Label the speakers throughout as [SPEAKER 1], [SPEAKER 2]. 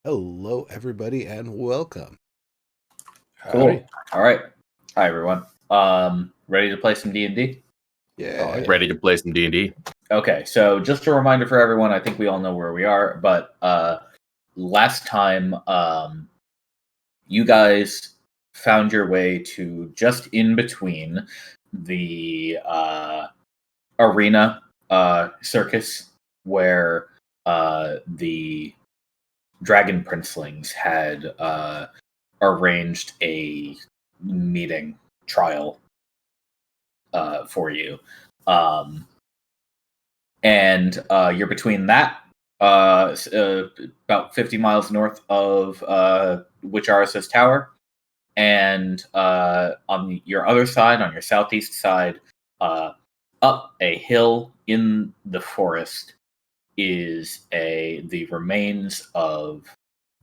[SPEAKER 1] Hello, everybody, and welcome.
[SPEAKER 2] Cool. All right. Hi, everyone. Ready to play some D&D?
[SPEAKER 1] Yeah.
[SPEAKER 3] Ready to play some D&D.
[SPEAKER 2] Okay, so just a reminder for everyone, I think we all know where we are, but last time you guys found your way to just in between the arena circus where the Dragon Princelings had arranged a meeting trial for you. And you're between that, about 50 miles north of Witch-Arsa's Tower, and on your other side, on your southeast side, up a hill in the forest, is the remains of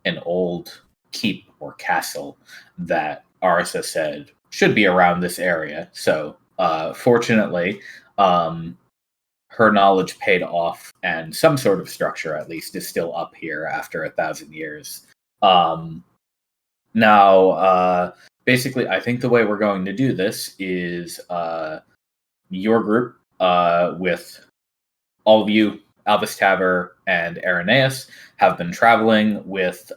[SPEAKER 2] an old keep or castle that Arsa said should be around this area. So, fortunately, her knowledge paid off, and some sort of structure, at least, is still up here after 1,000 years. Now, basically, I think the way we're going to do this is your group, with all of you, Albus Taver and Irenaeus, have been traveling with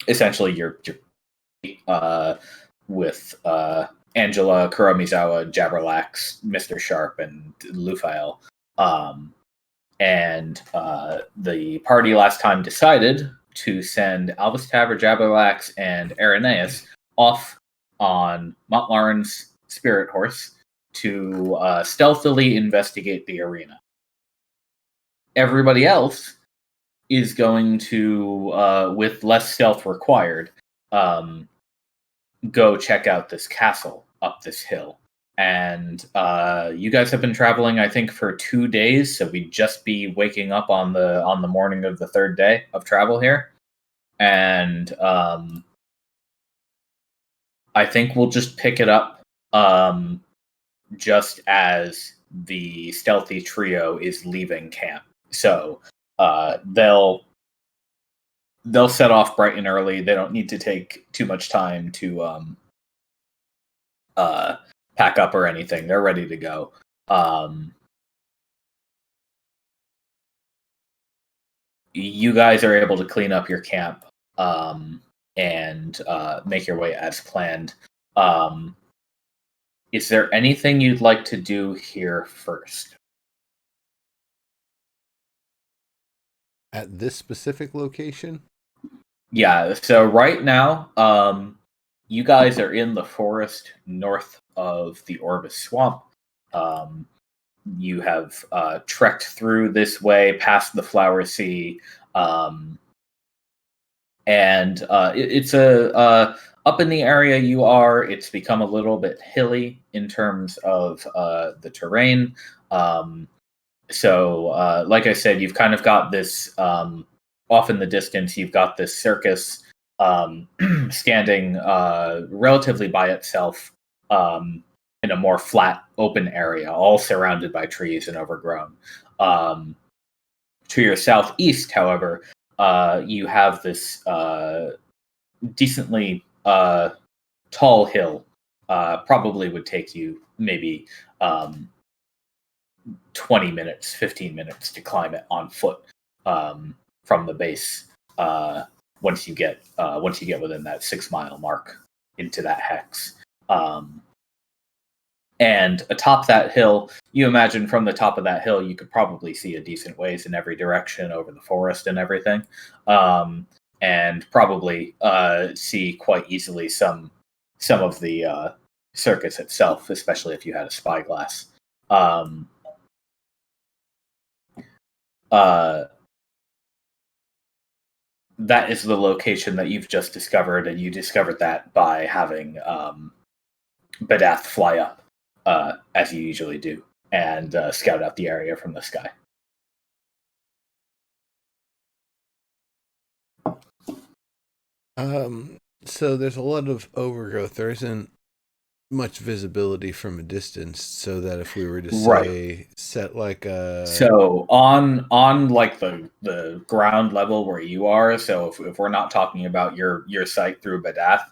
[SPEAKER 2] essentially your with Angela, Kuromizawa, Jabberlax, Mr. Sharp, and Lufael. And the party last time decided to send Albus Taver, Jabberlax, and Irenaeus off on Montlaren's spirit horse to stealthily investigate the arena. Everybody else is going to, with less stealth required, go check out this castle up this hill. And you guys have been traveling, I think, for 2 days, so we'd just be waking up on the morning of the third day of travel here. And I think we'll just pick it up just as the stealthy trio is leaving camp. So they'll set off bright and early. They don't need to take too much time to pack up or anything. They're ready to go. You guys are able to clean up your camp and make your way as planned. Is there anything you'd like to do here first?
[SPEAKER 1] At this specific location?
[SPEAKER 2] Yeah, so right now, you guys are in the forest north of the Orbis Swamp. You have trekked through this way, past the Flower Sea, and it's up in the area you are. It's become a little bit hilly in terms of the terrain. So, like I said, you've kind of got this off in the distance. You've got this circus standing relatively by itself in a more flat, open area, all surrounded by trees and overgrown. To your southeast, however, you have this decently tall hill. Probably would take you maybe 20 minutes, 15 minutes to climb it on foot from the base. Once you get within that 6-mile mark into that hex. And atop that hill, you imagine from the top of that hill, you could probably see a decent ways in every direction over the forest and everything. And probably see quite easily some of the circus itself, especially if you had a spyglass. That is the location that you've just discovered, and you discovered that by having Badath fly up, as you usually do, and scout out the area from the sky.
[SPEAKER 1] So there's a lot of overgrowth. There isn't much visibility from a distance, so that if we were to
[SPEAKER 2] Right.
[SPEAKER 1] say set like a
[SPEAKER 2] So on like the ground level where you are, so if we're not talking about your site through Badath,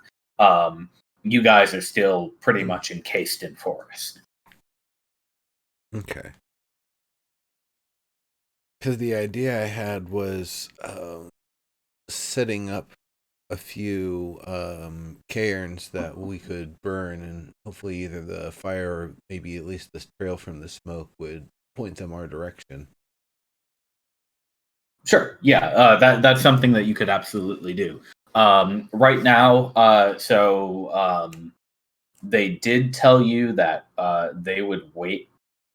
[SPEAKER 2] you guys are still pretty much encased in forest.
[SPEAKER 1] okay, because the idea I had was setting up a few cairns that we could burn, and hopefully either the fire or maybe at least the trail from the smoke would point them our direction.
[SPEAKER 2] Sure. Yeah, that's something that you could absolutely do. Right now, they did tell you that they would wait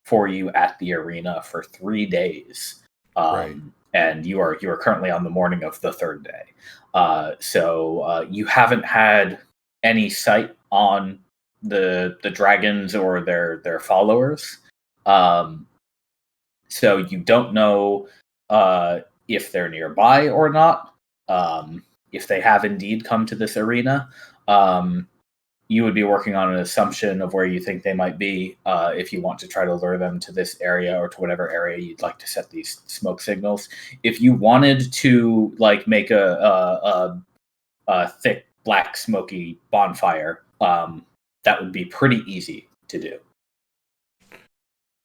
[SPEAKER 2] for you at the arena for 3 days,
[SPEAKER 1] Right.
[SPEAKER 2] and you are currently on the morning of the third day. You haven't had any sight on the dragons or their followers. Um, so you don't know if they're nearby or not. If they have indeed come to this arena, um, you would be working on an assumption of where you think they might be. If you want to try to lure them to this area or to whatever area you'd like to set these smoke signals. If you wanted to like make a thick black smoky bonfire, that would be pretty easy to do.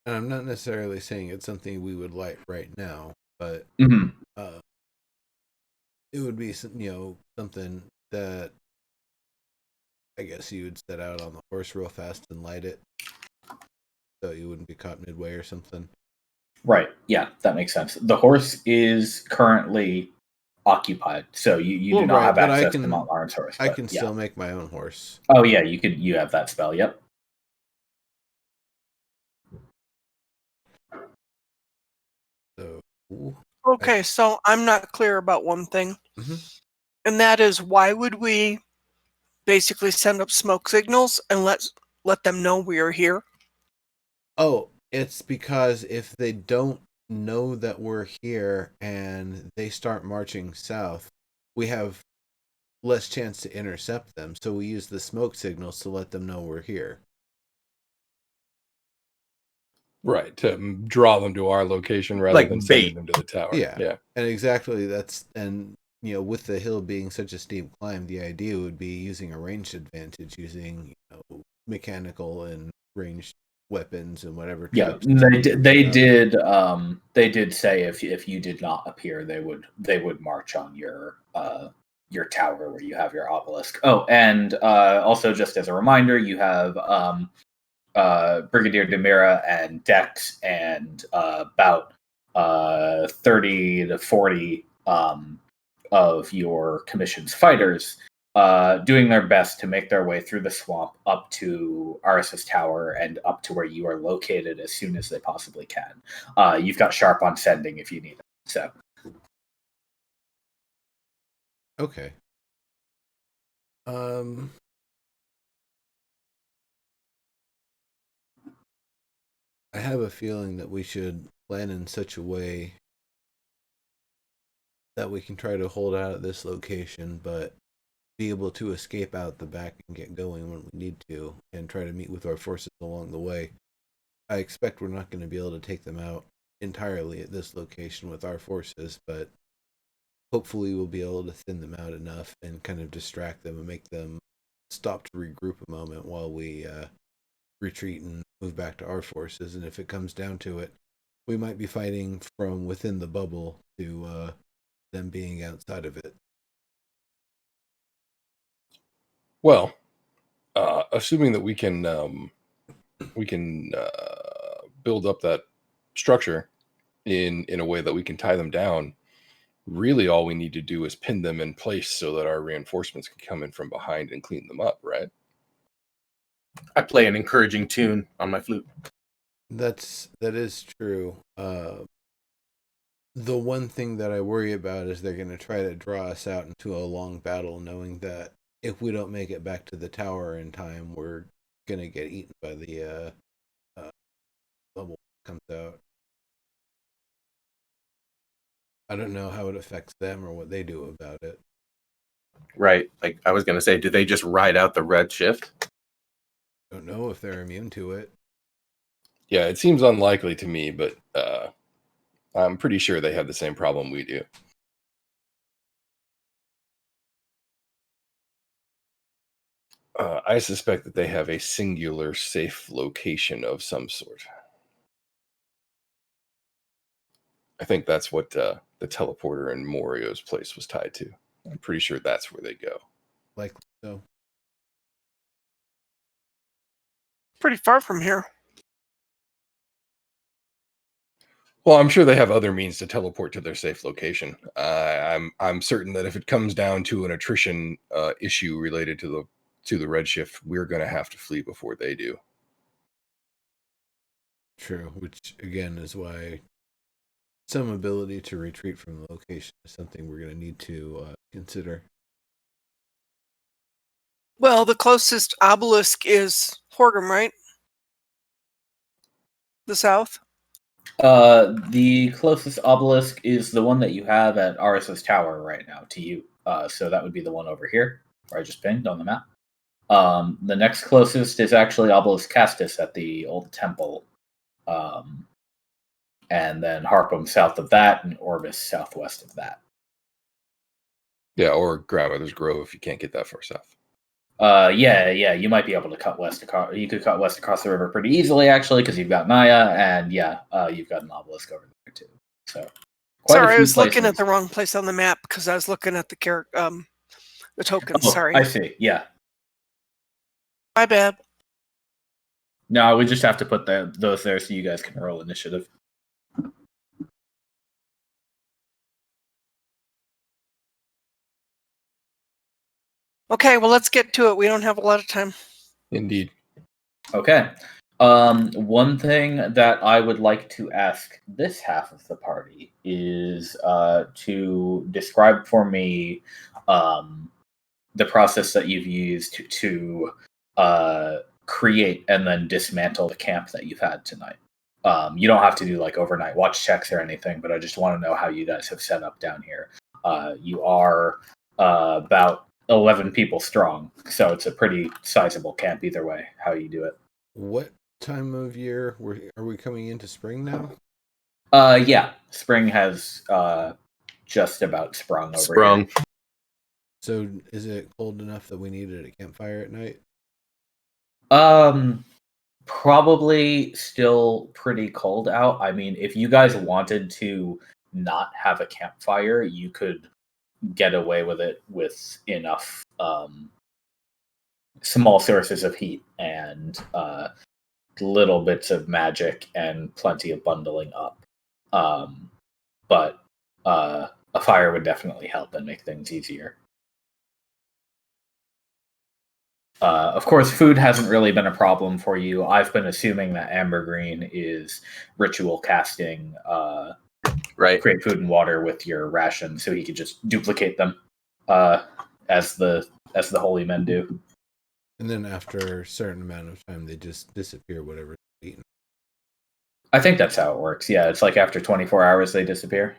[SPEAKER 1] And I'm not necessarily saying it's something we would light right now, but
[SPEAKER 2] Mhm.
[SPEAKER 1] uh, it would be something that I guess you would set out on the horse real fast and light it, so you wouldn't be caught midway or something.
[SPEAKER 2] Right. Yeah, that makes sense. The horse is currently occupied, so you do
[SPEAKER 1] Well,
[SPEAKER 2] not
[SPEAKER 1] right,
[SPEAKER 2] have
[SPEAKER 1] but
[SPEAKER 2] access to Mount Lawrence horse.
[SPEAKER 1] I
[SPEAKER 2] But
[SPEAKER 1] can
[SPEAKER 2] yeah.
[SPEAKER 1] still make my own horse.
[SPEAKER 2] Oh yeah, you have that spell. Yep.
[SPEAKER 1] So ooh, I
[SPEAKER 3] Okay, so I'm not clear about one thing,
[SPEAKER 1] mhm.
[SPEAKER 3] and that is why would we basically send up smoke signals and let them know we are here?
[SPEAKER 1] Oh, it's because if they don't know that we're here and they start marching south, we have less chance to intercept them. So we use the smoke signals to let them know we're here.
[SPEAKER 4] Right, to draw them to our location rather
[SPEAKER 5] Like
[SPEAKER 4] than
[SPEAKER 5] bait.
[SPEAKER 4] sending them to the tower.
[SPEAKER 1] Yeah.
[SPEAKER 4] Yeah.
[SPEAKER 1] And exactly with the hill being such a steep climb, the idea would be using a ranged advantage, using mechanical and ranged weapons and whatever
[SPEAKER 2] Yeah,
[SPEAKER 1] traps.
[SPEAKER 2] they did say if you did not appear, they would march on your tower where you have your obelisk. Oh, and also just as a reminder, you have Brigadier Demira and Dex and about 30 to 40 of your commission's fighters doing their best to make their way through the swamp up to Aris's tower and up to where you are located as soon as they possibly can. You've got Sharp on sending if you need it. So
[SPEAKER 1] Okay. I have a feeling that we should plan in such a way that we can try to hold out at this location, but be able to escape out the back and get going when we need to, and try to meet with our forces along the way. I expect we're not going to be able to take them out entirely at this location with our forces, but hopefully we'll be able to thin them out enough and kind of distract them and make them stop to regroup a moment while we retreat and move back to our forces. And if it comes down to it, we might be fighting from within the bubble to them being outside of it.
[SPEAKER 4] Well, assuming that we can build up that structure in a way that we can tie them down, really all we need to do is pin them in place so that our reinforcements can come in from behind and clean them up, right?
[SPEAKER 5] I play an encouraging tune on my flute.
[SPEAKER 1] That is true. The one thing that I worry about is they're going to try to draw us out into a long battle, knowing that if we don't make it back to the tower in time, we're going to get eaten by the bubble that comes out. I don't know how it affects them or what they do about it.
[SPEAKER 5] Right. Like I was going to say, do they just ride out the Redshift?
[SPEAKER 1] Don't know if they're immune to it.
[SPEAKER 4] Yeah, it seems unlikely to me, but I'm pretty sure they have the same problem we do. I suspect that they have a singular safe location of some sort. I think that's what the teleporter in Morio's place was tied to. I'm pretty sure that's where they go.
[SPEAKER 1] Likely so.
[SPEAKER 3] Pretty far from here.
[SPEAKER 4] Well, I'm sure they have other means to teleport to their safe location. I'm certain that if it comes down to an attrition issue related to the Redshift, we're going to have to flee before they do.
[SPEAKER 1] True, which again is why some ability to retreat from the location is something we're going to need to consider.
[SPEAKER 3] Well, the closest obelisk is Horgum, right? The south?
[SPEAKER 2] The closest obelisk is the one that you have at Aris's Tower right now to you. So that would be the one over here, where I just pinged on the map. The next closest is actually Obelisk Castus at the old temple. And then Harpum south of that, and Orbis southwest of that.
[SPEAKER 4] Yeah, or Grandmother's Grove if you can't get that far south.
[SPEAKER 2] Yeah, you might be able to cut west across. You could cut west across the river pretty easily, actually, because you've got Naya, and you've got an obelisk over there too. So,
[SPEAKER 3] Sorry, I was looking at the wrong place on the map because I was looking at the tokens.
[SPEAKER 2] Oh,
[SPEAKER 3] Sorry,
[SPEAKER 2] I see. Yeah,
[SPEAKER 3] my bad.
[SPEAKER 2] no, we just have to put those there so you guys can roll initiative.
[SPEAKER 3] Okay, well, let's get to it. We don't have a lot of time.
[SPEAKER 4] Indeed.
[SPEAKER 2] Okay. One thing that I would like to ask this half of the party is to describe for me the process that you've used to create and then dismantle the camp that you've had tonight. You don't have to do like overnight watch checks or anything, but I just want to know how you guys have set up down here. You are about 11 people strong, so it's a pretty sizable camp either way, how you do it.
[SPEAKER 1] What time of year are we coming into spring now?
[SPEAKER 2] Yeah, spring has just about sprung over
[SPEAKER 5] Sprung.
[SPEAKER 2] here.
[SPEAKER 1] So is it cold enough that we needed a campfire at night?
[SPEAKER 2] Probably still pretty cold out. I mean, if you guys wanted to not have a campfire, you could get away with it with enough small sources of heat and little bits of magic and plenty of bundling up. But a fire would definitely help and make things easier. Of course, food hasn't really been a problem for you. I've been assuming that Amber Green is ritual casting,
[SPEAKER 5] Right.
[SPEAKER 2] create food and water with your rations, so he could just duplicate them as the holy men do.
[SPEAKER 1] And then after a certain amount of time, they just disappear, whatever's eaten.
[SPEAKER 2] I think that's how it works. Yeah, it's like after 24 hours they disappear.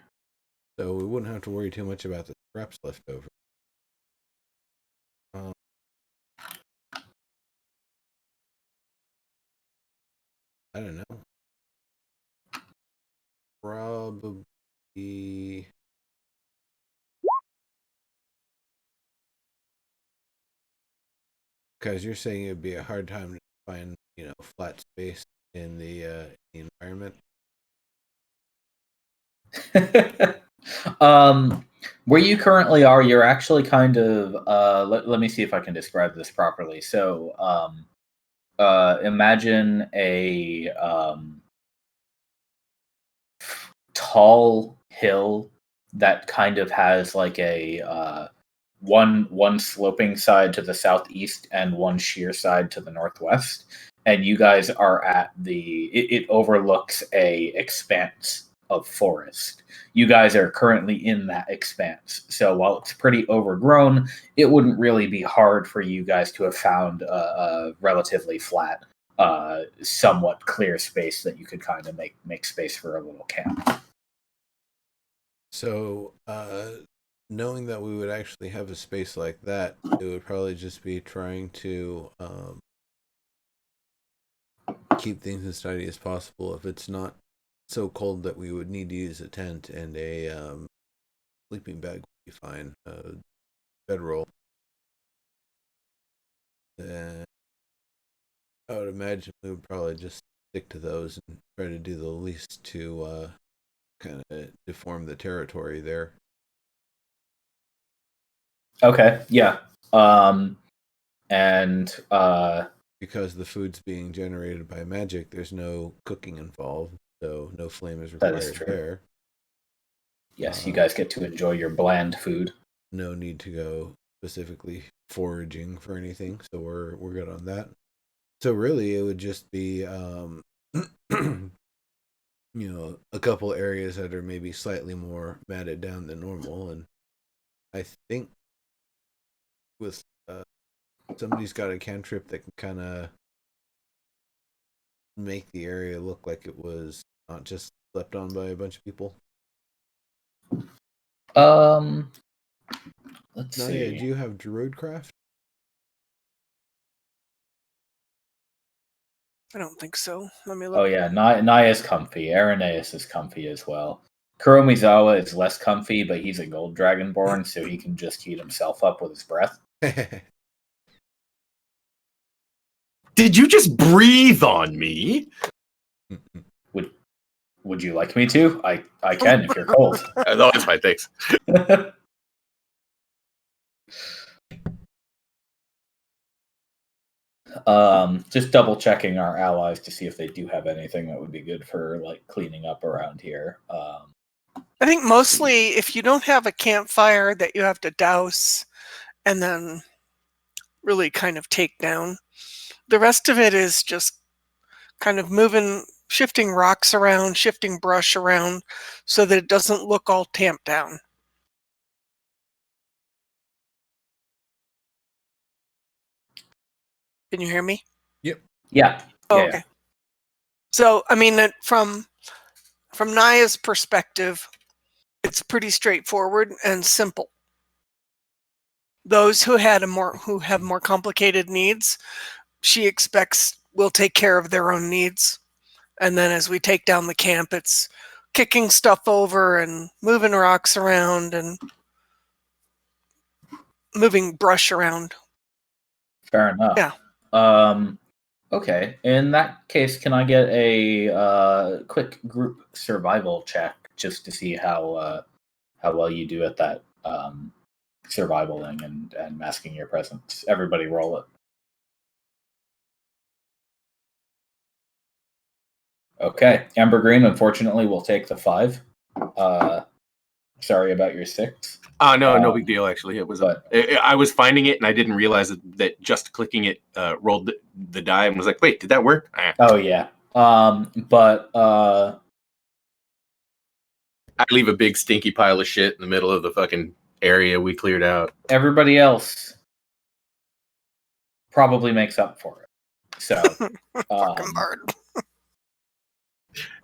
[SPEAKER 1] So we wouldn't have to worry too much about the scraps left over. I don't know. Probably. Because you're saying it'd be a hard time to find, flat space in the environment.
[SPEAKER 2] Where you currently are, you're actually kind of let me see if I can describe this properly. So imagine a tall hill that kind of has like a one sloping side to the southeast and one sheer side to the northwest, and you guys are at it overlooks a expanse of forest. You guys are currently in that expanse, so while it's pretty overgrown, it wouldn't really be hard for you guys to have found a relatively flat, somewhat clear space that you could kind of make space for a little camp.
[SPEAKER 1] So knowing that we would actually have a space like that, it would probably just be trying to keep things as tidy as possible. If it's not so cold that we would need to use a tent, and a sleeping bag would be fine. Bedroll. I would imagine we would probably just stick to those and try to do the least to kind of deform the territory there.
[SPEAKER 2] Okay, yeah. And
[SPEAKER 1] because the food's being generated by magic, there's no cooking involved, so no flame is
[SPEAKER 2] That
[SPEAKER 1] required
[SPEAKER 2] is true.
[SPEAKER 1] there.
[SPEAKER 2] yes, you guys get to enjoy your bland food.
[SPEAKER 1] No need to go specifically foraging for anything, so we're good on that. So really, it would just be a couple areas that are maybe slightly more matted down than normal, and I think with somebody's got a cantrip that can kind of make the area look like it was not just slept on by a bunch of people.
[SPEAKER 2] Let's
[SPEAKER 1] Naya,
[SPEAKER 2] see.
[SPEAKER 1] do you have Druidcraft?
[SPEAKER 3] I don't think so. Let me look.
[SPEAKER 2] Oh yeah, Naya's comfy. Araneus is comfy as well. Kuromizawa is less comfy, but he's a gold dragonborn, so he can just heat himself up with his breath.
[SPEAKER 5] Did you just breathe on me?
[SPEAKER 2] Would you like me to? I can if you're cold.
[SPEAKER 5] No, it's fine. Thanks.
[SPEAKER 2] Just double checking our allies to see if they do have anything that would be good for like cleaning up around here.
[SPEAKER 3] I think mostly if you don't have a campfire that you have to douse and then really kind of take down, the rest of it is just kind of shifting rocks around, shifting brush around so that it doesn't look all tamped down. Can you hear me?
[SPEAKER 2] Yeah.
[SPEAKER 3] Oh,
[SPEAKER 2] Yeah,
[SPEAKER 3] okay. So, I mean, from Naya's perspective, it's pretty straightforward and simple. Those who have more complicated needs, she expects will take care of their own needs. And then as we take down the camp, it's kicking stuff over and moving rocks around and moving brush around.
[SPEAKER 2] Fair enough.
[SPEAKER 3] Yeah.
[SPEAKER 2] Okay. In that case, can I get a quick group survival check just to see how well you do at that survivaling and masking your presence? Everybody roll it. Okay. Amber Green, unfortunately, will take the 5. Sorry about your 6.
[SPEAKER 5] No big deal. Actually, it was. I was finding it, and I didn't realize that just clicking it rolled the die, and was like, "Wait, did that work?"
[SPEAKER 2] Oh yeah. But
[SPEAKER 5] I leave a big stinky pile of shit in the middle of the fucking area we cleared out.
[SPEAKER 2] Everybody else probably makes up for it. So,
[SPEAKER 3] Fucking Bard.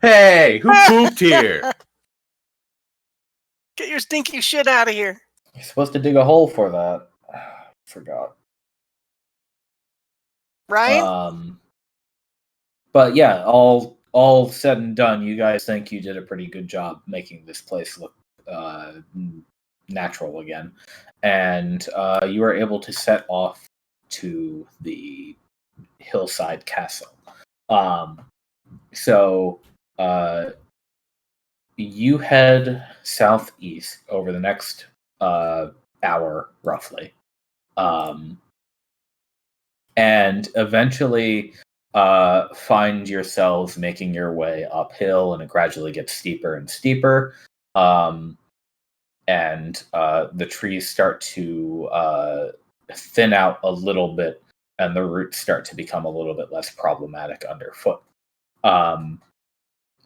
[SPEAKER 5] Hey, who pooped here?
[SPEAKER 3] Get your stinky shit out of here.
[SPEAKER 2] you're supposed to dig a hole for that. Forgot.
[SPEAKER 3] Ryan?
[SPEAKER 2] But yeah, all said and done, you guys think you did a pretty good job making this place look natural again, and you were able to set off to the hillside castle. So you head southeast over the next hour, roughly, and eventually find yourselves making your way uphill, and it gradually gets steeper and steeper. And the trees start to thin out a little bit, and the roots start to become a little bit less problematic underfoot.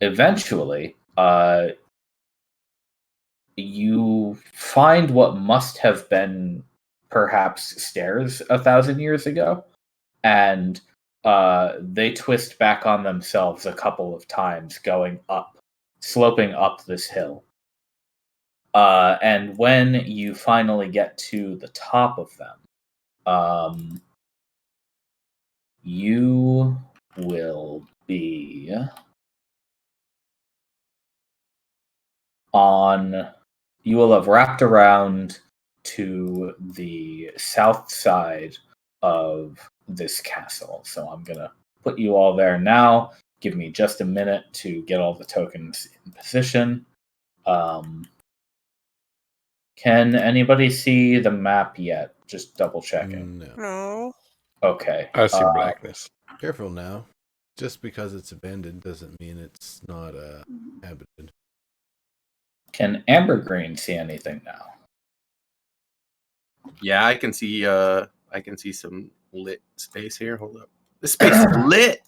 [SPEAKER 2] Eventually, you find what must have been perhaps stairs 1,000 years ago, and they twist back on themselves a couple of times, going up, sloping up this hill. And when you finally get to the top of them, you will be on. You will have wrapped around to the south side of this castle. So I'm gonna put you all there now. Give me just a minute to get all the tokens in position. Can anybody see the map yet? Just double checking.
[SPEAKER 1] No.
[SPEAKER 3] No.
[SPEAKER 2] Okay.
[SPEAKER 4] I see blackness.
[SPEAKER 1] Careful now. Just because it's abandoned doesn't mean it's not habited.
[SPEAKER 2] Can Amber Green see anything now?
[SPEAKER 5] Yeah, I can see some lit space here. Hold up. This space is lit.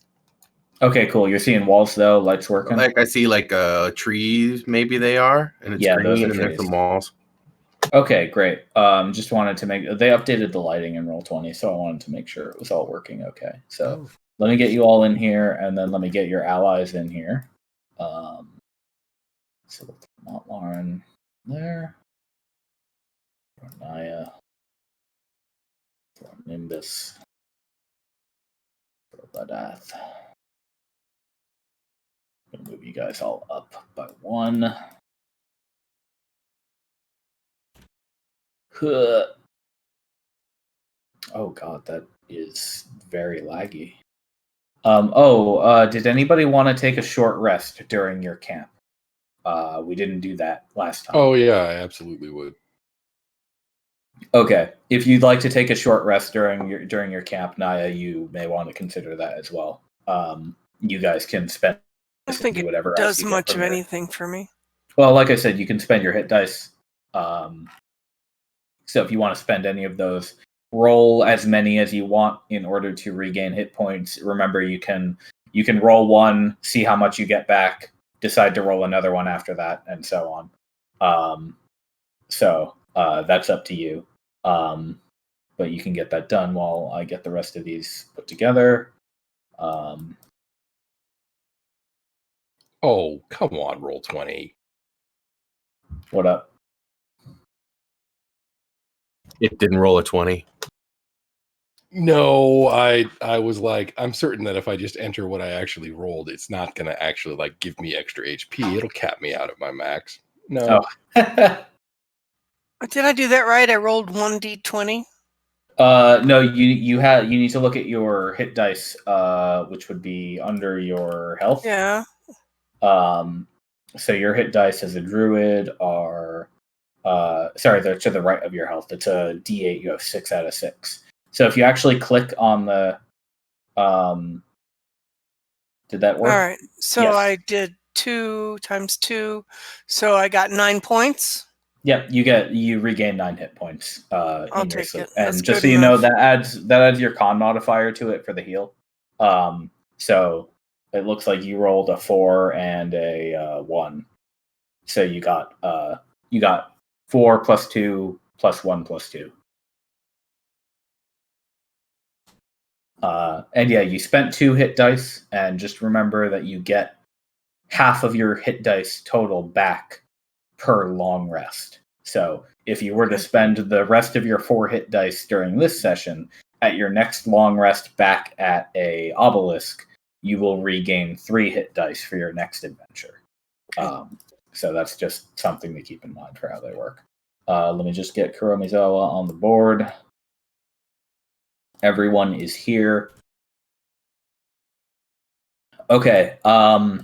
[SPEAKER 2] Okay, cool. You're seeing walls though, lights working.
[SPEAKER 5] Like I see like trees, maybe they are, and it's
[SPEAKER 2] Yeah,
[SPEAKER 5] green
[SPEAKER 2] those are
[SPEAKER 5] and there's
[SPEAKER 2] trees.
[SPEAKER 5] some walls.
[SPEAKER 2] Okay, great. Just wanted to make they updated the lighting in Roll20, so I wanted to make sure it was all working okay. So let me get you all in here, and then let me get your allies in here. So not Lauren there. Naya. Nimbus. Badath. I'm gonna move you guys all up by one. Huh. Oh god, that is very laggy. Did anybody want to take a short rest during your camp? We didn't do that last time.
[SPEAKER 4] Oh yeah, I absolutely would.
[SPEAKER 2] Okay. If you'd like to take a short rest during your camp, Naya, you may want to consider that as well. You guys can spend
[SPEAKER 3] I don't think
[SPEAKER 2] do
[SPEAKER 3] it
[SPEAKER 2] whatever else
[SPEAKER 3] does
[SPEAKER 2] you get
[SPEAKER 3] much
[SPEAKER 2] from
[SPEAKER 3] of
[SPEAKER 2] your-
[SPEAKER 3] anything for me.
[SPEAKER 2] Well, like I said, you can spend your hit dice. So if you want to spend any of those, roll as many as you want in order to regain hit points. Remember, you can roll one, see how much you get back, decide to roll another one after that, and so on. So that's up to you. But you can get that done while I get the rest of these put together.
[SPEAKER 4] Oh, come on, Roll20.
[SPEAKER 2] What up?
[SPEAKER 5] It didn't roll a 20.
[SPEAKER 4] No, I was like, I'm certain that if I just enter what I actually rolled, it's not gonna actually like give me extra HP. It'll cap me out at my max. No.
[SPEAKER 2] Oh.
[SPEAKER 3] Did I do that right? I rolled 1d20.
[SPEAKER 2] No, you need to look at your hit dice, which would be under your health.
[SPEAKER 3] Yeah.
[SPEAKER 2] So your hit dice as a druid are they're to the right of your health. It's a D8. You have 6 out of 6. So if you actually click on the did that work?
[SPEAKER 3] All right. So
[SPEAKER 2] Yes.
[SPEAKER 3] I did 2 times 2. So I got 9 points.
[SPEAKER 2] Yep, you regain 9 hit points
[SPEAKER 3] I'll
[SPEAKER 2] in your
[SPEAKER 3] take
[SPEAKER 2] sleep.
[SPEAKER 3] it.
[SPEAKER 2] And
[SPEAKER 3] That's
[SPEAKER 2] just
[SPEAKER 3] good
[SPEAKER 2] so you know,
[SPEAKER 3] enough.
[SPEAKER 2] that adds your con modifier to it for the heal. So it looks like you rolled a 4 and a 1. So you got 4 plus 2 plus 1 plus 2. And yeah, you spent 2 hit dice, and just remember that you get half of your hit dice total back per long rest. So if you were to spend the rest of your 4 hit dice during this session, at your next long rest back at a obelisk, you will regain 3 hit dice for your next adventure. So that's just something to keep in mind for how they work. Let me just get Kuromizawa on the board. Everyone is here. Okay. I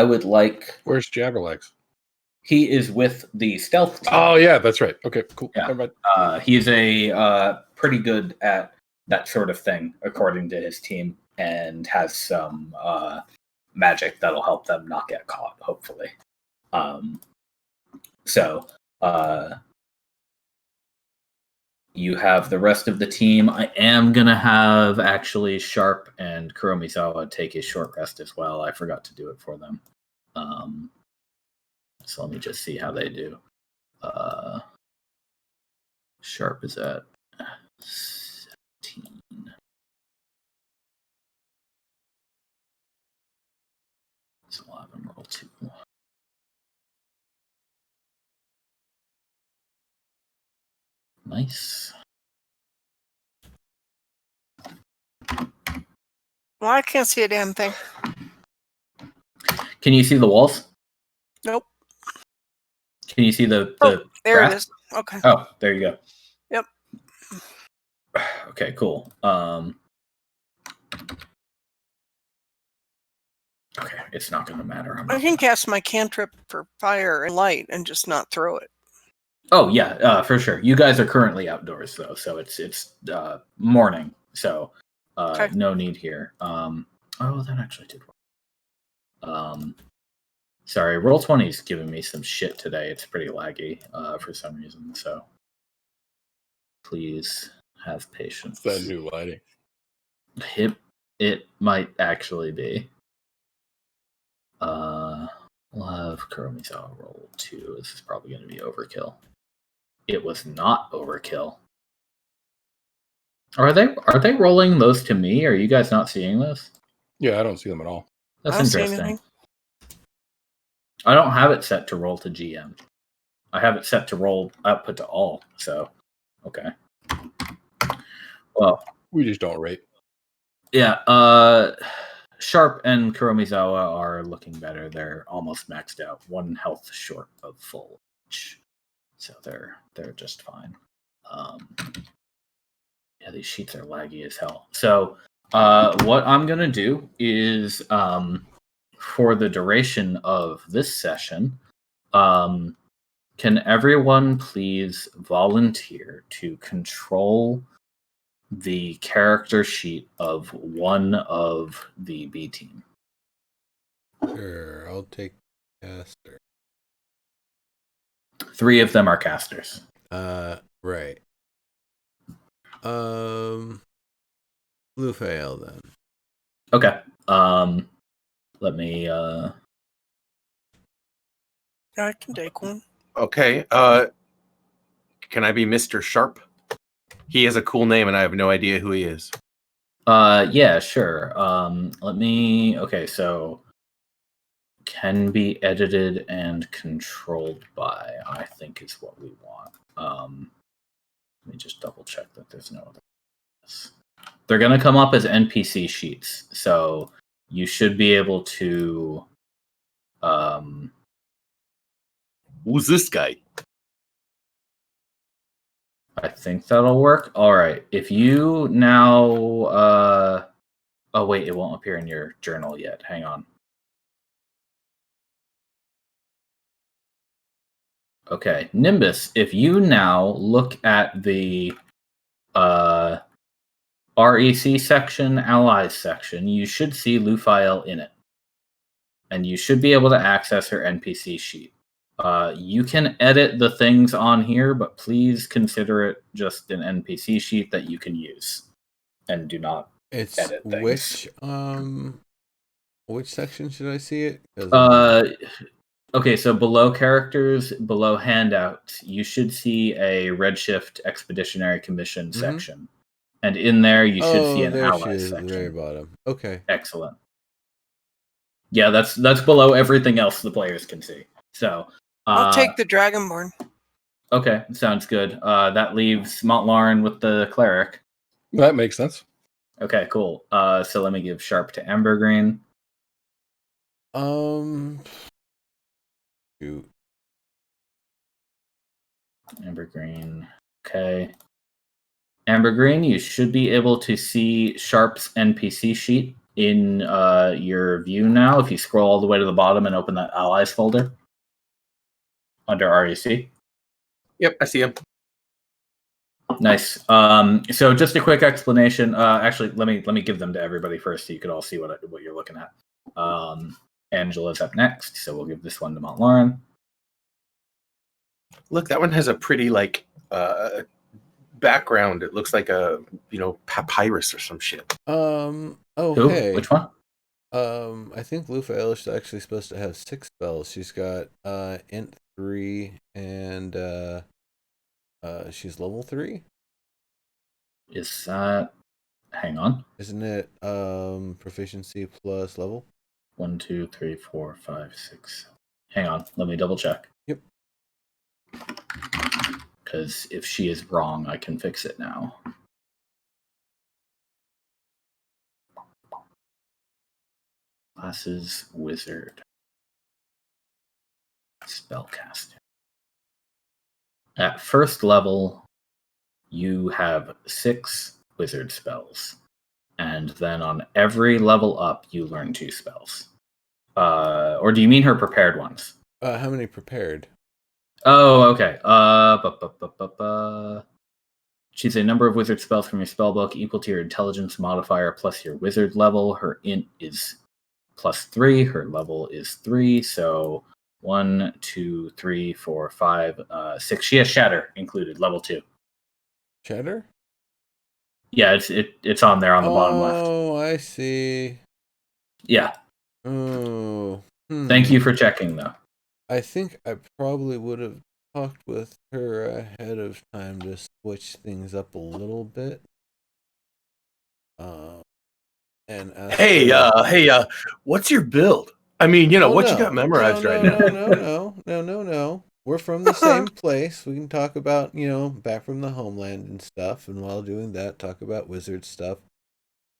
[SPEAKER 2] would like.
[SPEAKER 4] Where's Jabberlegs?
[SPEAKER 2] He is with the stealth team.
[SPEAKER 4] Oh yeah, that's right. Okay, cool.
[SPEAKER 2] Yeah.
[SPEAKER 4] Never mind.
[SPEAKER 2] He is a pretty good at that sort of thing, according to his team, and has some magic that'll help them not get caught, hopefully. So you have the rest of the team. I am gonna have actually Sharp and Kuromizawa take a short rest as well. I forgot to do it for them. So let me just see how they do. Sharp is at 17. So I'll have him roll 2. Nice.
[SPEAKER 3] Well, I can't see a damn thing.
[SPEAKER 2] Can you see the walls?
[SPEAKER 3] Nope.
[SPEAKER 2] Can you see the
[SPEAKER 3] There
[SPEAKER 2] grass?
[SPEAKER 3] it is. Okay.
[SPEAKER 2] Oh, there you go.
[SPEAKER 3] Yep.
[SPEAKER 2] Okay, cool. Okay, it's not going to matter.
[SPEAKER 3] I can cast my cantrip for fire and light and just not throw it.
[SPEAKER 2] Oh yeah, for sure. You guys are currently outdoors though, so it's morning, so
[SPEAKER 3] Okay.
[SPEAKER 2] no need here. Oh, that actually did work. Sorry, Roll20's giving me some shit today. It's pretty laggy for some reason, so please have patience.
[SPEAKER 4] It's that new lighting.
[SPEAKER 2] It might actually be. We'll have Kuromizawa roll 2. This is probably going to be overkill. It was not overkill. Are they rolling those to me? Are you guys not seeing this?
[SPEAKER 4] Yeah, I don't see them at all.
[SPEAKER 2] That's
[SPEAKER 3] I don't see
[SPEAKER 2] interesting.
[SPEAKER 3] anything.
[SPEAKER 2] I don't have it set to roll to GM. I have it set to roll output to all. So, okay. Well,
[SPEAKER 4] We just don't rate.
[SPEAKER 2] yeah. Sharp and Kuromizawa are looking better. They're almost maxed out. 1 health short of full, so they're just fine. Yeah, these sheets are laggy as hell. So, what I'm gonna do is, for the duration of this session, can everyone please volunteer to control the character sheet of one of the B team?
[SPEAKER 1] Sure, I'll take caster.
[SPEAKER 2] 3 of them are casters.
[SPEAKER 1] Right. Lufael then.
[SPEAKER 2] Okay. Let me.
[SPEAKER 3] Yeah, I can take one.
[SPEAKER 5] Okay. Can I be Mr. Sharp? He has a cool name, and I have no idea who he is.
[SPEAKER 2] Yeah, sure. Let me. Okay, so can be edited and controlled by, I think is what we want. Let me just double check that there's no other. They're going to come up as NPC sheets, so you should be able to.
[SPEAKER 5] Who's this guy?
[SPEAKER 2] I think that'll work. All right. If you now. Oh, wait, it won't appear in your journal yet. Hang on. Okay, Nimbus, if you now look at the REC section, Allies section, you should see Lufael in it. And you should be able to access her NPC sheet. You can edit the things on here, but please consider it just an NPC sheet that you can use. And do not edit things.
[SPEAKER 1] Which section should I see it?
[SPEAKER 2] Okay, so below characters, below handouts, you should see a Redshift Expeditionary Commission section. And in there, you should see an ally section.
[SPEAKER 1] At the very bottom. Okay.
[SPEAKER 2] Excellent. Yeah, that's below everything else the players can see. So
[SPEAKER 3] I'll take the Dragonborn.
[SPEAKER 2] Okay, sounds good. That leaves Montlarin with the cleric.
[SPEAKER 4] That makes sense.
[SPEAKER 2] Okay, cool. So let me give Sharp to Ambergreen.
[SPEAKER 1] Shoot.
[SPEAKER 2] Ambergreen. Okay. Ambergreen, you should be able to see Sharp's NPC sheet in your view now. If you scroll all the way to the bottom and open that Allies folder under REC.
[SPEAKER 5] Yep, I see him.
[SPEAKER 2] Nice. So just a quick explanation. Actually, let me give them to everybody first, so you could all see what you're looking at. Angela's up next, so we'll give this one to Montlarin.
[SPEAKER 5] Look, that one has a pretty background. It looks like a papyrus or some shit.
[SPEAKER 2] Who?
[SPEAKER 1] Hey.
[SPEAKER 2] Which one?
[SPEAKER 1] I think Lufael is actually supposed to have 6 spells. She's got int 3 and she's level 3.
[SPEAKER 2] Is that? Hang on.
[SPEAKER 1] Isn't it proficiency plus level?
[SPEAKER 2] 1, 2, 3, 4, 5, 6. Hang on. Let me double check.
[SPEAKER 1] Yep.
[SPEAKER 2] Because if she is wrong, I can fix it now. Classes wizard. Spellcaster. At first level, you have 6 wizard spells. And then on every level up, you learn 2 spells. Or do you mean her prepared ones?
[SPEAKER 1] How many prepared?
[SPEAKER 2] Oh, okay. Choose a number of wizard spells from your spellbook equal to your intelligence modifier plus your wizard level. Her int is +3. Her level is 3. So 1, 2, 3, 4, 5, 6. She has Shatter included, level 2.
[SPEAKER 1] Cheddar?
[SPEAKER 2] Yeah, it's on there on the bottom left.
[SPEAKER 1] Oh, I see.
[SPEAKER 2] Yeah.
[SPEAKER 1] Oh.
[SPEAKER 2] Thank you for checking, though.
[SPEAKER 1] I think I probably would have talked with her ahead of time to switch things up a little bit. And ask
[SPEAKER 5] Hey, what's your build? I mean, what you got memorized right now?
[SPEAKER 1] No. We're from the same place. We can talk about, back from the homeland and stuff. And while doing that, talk about wizard stuff.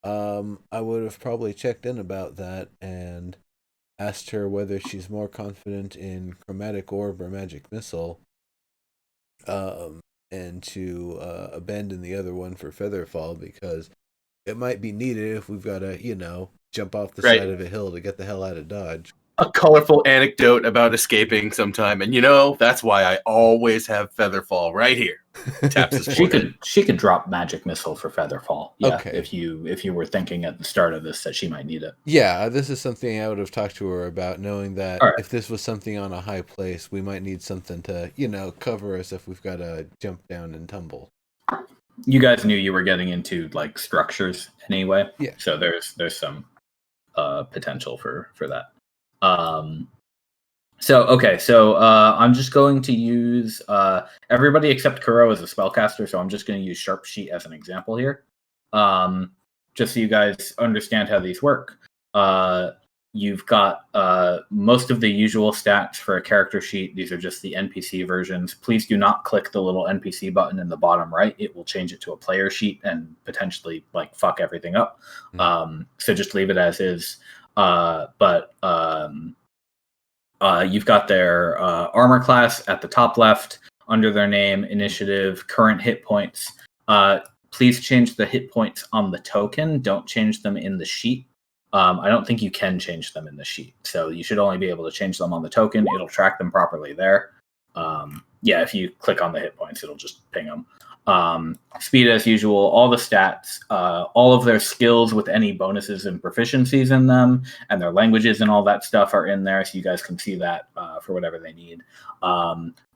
[SPEAKER 1] I would have probably checked in about that and asked her whether she's more confident in chromatic orb or magic missile. And to abandon the other one for featherfall because it might be needed if we've got to, jump off the side of a hill to get the hell out of Dodge.
[SPEAKER 5] A colorful anecdote about escaping sometime, and that's why I always have Featherfall right here. Taps his forehead.
[SPEAKER 2] She could drop magic missile for Featherfall. Yeah,
[SPEAKER 1] Okay.
[SPEAKER 2] if you were thinking at the start of this that she might need it.
[SPEAKER 1] Yeah, this is something I would have talked to her about, knowing that
[SPEAKER 2] Right.
[SPEAKER 1] if this was something on a high place, we might need something to, cover us if we've got to jump down and tumble.
[SPEAKER 2] You guys knew you were getting into like structures anyway.
[SPEAKER 1] Yeah.
[SPEAKER 2] So there's some potential for that. So I'm just going to use everybody except Kuro as a spellcaster. So I'm just going to use Sharp Sheet as an example here, just so you guys understand how these work. You've got most of the usual stats for a character sheet. These are just the NPC versions. Please do not click the little NPC button in the bottom right. It will change it to a player sheet and potentially fuck everything up. So just leave it as is. You've got their armor class at the top left, under their name, initiative, current hit points. Please change the hit points on the token. Don't change them in the sheet. I don't think you can change them in the sheet. So you should only be able to change them on the token. It'll track them properly there. If you click on the hit points, it'll just ping them. Speed as usual, all the stats, all of their skills with any bonuses and proficiencies in them, and their languages and all that stuff are in there, so you guys can see that for whatever they need.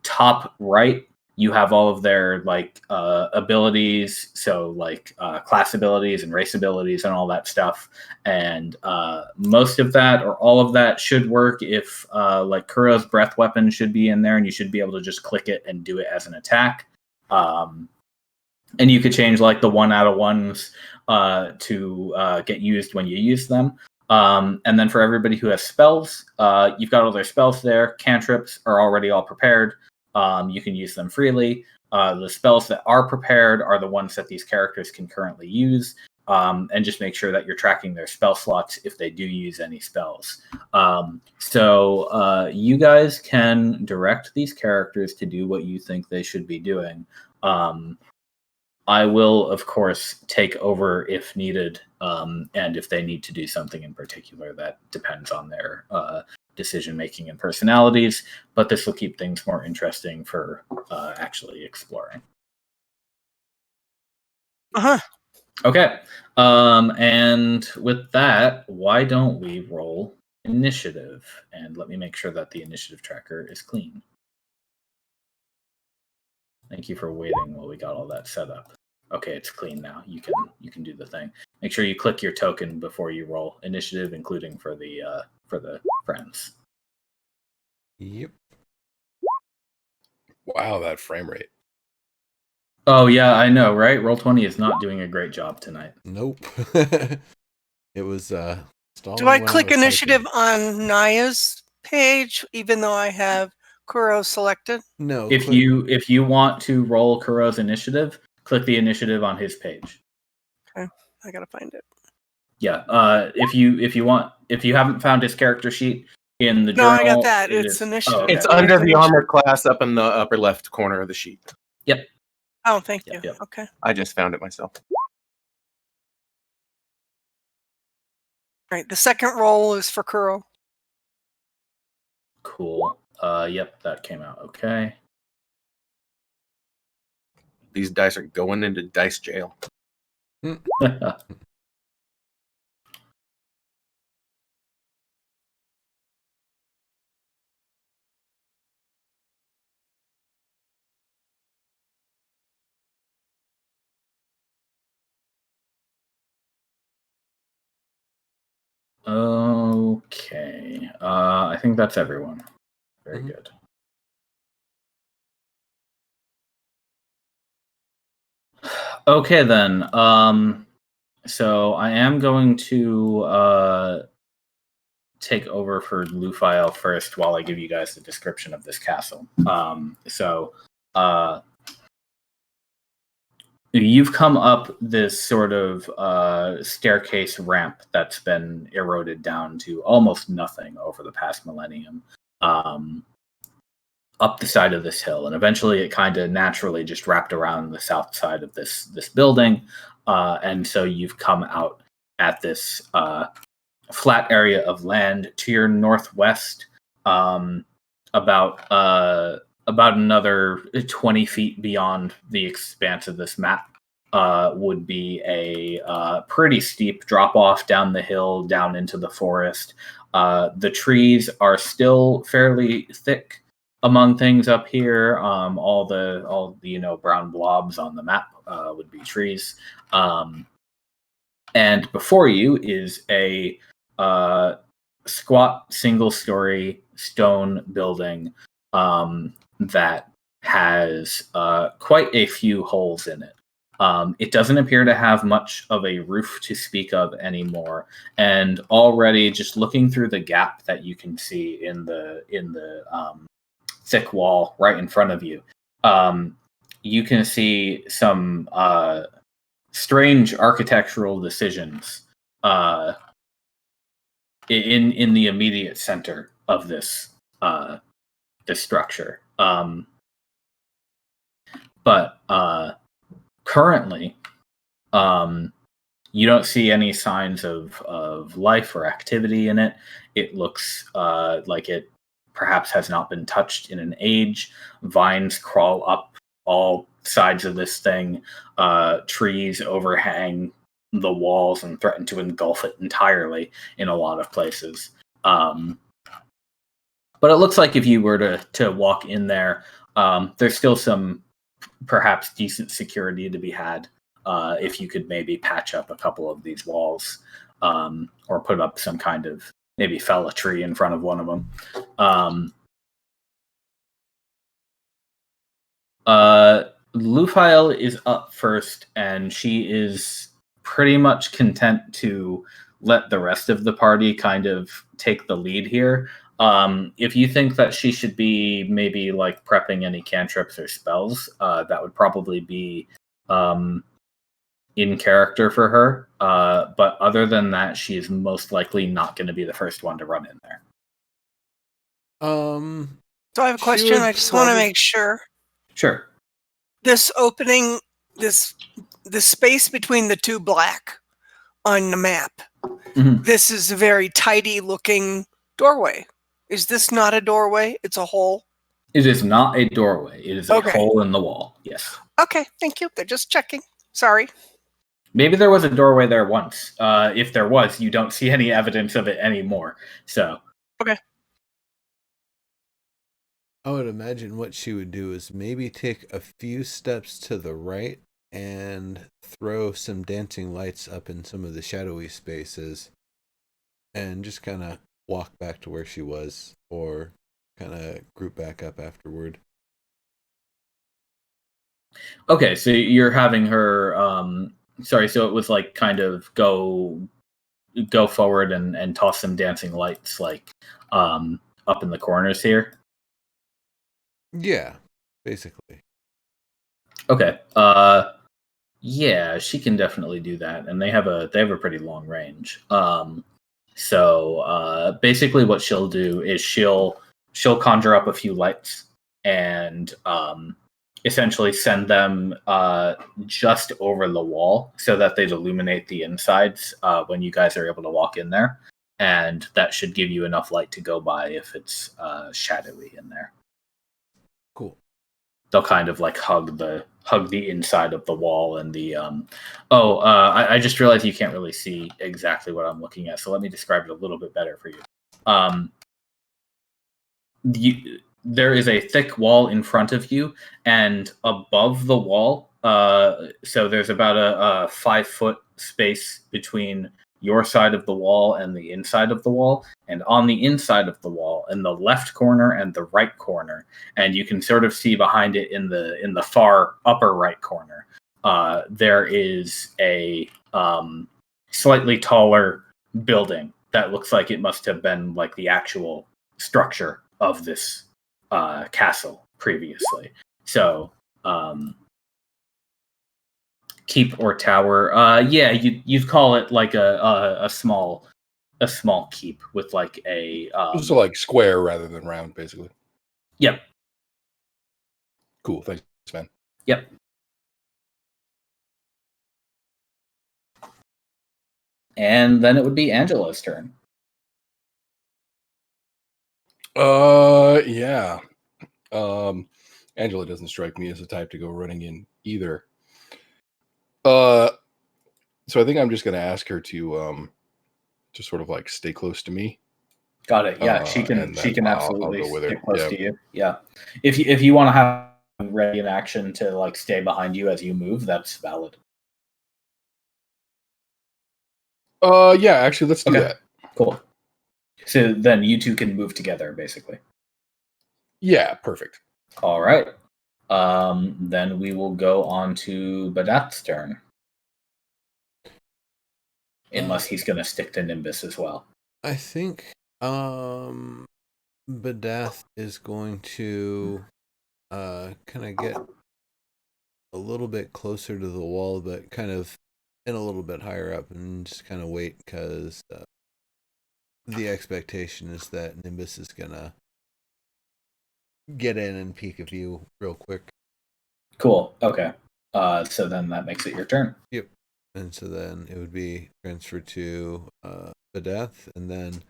[SPEAKER 2] Top right, you have all of their abilities, so class abilities and race abilities and all that stuff. And most of that or all of that should work if Kuro's breath weapon should be in there, and you should be able to just click it and do it as an attack. And you could change the 1 out of 1s to get used when you use them. And then for everybody who has spells, you've got all their spells there. Cantrips are already all prepared. You can use them freely. The spells that are prepared are the ones that these characters can currently use. And just make sure that you're tracking their spell slots if they do use any spells. So you guys can direct these characters to do what you think they should be doing. I will, of course, take over if needed, and if they need to do something in particular, that depends on their decision-making and personalities, but this will keep things more interesting for actually exploring. Okay, and with that, why don't we roll initiative? And let me make sure that the initiative tracker is clean. Thank you for waiting while we got all that set up. Okay, it's clean now. You can do the thing. Make sure you click your token before you roll initiative, including for the friends.
[SPEAKER 1] Yep.
[SPEAKER 4] Wow, that frame rate.
[SPEAKER 2] Oh yeah, I know, right? Roll20 is not doing a great job tonight.
[SPEAKER 1] Nope. It was
[SPEAKER 3] Do I click initiative on Naya's page, even though I have Kuro selected?
[SPEAKER 1] No.
[SPEAKER 2] If you want to roll Kuro's initiative, click the initiative on his page.
[SPEAKER 3] Okay, I gotta find it.
[SPEAKER 2] Yeah. If you haven't found his character sheet in the
[SPEAKER 3] No,
[SPEAKER 2] journal,
[SPEAKER 3] I got that.
[SPEAKER 2] it
[SPEAKER 3] It's
[SPEAKER 2] is-
[SPEAKER 3] initiative.
[SPEAKER 2] Oh, okay.
[SPEAKER 5] It's under the armor class up in the upper left corner of the sheet.
[SPEAKER 2] Yep.
[SPEAKER 3] Oh, thank you.
[SPEAKER 2] Yep.
[SPEAKER 3] Okay.
[SPEAKER 5] I just found it myself.
[SPEAKER 3] Right. The second roll is for Kuro.
[SPEAKER 2] Cool. Yep, that came out okay.
[SPEAKER 5] These dice are going into dice jail.
[SPEAKER 2] Okay. I think that's everyone. Very
[SPEAKER 1] Mhm.
[SPEAKER 2] good. Okay then. So I am going to take over for Luphile first while I give you guys the description of this castle. You've come up this sort of staircase ramp that's been eroded down to almost nothing over the past millennium, up the side of this hill, and eventually it kind of naturally just wrapped around the south side of this building, and so you've come out at this flat area of land to your northwest, about another 20 feet beyond the expanse of this map would be a pretty steep drop off down the hill, down into the forest. The trees are still fairly thick among things up here. All the brown blobs on the map would be trees. And before you is a squat single-story stone building that has quite a few holes in it. It doesn't appear to have much of a roof to speak of anymore, and already just looking through the gap that you can see in the thick wall right in front of you, you can see some strange architectural decisions in the immediate center of this structure. But currently, you don't see any signs of life or activity in it. It looks like it perhaps has not been touched in an age. Vines crawl up all sides of this thing. Trees overhang the walls and threaten to engulf it entirely in a lot of places. But it looks like if you were to walk in there, there's still some perhaps decent security to be had if you could maybe patch up a couple of these walls or put up some kind of, maybe fell a tree in front of one of them. Luphile is up first, and she is pretty much content to let the rest of the party kind of take the lead here. If you think that she should be maybe like prepping any cantrips or spells, that would probably be in character for her. But other than that, she is most likely not going to be the first one to run in there.
[SPEAKER 3] So I have a question. I just want to make sure.
[SPEAKER 2] Sure.
[SPEAKER 3] This opening, this space between the two black on the map, this is a very tidy looking doorway. Is this not a doorway? It's a hole?
[SPEAKER 2] It is not a doorway. It is a hole in the wall. Yes.
[SPEAKER 3] Okay, thank you. They're just checking. Sorry.
[SPEAKER 2] Maybe there was a doorway there once. If there was, you don't see any evidence of it anymore. So.
[SPEAKER 3] Okay.
[SPEAKER 1] I would imagine what she would do is maybe take a few steps to the right and throw some dancing lights up in some of the shadowy spaces and just kind of walk back to where she was, or kind of group back up afterward.
[SPEAKER 2] Okay, so you're having her sorry, so it was like kind of go forward and toss some dancing lights like up in the corners here.
[SPEAKER 1] Yeah, basically.
[SPEAKER 2] Okay. Yeah, she can definitely do that, and they have a pretty long range. So basically, what she'll do is she'll conjure up a few lights and essentially send them just over the wall so that they'd illuminate the insides when you guys are able to walk in there, and that should give you enough light to go by if it's shadowy in there.
[SPEAKER 1] Cool.
[SPEAKER 2] They'll kind of like hug the inside of the wall and the I just realized you can't really see exactly what I'm looking at, so let me describe it a little bit better for you. There is a thick wall in front of you, and above the wall, so there's about a 5-foot space between your side of the wall and the inside of the wall, and on the inside of the wall, in the left corner and the right corner, and you can sort of see behind it in the far upper right corner, there is a slightly taller building that looks like it must have been like the actual structure of this castle previously. So keep or tower, yeah, you'd call it like a small keep with like a
[SPEAKER 4] So like square rather than round, basically.
[SPEAKER 2] Yep.
[SPEAKER 4] Cool. Thanks, man.
[SPEAKER 2] Yep. And then it would be Angela's turn.
[SPEAKER 4] Yeah. Angela doesn't strike me as the type to go running in either. So I think I'm just going to ask her to sort of like stay close to me.
[SPEAKER 2] Got it. Yeah, she can absolutely
[SPEAKER 4] I'll go with her.
[SPEAKER 2] stick close to you. Yeah. If you want to have ready in action to like stay behind you as you move, that's valid.
[SPEAKER 4] Yeah, actually let's do that.
[SPEAKER 2] Cool. So then you two can move together, basically.
[SPEAKER 4] Yeah, perfect.
[SPEAKER 2] All right. Then we will go on to Badath's turn. Unless he's going to stick to Nimbus as well.
[SPEAKER 1] I think Badath is going to kind of get a little bit closer to the wall, but kind of and a little bit higher up, and just kind of wait, because the expectation is that Nimbus is gonna get in and peek a view real quick.
[SPEAKER 2] Cool. Okay. So then that makes it your turn.
[SPEAKER 1] Yep. And so then it would be transferred to Badath, and then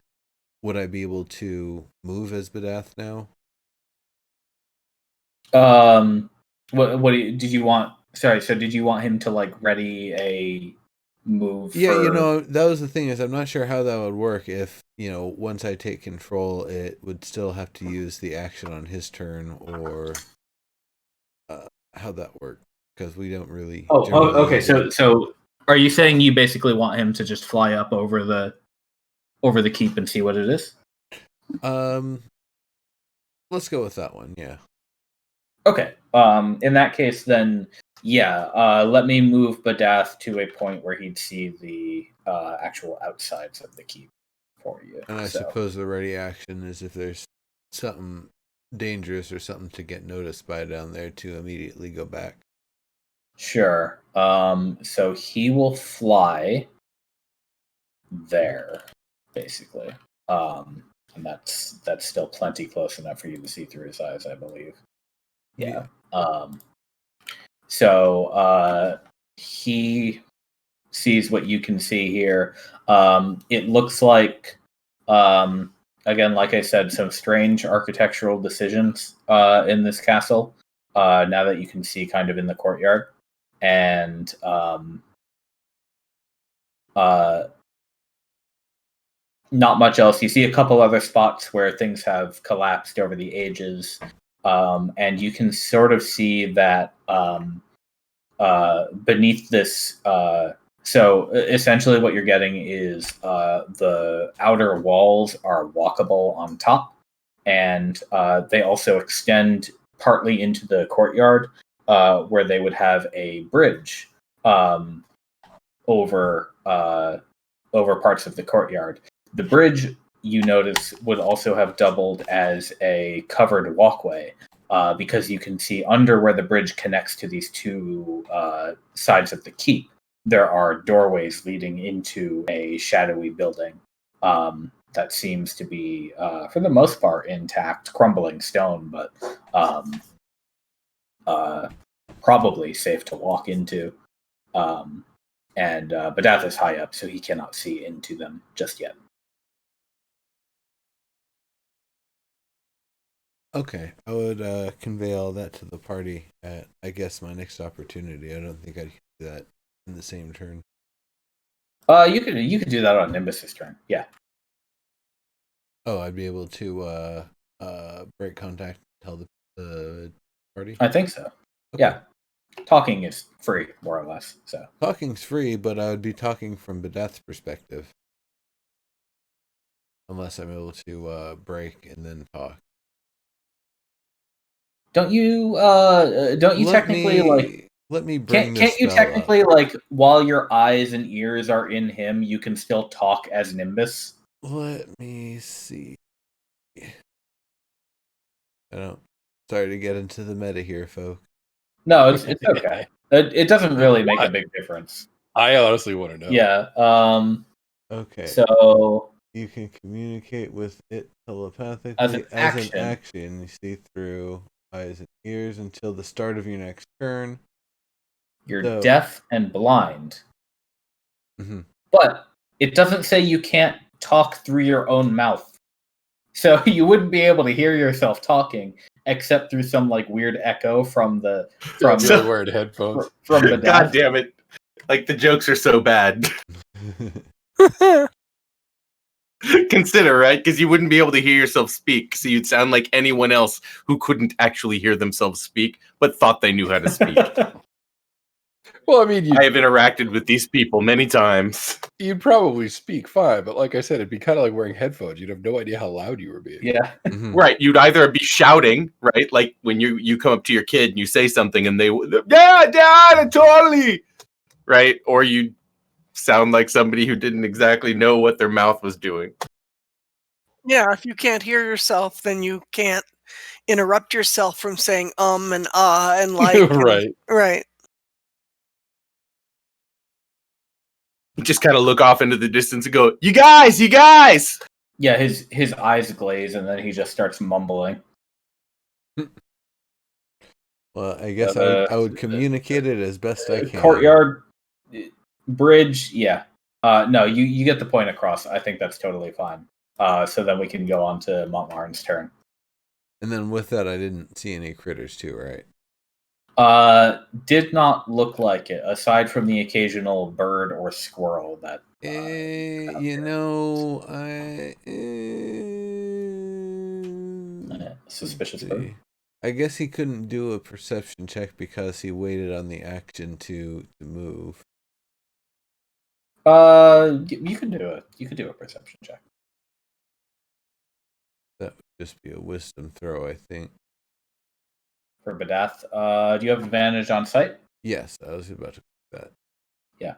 [SPEAKER 1] would I be able to move as Badath now?
[SPEAKER 2] What did you want? Sorry. So did you want him to like ready a move?
[SPEAKER 1] Yeah, that was the thing, is I'm not sure how that would work. If once I take control, it would still have to use the action on his turn, or how that worked, because we don't really.
[SPEAKER 2] Okay. So are you saying you basically want him to just fly up over the keep and see what it is?
[SPEAKER 1] Let's go with that one. Yeah.
[SPEAKER 2] Okay. In that case, then yeah. Let me move Badath to a point where he'd see the actual outsides of the keep for you.
[SPEAKER 1] And I suppose the ready action is if there's something dangerous or something to get noticed by down there, to immediately go back.
[SPEAKER 2] Sure. So he will fly there, basically. And that's still plenty close enough for you to see through his eyes, I believe. Yeah. So he sees what you can see here. It looks like, again, like I said, some strange architectural decisions in this castle. Now that you can see kind of in the courtyard. And not much else. You see a couple other spots where things have collapsed over the ages, and you can sort of see that beneath this. So essentially, what you're getting is the outer walls are walkable on top, and they also extend partly into the courtyard, where they would have a bridge over parts of the courtyard. The bridge, you notice, would also have doubled as a covered walkway, because you can see under where the bridge connects to these two sides of the keep, there are doorways leading into a shadowy building that seems to be, for the most part, intact, crumbling stone, but probably safe to walk into. And Badath is high up, so he cannot see into them just yet.
[SPEAKER 1] Okay, I would convey all that to the party at, I guess, my next opportunity. I don't think I'd do that in the same turn.
[SPEAKER 2] You could do that on Nimbus's turn. Yeah.
[SPEAKER 1] Oh, I'd be able to break contact and tell the party?
[SPEAKER 2] I think so.
[SPEAKER 1] Okay.
[SPEAKER 2] Yeah. Talking is free, more or less. So
[SPEAKER 1] Talking's free, but I would be talking from Badath's perspective. Unless I'm able to break and then talk.
[SPEAKER 2] don't you technically
[SPEAKER 1] let me bring this
[SPEAKER 2] can't you
[SPEAKER 1] spell
[SPEAKER 2] technically
[SPEAKER 1] up.
[SPEAKER 2] like while your eyes and ears are in him, you can still talk as Nimbus?
[SPEAKER 1] Let me see. I don't. Sorry to get into the meta here, folks.
[SPEAKER 2] No, it's okay. It doesn't really make a big difference.
[SPEAKER 4] I honestly want to know.
[SPEAKER 2] Yeah.
[SPEAKER 1] Okay.
[SPEAKER 2] So
[SPEAKER 1] You can communicate with it telepathically
[SPEAKER 2] As an action.
[SPEAKER 1] You see through eyes and ears until the start of your next turn.
[SPEAKER 2] you're
[SPEAKER 1] So-
[SPEAKER 2] deaf and blind,
[SPEAKER 1] Mhm.
[SPEAKER 2] but it doesn't say you can't talk through your own mouth. So you wouldn't be able to hear yourself talking except through some like weird echo from the
[SPEAKER 4] From
[SPEAKER 2] from
[SPEAKER 4] wearing headphones.
[SPEAKER 2] from the
[SPEAKER 5] God damn it! Like the jokes are so bad. Consider, right? Because you wouldn't be able to hear yourself speak, so you'd sound like anyone else who couldn't actually hear themselves speak, but thought they knew how to speak.
[SPEAKER 4] Well, I mean,
[SPEAKER 5] I have interacted with these people many times.
[SPEAKER 4] you'd probably speak fine, but like I said, it'd be kind of like wearing headphones. You'd have no idea how loud you were being.
[SPEAKER 2] Yeah.
[SPEAKER 1] Mhm.
[SPEAKER 5] Right, you'd either be shouting, right, like when you come up to your kid and you say something and yeah, dad, totally, right, or you sound like somebody who didn't exactly know what their mouth was doing.
[SPEAKER 3] Yeah, if you can't hear yourself, then you can't interrupt yourself from saying and ah and like.
[SPEAKER 4] Right.
[SPEAKER 3] Right.
[SPEAKER 5] Just kind of look off into the distance and go, you guys!
[SPEAKER 2] Yeah, his eyes glaze and then he just starts mumbling.
[SPEAKER 1] Well, I guess I would communicate it as best I can.
[SPEAKER 2] Courtyard, bridge, yeah. No, you get the point across. I think that's totally fine. So then we can go on to Montmarin's turn.
[SPEAKER 1] And then with that, I didn't see any critters too, right?
[SPEAKER 2] Did not look like it, aside from the occasional bird or squirrel that. Suspicious bird.
[SPEAKER 1] I guess he couldn't do a perception check because he waited on the action to move.
[SPEAKER 2] You can do a perception check.
[SPEAKER 1] That would just be a wisdom throw, I think.
[SPEAKER 2] For Badath. Do you have advantage on sight?
[SPEAKER 1] Yes, I was about to put that.
[SPEAKER 2] Yeah.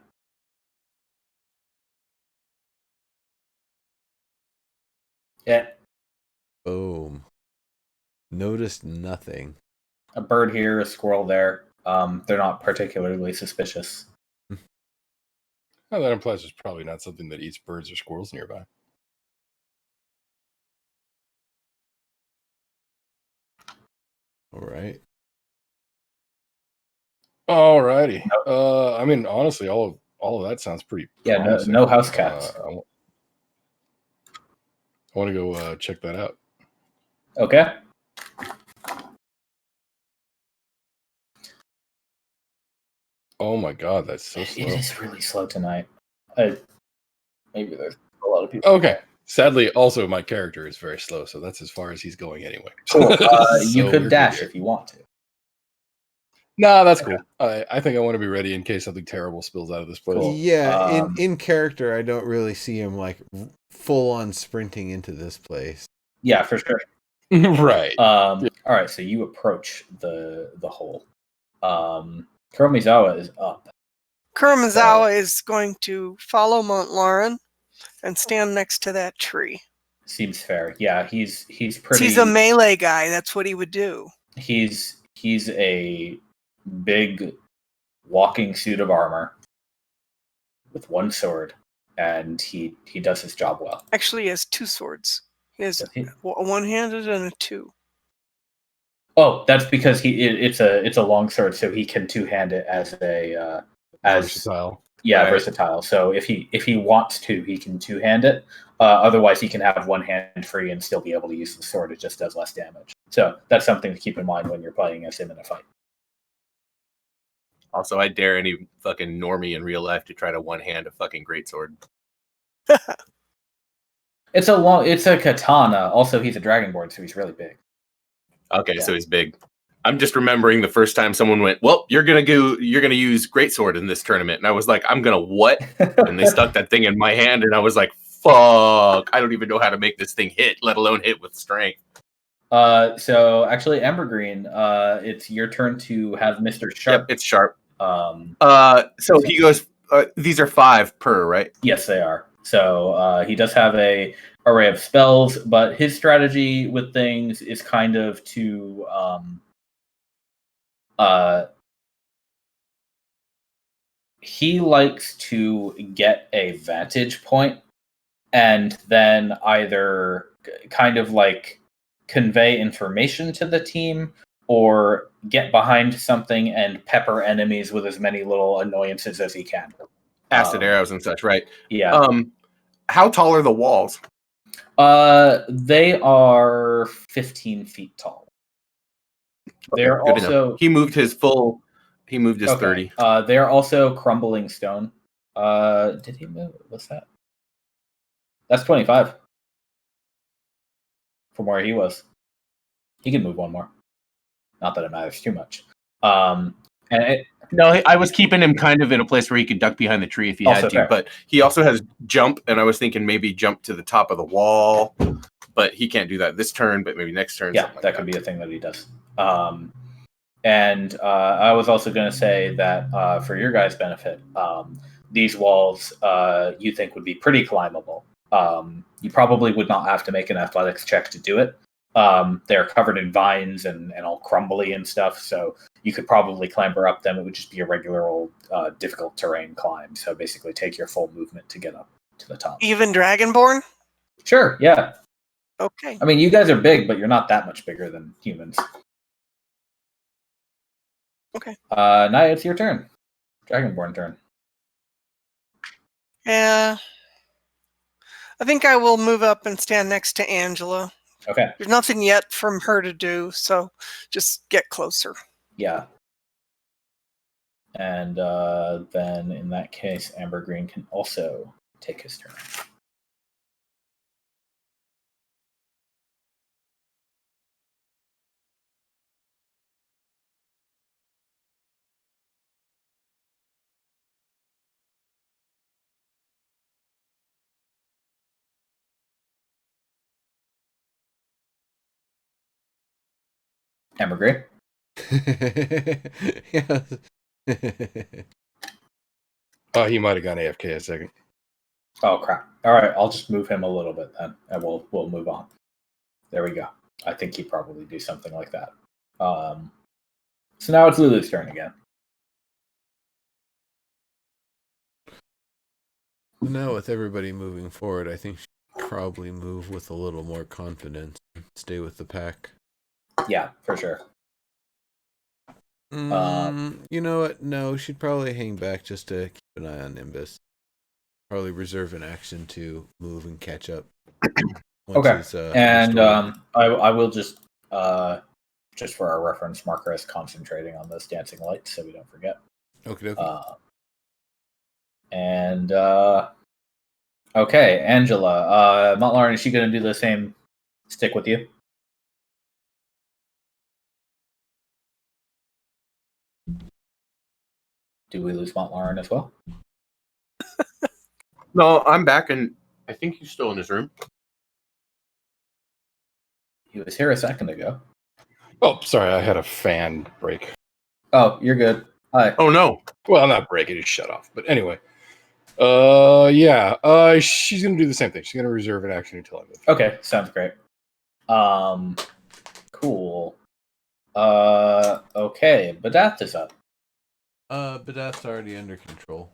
[SPEAKER 2] Yeah.
[SPEAKER 1] Boom. Noticed nothing.
[SPEAKER 2] A bird here, a squirrel there. They're not particularly suspicious.
[SPEAKER 4] Well, that implies there's probably not something that eats birds or squirrels nearby.
[SPEAKER 1] All right.
[SPEAKER 4] Alrighty. I mean, honestly, all of that sounds pretty.
[SPEAKER 2] Yeah,
[SPEAKER 4] promising.
[SPEAKER 2] no house cats.
[SPEAKER 4] I want to go check that out.
[SPEAKER 2] Okay.
[SPEAKER 4] Oh my god, that's so slow.
[SPEAKER 2] It is really slow tonight. Maybe there's a lot of people.
[SPEAKER 4] Okay. Sadly, also my character is very slow, so that's as far as he's going anyway.
[SPEAKER 2] Cool.
[SPEAKER 4] So
[SPEAKER 2] You
[SPEAKER 4] we're
[SPEAKER 2] could
[SPEAKER 4] good
[SPEAKER 2] dash
[SPEAKER 4] here.
[SPEAKER 2] if you want to.
[SPEAKER 4] Nah, that's cool. I think I want to be ready in case something terrible spills out of this place.
[SPEAKER 2] Cool.
[SPEAKER 1] Yeah, in character, I don't really see him like full on sprinting into this place.
[SPEAKER 2] Yeah, for sure.
[SPEAKER 4] Right.
[SPEAKER 2] All right, so you approach the hole. Kuromizawa is up.
[SPEAKER 3] Kuromizawa is going to follow Montlarin and stand next to that tree.
[SPEAKER 2] Seems fair. Yeah, he's pretty.
[SPEAKER 3] He's a melee guy. That's what he would do.
[SPEAKER 2] He's a big walking suit of armor with one sword, and he does his job well.
[SPEAKER 3] Actually, he has two swords. He has
[SPEAKER 2] Does he?
[SPEAKER 3] a one-handed and a two.
[SPEAKER 2] Oh, that's because it's a long sword, so he can two-hand it as
[SPEAKER 4] Versatile.
[SPEAKER 2] Yeah,
[SPEAKER 5] Right.
[SPEAKER 2] versatile. So if he wants to, he can two-hand it. Otherwise, he can have one hand free and still be able to use the sword. It just does less damage. So that's something to keep in mind when you're playing as him in a fight.
[SPEAKER 5] Also, I dare any fucking normie in real life to try to one hand a fucking greatsword.
[SPEAKER 2] It's a katana. Also, he's a dragonborn, so he's really big.
[SPEAKER 5] Okay,
[SPEAKER 2] Yeah.
[SPEAKER 5] so he's big. I'm just remembering the first time someone went, "Well, you're gonna use greatsword in this tournament," and I was like, "I'm gonna what?" And they stuck that thing in my hand, and I was like, "Fuck! I don't even know how to make this thing hit, let alone hit with strength."
[SPEAKER 2] So actually, Embergreen, it's your turn to have Mr. Sharp.
[SPEAKER 5] Yep, it's sharp.
[SPEAKER 2] So
[SPEAKER 5] he goes. These are 5 per, right?
[SPEAKER 2] Yes, they are. So he does have a array of spells, but his strategy with things is kind of to he likes to get a vantage point and then either kind of like convey information to the team or get behind something and pepper enemies with as many little annoyances as he can.
[SPEAKER 5] Acid arrows and such, right?
[SPEAKER 2] Yeah.
[SPEAKER 5] How tall are the walls?
[SPEAKER 2] They are 15 feet tall. They're
[SPEAKER 5] Good
[SPEAKER 2] also
[SPEAKER 5] enough. He moved his 30.
[SPEAKER 2] They're also crumbling stone. Did he move? What's that? That's 25 from where he was. He can move one more. Not that it matters too much.
[SPEAKER 5] No, I was keeping him kind of in a place where he could duck behind the tree if he
[SPEAKER 2] Also
[SPEAKER 5] had to.
[SPEAKER 2] fair.
[SPEAKER 5] But he also has jump, and I was thinking maybe jump to the top of the wall. But he can't do that this turn, but maybe next turn.
[SPEAKER 2] Yeah, that could be a thing that he does. And I was also going to say that for your guys' benefit, these walls you think would be pretty climbable. You probably would not have to make an athletics check to do it. They're covered in vines and all crumbly and stuff, so you could probably clamber up them. It would just be a regular old difficult terrain climb. So basically take your full movement to get up to the top.
[SPEAKER 3] Even Dragonborn?
[SPEAKER 2] Sure, yeah.
[SPEAKER 3] Okay.
[SPEAKER 2] I mean, you guys are big, but you're not that much bigger than humans.
[SPEAKER 3] Okay.
[SPEAKER 2] Naya, it's your turn. Dragonborn turn.
[SPEAKER 3] Yeah. I think I will move up and stand next to Angela.
[SPEAKER 2] Okay.
[SPEAKER 3] There's nothing yet from her to do, so just get closer.
[SPEAKER 2] Yeah. And then in that case, Ambergreen can also take his turn. Ambergreen?
[SPEAKER 4] He might have gone AFK a second.
[SPEAKER 2] Oh crap! All right, I'll just move him a little bit then, and we'll move on. There we go. I think he'd probably do something like that. So now it's Lulu's turn again.
[SPEAKER 1] Now with everybody moving forward, I think she should probably move with a little more confidence. Stay with the pack.
[SPEAKER 2] Yeah, for sure.
[SPEAKER 1] You know what? No, she'd probably hang back just to keep an eye on Nimbus. Probably reserve an action to move and catch up.
[SPEAKER 2] Okay.
[SPEAKER 1] He's,
[SPEAKER 2] And
[SPEAKER 1] restored.
[SPEAKER 2] I will just for our reference, marker as concentrating on those dancing lights so we don't forget.
[SPEAKER 1] Okay.
[SPEAKER 2] And okay, Angela. Montlarin, is she going to do the same stick with you? Do we lose Montlarin as well?
[SPEAKER 5] No, I'm back, and I think he's still in his room.
[SPEAKER 2] He was here a second ago.
[SPEAKER 4] Oh, sorry, I had a fan break.
[SPEAKER 2] Oh, you're good. Hi.
[SPEAKER 5] Oh no!
[SPEAKER 4] Well, not break, it just shut off. But anyway, yeah, she's gonna do the same thing. She's gonna reserve an action until I move.
[SPEAKER 2] Okay, sounds great. Cool. Okay, Badath is up.
[SPEAKER 1] But that's already under control.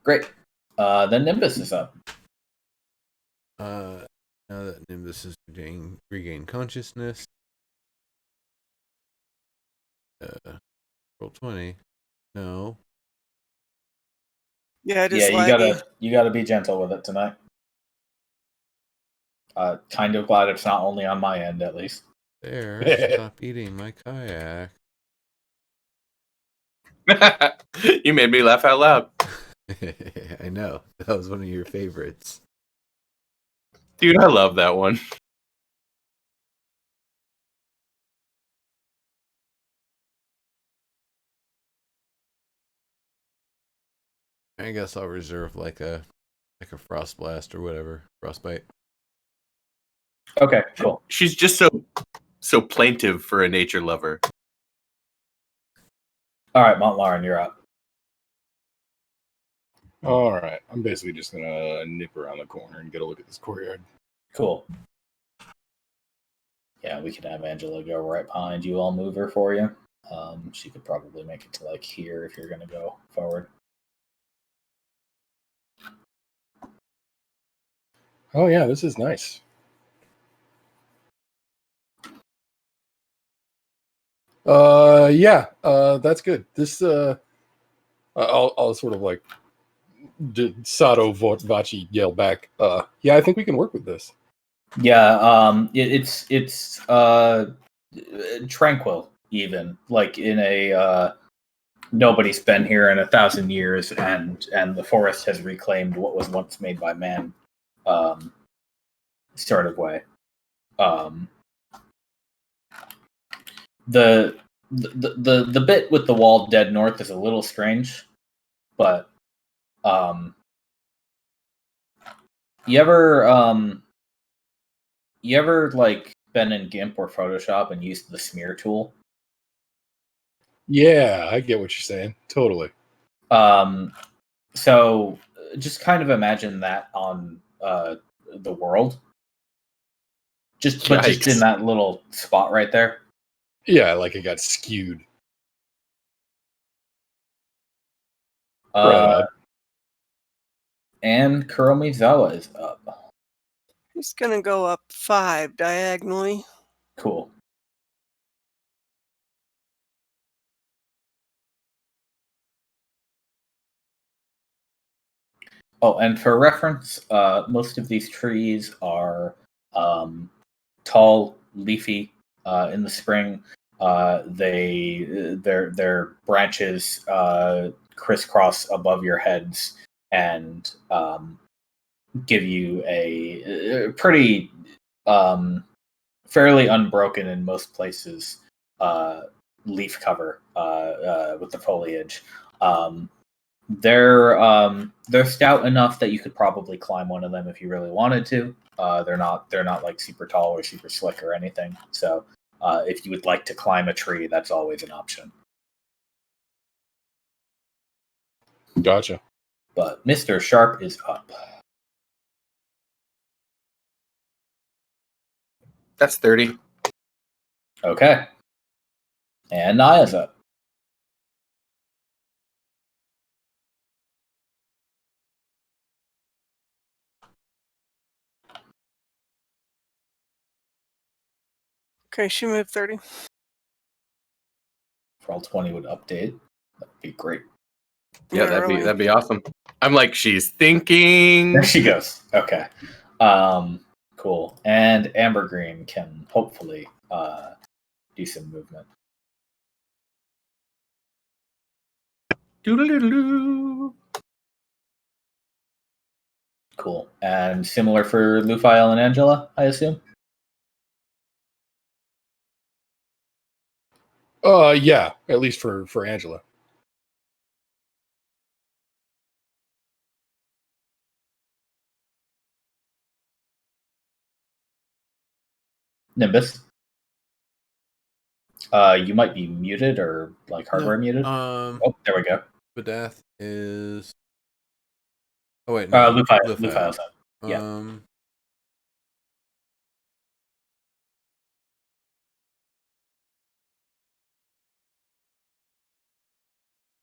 [SPEAKER 2] Great. Then Nimbus is up.
[SPEAKER 1] Now that Nimbus is regain consciousness. Roll 20. No.
[SPEAKER 3] Yeah, it is
[SPEAKER 2] Yeah,
[SPEAKER 3] laggy.
[SPEAKER 2] you gotta be gentle with it tonight. Kind of glad it's not only on my end, at least.
[SPEAKER 1] There. Stop eating my kayak.
[SPEAKER 5] You made me laugh out loud.
[SPEAKER 1] I know. That was one of your favorites.
[SPEAKER 5] Dude, I love that one.
[SPEAKER 1] I guess I'll reserve like a frost blast or whatever. Frostbite.
[SPEAKER 2] Okay, cool.
[SPEAKER 5] She's just so plaintive for a nature lover.
[SPEAKER 2] All right, Montlarin, you're up.
[SPEAKER 4] All right. I'm basically just going to nip around the corner and get a look at this courtyard.
[SPEAKER 2] Cool. Yeah, we could have Angela go right behind you. I'll move her for you. She could probably make it to like here if you're gonna go forward.
[SPEAKER 4] Oh, yeah, this is nice. Yeah, that's good. This, I'll sort of like Sato Vachi yell back. Yeah, I think we can work with this.
[SPEAKER 2] Yeah, it's tranquil, even like in a nobody's been here in 1,000 years, and the forest has reclaimed what was once made by man, sort of way. The bit with the wall dead north is a little strange, but you ever like been in GIMP or Photoshop and used the smear tool?
[SPEAKER 4] Yeah, I get what you're saying. Totally.
[SPEAKER 2] So just kind of imagine that on the world, just in
[SPEAKER 5] Yikes.
[SPEAKER 2] that little spot right there.
[SPEAKER 4] Yeah, like it got skewed.
[SPEAKER 2] Uh, and Kuromizawa is up.
[SPEAKER 3] He's gonna go up 5 diagonally.
[SPEAKER 2] Cool. Oh, and for reference, most of these trees are tall, leafy in the spring. Their branches crisscross above your heads and give you a pretty fairly unbroken in most places leaf cover with the foliage. They're stout enough that you could probably climb one of them if you really wanted to. They're not like super tall or super slick or anything. So if you would like to climb a tree, that's always an option.
[SPEAKER 4] Gotcha.
[SPEAKER 2] But Mr. Sharp is up.
[SPEAKER 5] That's 30.
[SPEAKER 2] Okay. And Naya's up.
[SPEAKER 3] Okay, she moved 30.
[SPEAKER 2] For all 20 would update. That'd be great.
[SPEAKER 5] Yeah,
[SPEAKER 3] Early.
[SPEAKER 5] that'd be awesome. I'm like, she's thinking.
[SPEAKER 2] There she goes. Okay. Cool. And Amber Green can hopefully do some movement.
[SPEAKER 5] Doodle-doodle-doo.
[SPEAKER 2] Cool. And similar for Lufael and Angela, I assume?
[SPEAKER 4] Yeah, at least for Angela.
[SPEAKER 2] Nimbus. You might be muted or like hardware muted. Oh, there we go.
[SPEAKER 1] Badath is. Oh wait, no.
[SPEAKER 2] Lufael's up. Yeah.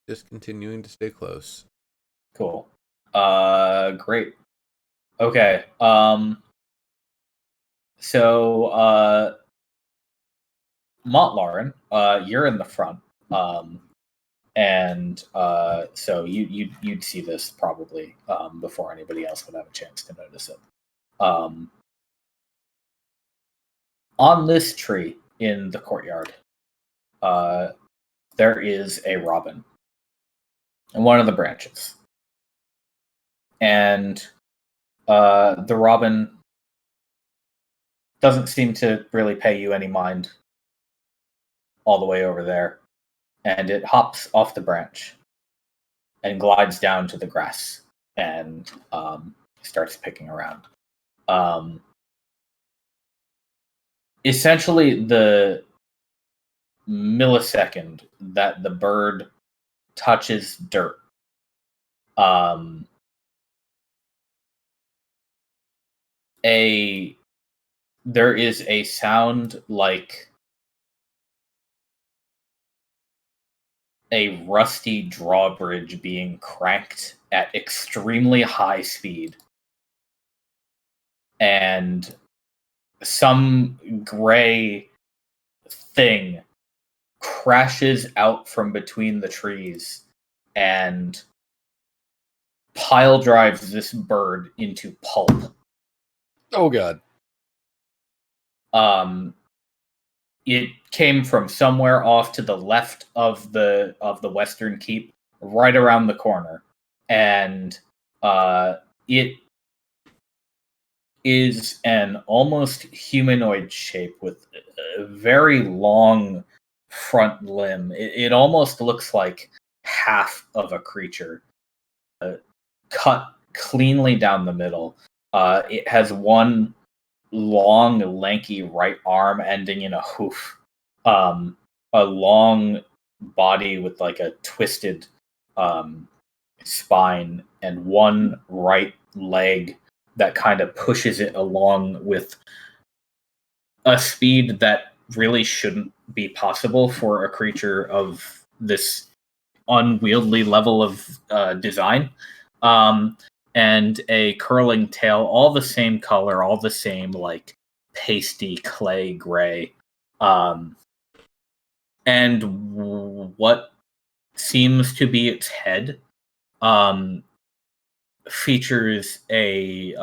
[SPEAKER 1] Just continuing to stay close.
[SPEAKER 2] Cool. Great. Okay. So, Montlarin, you're in the front. And so you'd see this probably before anybody else would have a chance to notice it. On this tree in the courtyard, there is a robin in one of the branches. And the robin doesn't seem to really pay you any mind all the way over there. And it hops off the branch and glides down to the grass and starts picking around. Essentially, the millisecond that the bird touches dirt, there is a sound like a rusty drawbridge being cranked at extremely high speed, and some gray thing crashes out from between the trees and pile drives this bird into pulp.
[SPEAKER 4] Oh god.
[SPEAKER 2] It came from somewhere off to the left of the western keep, right around the corner, and it is an almost humanoid shape with a very long front limb. It almost looks like half of a creature, cut cleanly down the middle. It has one long, lanky right arm ending in a hoof, a long body with like a twisted spine, and one right leg that kind of pushes it along with a speed that really shouldn't be possible for a creature of this unwieldy level of design. And a curling tail, all the same color, all the same like pasty clay gray. And what seems to be its head features a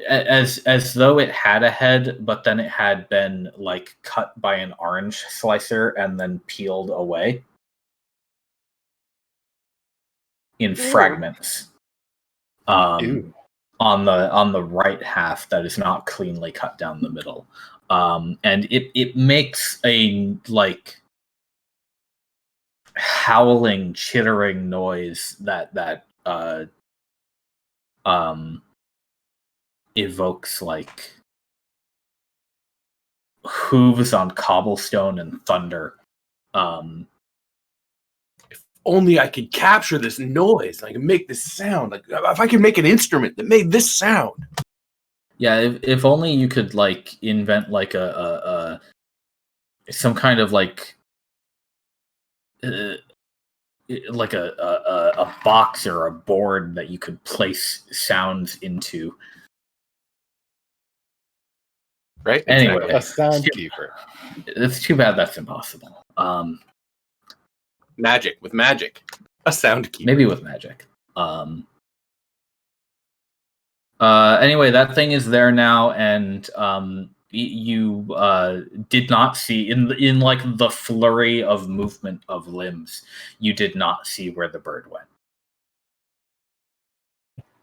[SPEAKER 2] as though it had a head, but then it had been like cut by an orange slicer and then peeled away in fragments.
[SPEAKER 4] Ew.
[SPEAKER 2] On the right half that is not cleanly cut down the middle. And it makes a like howling, chittering noise that evokes like hooves on cobblestone and thunder.
[SPEAKER 5] If only I could capture this noise. I can make this sound. Like if I could make an instrument that made this sound.
[SPEAKER 2] Yeah, if only you could like invent like a some kind of like a box or a board that you could place sounds into.
[SPEAKER 5] Right?
[SPEAKER 2] Anyway,
[SPEAKER 4] A sound keeper.
[SPEAKER 2] it's too bad that's impossible.
[SPEAKER 5] Magic with magic. A sound keeper.
[SPEAKER 2] Maybe with magic. Anyway, that thing is there now, and you did not see in like the flurry of movement of limbs, you did not see where the bird went.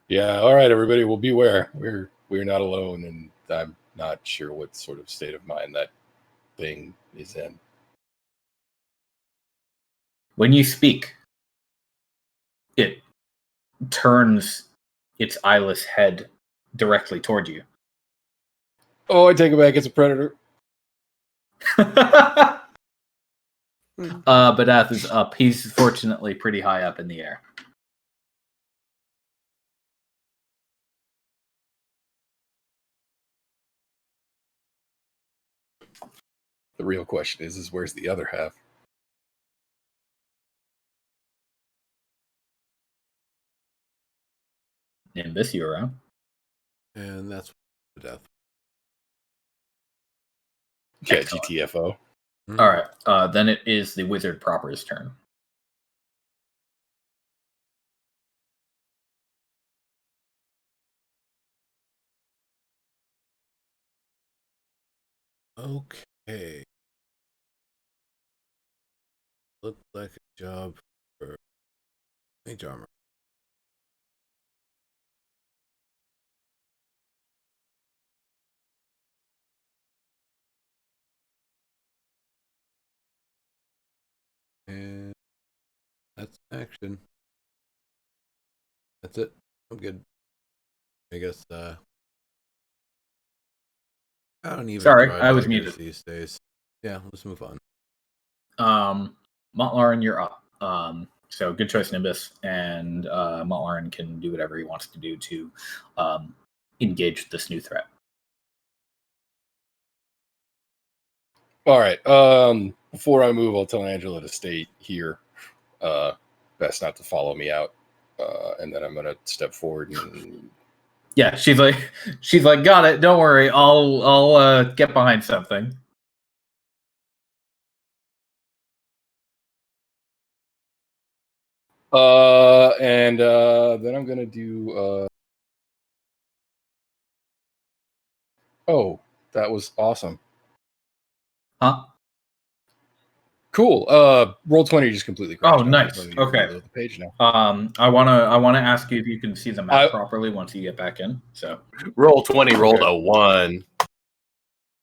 [SPEAKER 4] Yeah, all right, everybody. Well, beware. We're not alone, and I'm not sure what sort of state of mind that thing is in.
[SPEAKER 2] When you speak, it turns its eyeless head directly toward you.
[SPEAKER 4] Oh, I take it back. It's a predator.
[SPEAKER 2] Badath is up. He's fortunately pretty high up in the air.
[SPEAKER 4] The real question is where's the other half?
[SPEAKER 2] Nimbus, you around?
[SPEAKER 1] And that's the death.
[SPEAKER 4] Yeah,
[SPEAKER 2] Excellent.
[SPEAKER 4] GTFO.
[SPEAKER 1] Mhm.
[SPEAKER 2] All right. Then it is the wizard proper's turn.
[SPEAKER 1] Okay. Looks like a job for mage armor. And that's action. That's it. I'm good. I guess I don't even
[SPEAKER 2] Sorry,
[SPEAKER 1] draw
[SPEAKER 2] I was
[SPEAKER 1] daggers
[SPEAKER 2] muted.
[SPEAKER 1] these days. Yeah, let's move on.
[SPEAKER 2] Montlarin, you're up. So good choice, Nimbus, and Montlarin can do whatever he wants to do to engage this new threat.
[SPEAKER 4] All right. Before I move, I'll tell Angela to stay here. Best not to follow me out. And then I'm gonna step forward and
[SPEAKER 2] Yeah, she's like, got it. Don't worry, I'll get behind something.
[SPEAKER 4] then I'm gonna do oh, that was awesome.
[SPEAKER 2] Huh?
[SPEAKER 4] Cool. Roll 20 just completely crashed.
[SPEAKER 2] Oh, nice.
[SPEAKER 4] I'm gonna
[SPEAKER 2] Okay.
[SPEAKER 4] reload the page now.
[SPEAKER 2] I wanna ask you if you can see the map properly once you get back in. So
[SPEAKER 5] Roll 20 rolled
[SPEAKER 4] Okay.
[SPEAKER 5] a 1.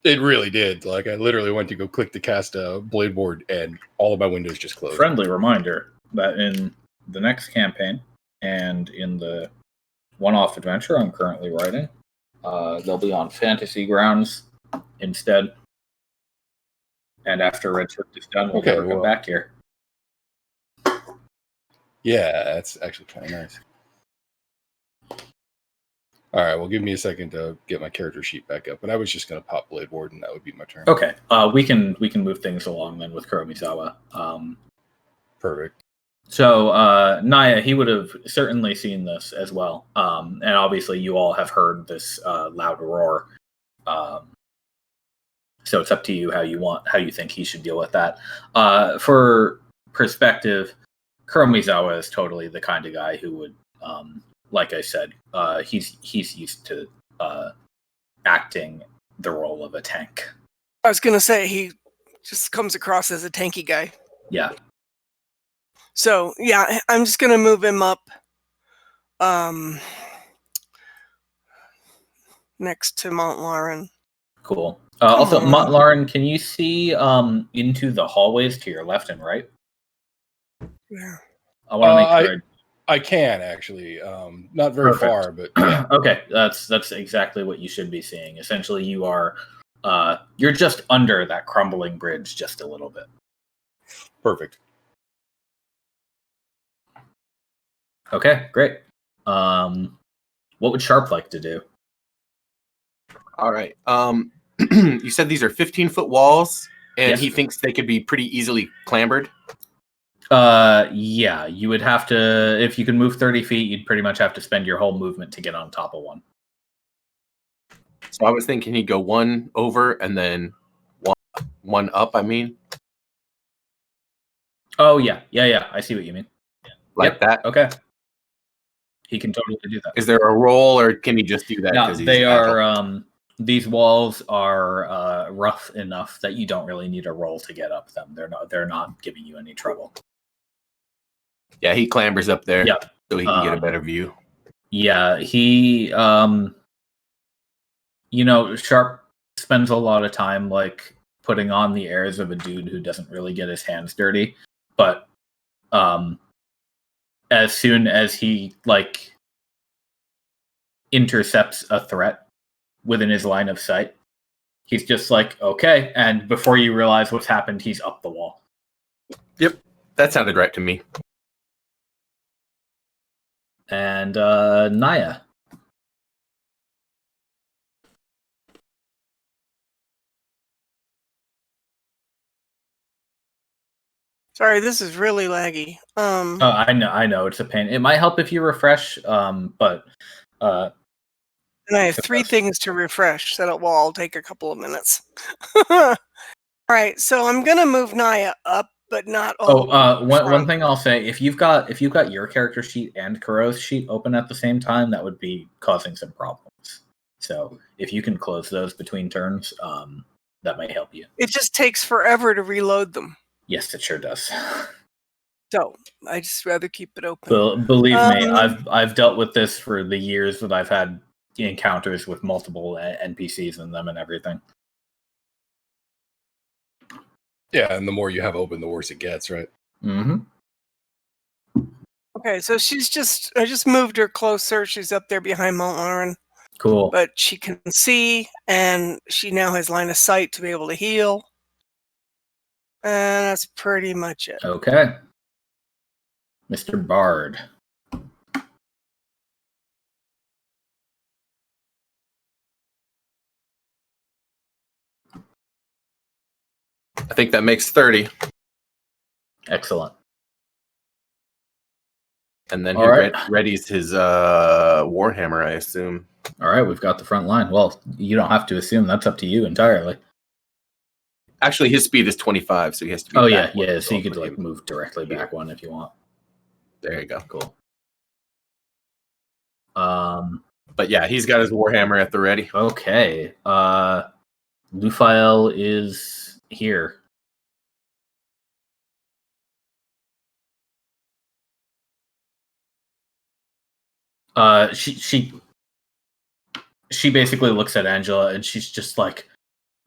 [SPEAKER 4] It really did. Like I literally went to go click to cast a blade board and all of my windows just closed.
[SPEAKER 2] friendly reminder that in the next campaign and in the one-off adventure I'm currently writing, they'll be on fantasy grounds instead. And after Redshift is done, we'll never come back here.
[SPEAKER 4] Yeah, that's actually kind of nice. All right, well, give me a second to get my character sheet back up. But I was just going to pop Blade Ward, and that would be my turn.
[SPEAKER 2] Okay, we can move things along then with Kuromizawa.
[SPEAKER 4] Perfect.
[SPEAKER 2] So Naya, he would have certainly seen this as well, and obviously you all have heard this loud roar. So it's up to you how you think he should deal with that. For perspective, Kuromizawa is totally the kind of guy who would, like I said, he's used to acting the role of a tank.
[SPEAKER 3] I was gonna say he just comes across as a tanky guy.
[SPEAKER 2] Yeah.
[SPEAKER 3] So yeah, I'm just gonna move him up next to Montlarin.
[SPEAKER 2] Cool. Also, Montlarin, can you see into the hallways to your left and right?
[SPEAKER 3] Yeah.
[SPEAKER 2] I want to make sure.
[SPEAKER 4] I can actually, not very far, but yeah.
[SPEAKER 2] Okay, that's exactly what you should be seeing. Essentially, you are you're just under that crumbling bridge, just a little bit.
[SPEAKER 4] Perfect.
[SPEAKER 2] Okay, great. What would Sharp like to do?
[SPEAKER 5] All right. You said these are 15-foot walls, and
[SPEAKER 2] Yes.
[SPEAKER 5] he thinks they could be pretty easily clambered.
[SPEAKER 2] Yeah, you would have to, if you can move 30 feet, you'd pretty much have to spend your whole movement to get on top of one.
[SPEAKER 5] So I was thinking he'd go one over and then one up, I mean.
[SPEAKER 2] Oh, yeah. I see what you mean.
[SPEAKER 5] Like that?
[SPEAKER 2] Okay. He can totally do that.
[SPEAKER 5] Is there a roll, or can he just do that?
[SPEAKER 2] No, they are, these walls are rough enough that you don't really need a roll to get up them. They're not giving you any trouble.
[SPEAKER 5] Yeah, he clambers up there so he can get a better view.
[SPEAKER 2] Yeah, he, Sharp spends a lot of time, like, putting on the airs of a dude who doesn't really get his hands dirty. But as soon as he, like, intercepts a threat within his line of sight, he's just like, okay. And before you realize what's happened, he's up the wall.
[SPEAKER 5] Yep, that sounded right to me.
[SPEAKER 2] And Naya.
[SPEAKER 3] Sorry, this is really laggy.
[SPEAKER 2] Oh, I know, it's a pain. It might help if you refresh, but
[SPEAKER 3] And I have 3 things to refresh. That'll all take a couple of minutes. All right, so I'm gonna move Naya up, but not all.
[SPEAKER 2] One thing I'll say: if you've got your character sheet and Kuro's sheet open at the same time, that would be causing some problems. So if you can close those between turns, that might help you.
[SPEAKER 3] It just takes forever to reload them.
[SPEAKER 2] Yes, it sure does.
[SPEAKER 3] So I just rather keep it open.
[SPEAKER 2] Believe me, I've dealt with this for the years that I've had encounters with multiple NPCs in them and everything.
[SPEAKER 4] Yeah, and the more you have open, the worse it gets, right?
[SPEAKER 2] Mm-hmm.
[SPEAKER 3] Okay, so I just moved her closer. She's up there behind Mount Lauren.
[SPEAKER 2] Cool.
[SPEAKER 3] But she can see, and she now has line of sight to be able to heal. And that's pretty much it.
[SPEAKER 2] Okay. Mr. Bard.
[SPEAKER 5] I think that makes 30.
[SPEAKER 2] Excellent.
[SPEAKER 5] And then
[SPEAKER 2] All
[SPEAKER 5] he
[SPEAKER 2] right.
[SPEAKER 5] readies his Warhammer, I assume.
[SPEAKER 2] All right, we've got the front line. Well, you don't have to assume. That's up to you entirely.
[SPEAKER 5] Actually, his speed is 25, so he has to be
[SPEAKER 2] Oh,
[SPEAKER 5] back
[SPEAKER 2] yeah.
[SPEAKER 5] one,
[SPEAKER 2] So you could
[SPEAKER 5] him.
[SPEAKER 2] move directly back one if you want.
[SPEAKER 5] There you go.
[SPEAKER 2] Cool.
[SPEAKER 5] But yeah, he's got his Warhammer at the ready.
[SPEAKER 2] Okay. Lufael is here. She basically looks at Angela and she's just like,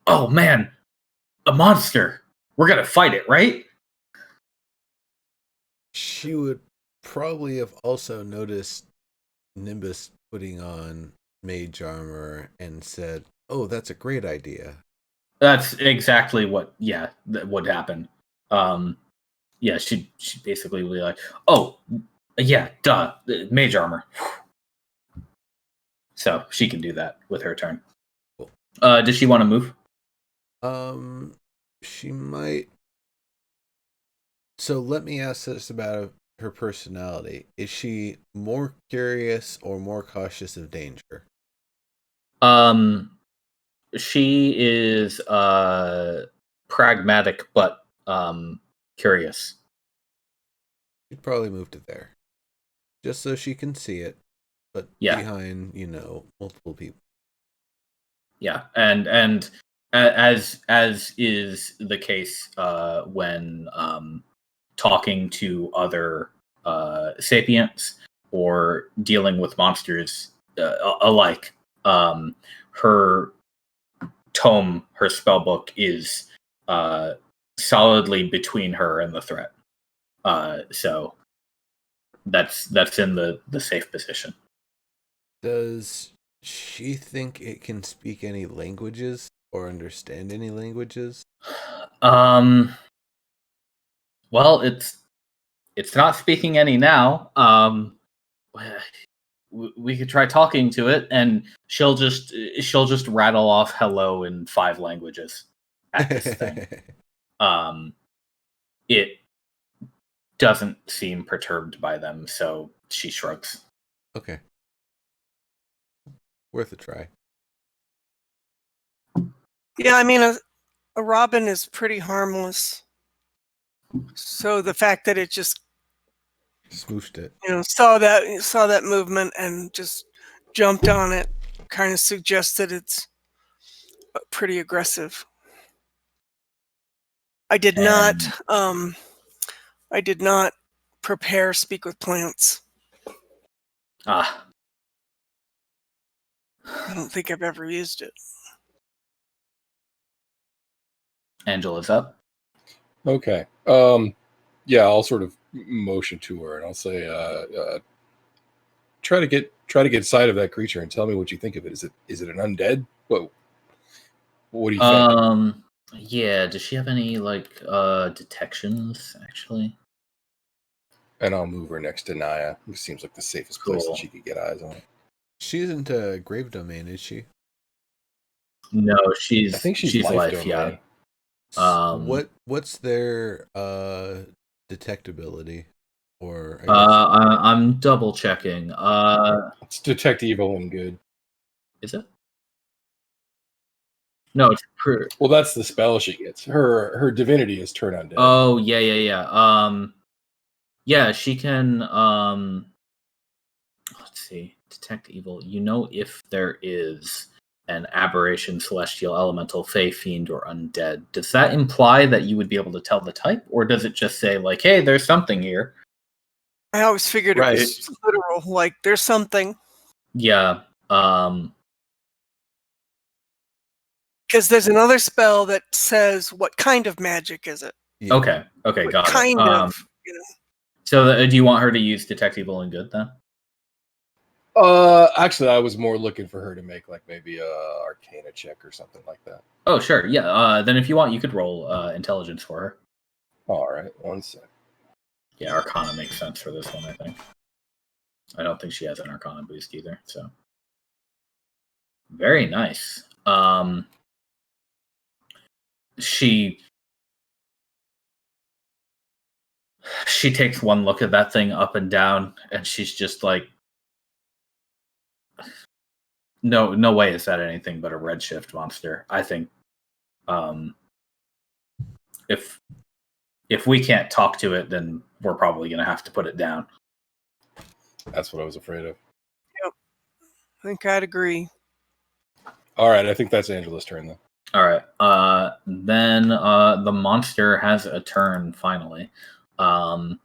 [SPEAKER 2] "Oh man, a monster! We're gonna fight it, right?"
[SPEAKER 1] She would probably have also noticed Nimbus putting on mage armor and said, "Oh, that's a great idea."
[SPEAKER 2] That's exactly what that would happen. Yeah, she basically would be like, "Oh, yeah, duh, mage armor." So she can do that with her turn.
[SPEAKER 1] Cool.
[SPEAKER 2] Does she want to move?
[SPEAKER 1] She might. So let me ask this about her personality. Is she more curious or more cautious of danger?
[SPEAKER 2] She is pragmatic but curious.
[SPEAKER 1] She'd probably move to there. Just so she can see it, but behind, multiple people.
[SPEAKER 2] Yeah, and as is the case when talking to other sapients or dealing with monsters alike, her tome, her spellbook is solidly between her and the threat. So that's in the safe position.
[SPEAKER 1] Does she think it can speak any languages or understand any languages?
[SPEAKER 2] Well, it's not speaking any now. We could try talking to it, and she'll just rattle off hello in 5 languages at this thing. It doesn't seem perturbed by them, so she shrugs.
[SPEAKER 1] Okay. Worth a try.
[SPEAKER 3] Yeah, I mean, a robin is pretty harmless. So the fact that it just
[SPEAKER 1] smooshed it,
[SPEAKER 3] saw that movement and just jumped on it, kind of suggests that it's pretty aggressive. I did not prepare speak with plants. I don't think I've ever used it.
[SPEAKER 2] Angela's up.
[SPEAKER 4] Okay. Yeah, I'll sort of motion to her and I'll say, try to get sight of that creature and tell me what you think of it. Is it an undead? What do you think?
[SPEAKER 2] Yeah, does she have any detections actually?
[SPEAKER 4] And I'll move her next to Naya. It seems like the safest place that she could get eyes on.
[SPEAKER 1] She isn't a grave domain, is she?
[SPEAKER 2] No,
[SPEAKER 4] I think she's life domain.
[SPEAKER 2] Yeah.
[SPEAKER 1] What's their detectability? Or I guess
[SPEAKER 2] I'm double checking.
[SPEAKER 4] It's detect evil and good.
[SPEAKER 2] Is it? No, it's
[SPEAKER 4] Well, that's the spell she gets. Her divinity is turn undead.
[SPEAKER 2] Oh, yeah. Yeah, she can let's see. Detect evil. You know if there is an aberration, celestial, elemental, fey, fiend, or undead. Does that imply that you would be able to tell the type, or does it just say like, "Hey, there's something here"?
[SPEAKER 3] I always figured
[SPEAKER 5] Right.
[SPEAKER 3] it was literal, like there's something.
[SPEAKER 2] Yeah.
[SPEAKER 3] Because there's another spell that says what kind of magic is it?
[SPEAKER 1] yeah.
[SPEAKER 2] Okay,
[SPEAKER 3] What
[SPEAKER 2] got
[SPEAKER 3] kind
[SPEAKER 2] it.
[SPEAKER 3] of,
[SPEAKER 2] So, do you want her to use detect evil and good then?
[SPEAKER 4] Actually, I was more looking for her to make like maybe a Arcana check or something like that.
[SPEAKER 2] Oh, sure. Yeah. Then if you want, you could roll intelligence for her.
[SPEAKER 4] All right, 1 sec.
[SPEAKER 2] Yeah, Arcana makes sense for this one, I think. I don't think she has an Arcana boost either. So, very nice. She takes one look at that thing up and down, and she's just like, no way is that anything but a redshift monster. I think if we can't talk to it, then we're probably going to have to put it down.
[SPEAKER 4] That's what I was afraid of.
[SPEAKER 3] Yep. I think I'd agree.
[SPEAKER 4] All right, I think that's Angela's turn then.
[SPEAKER 2] All right. Then the monster has a turn finally, and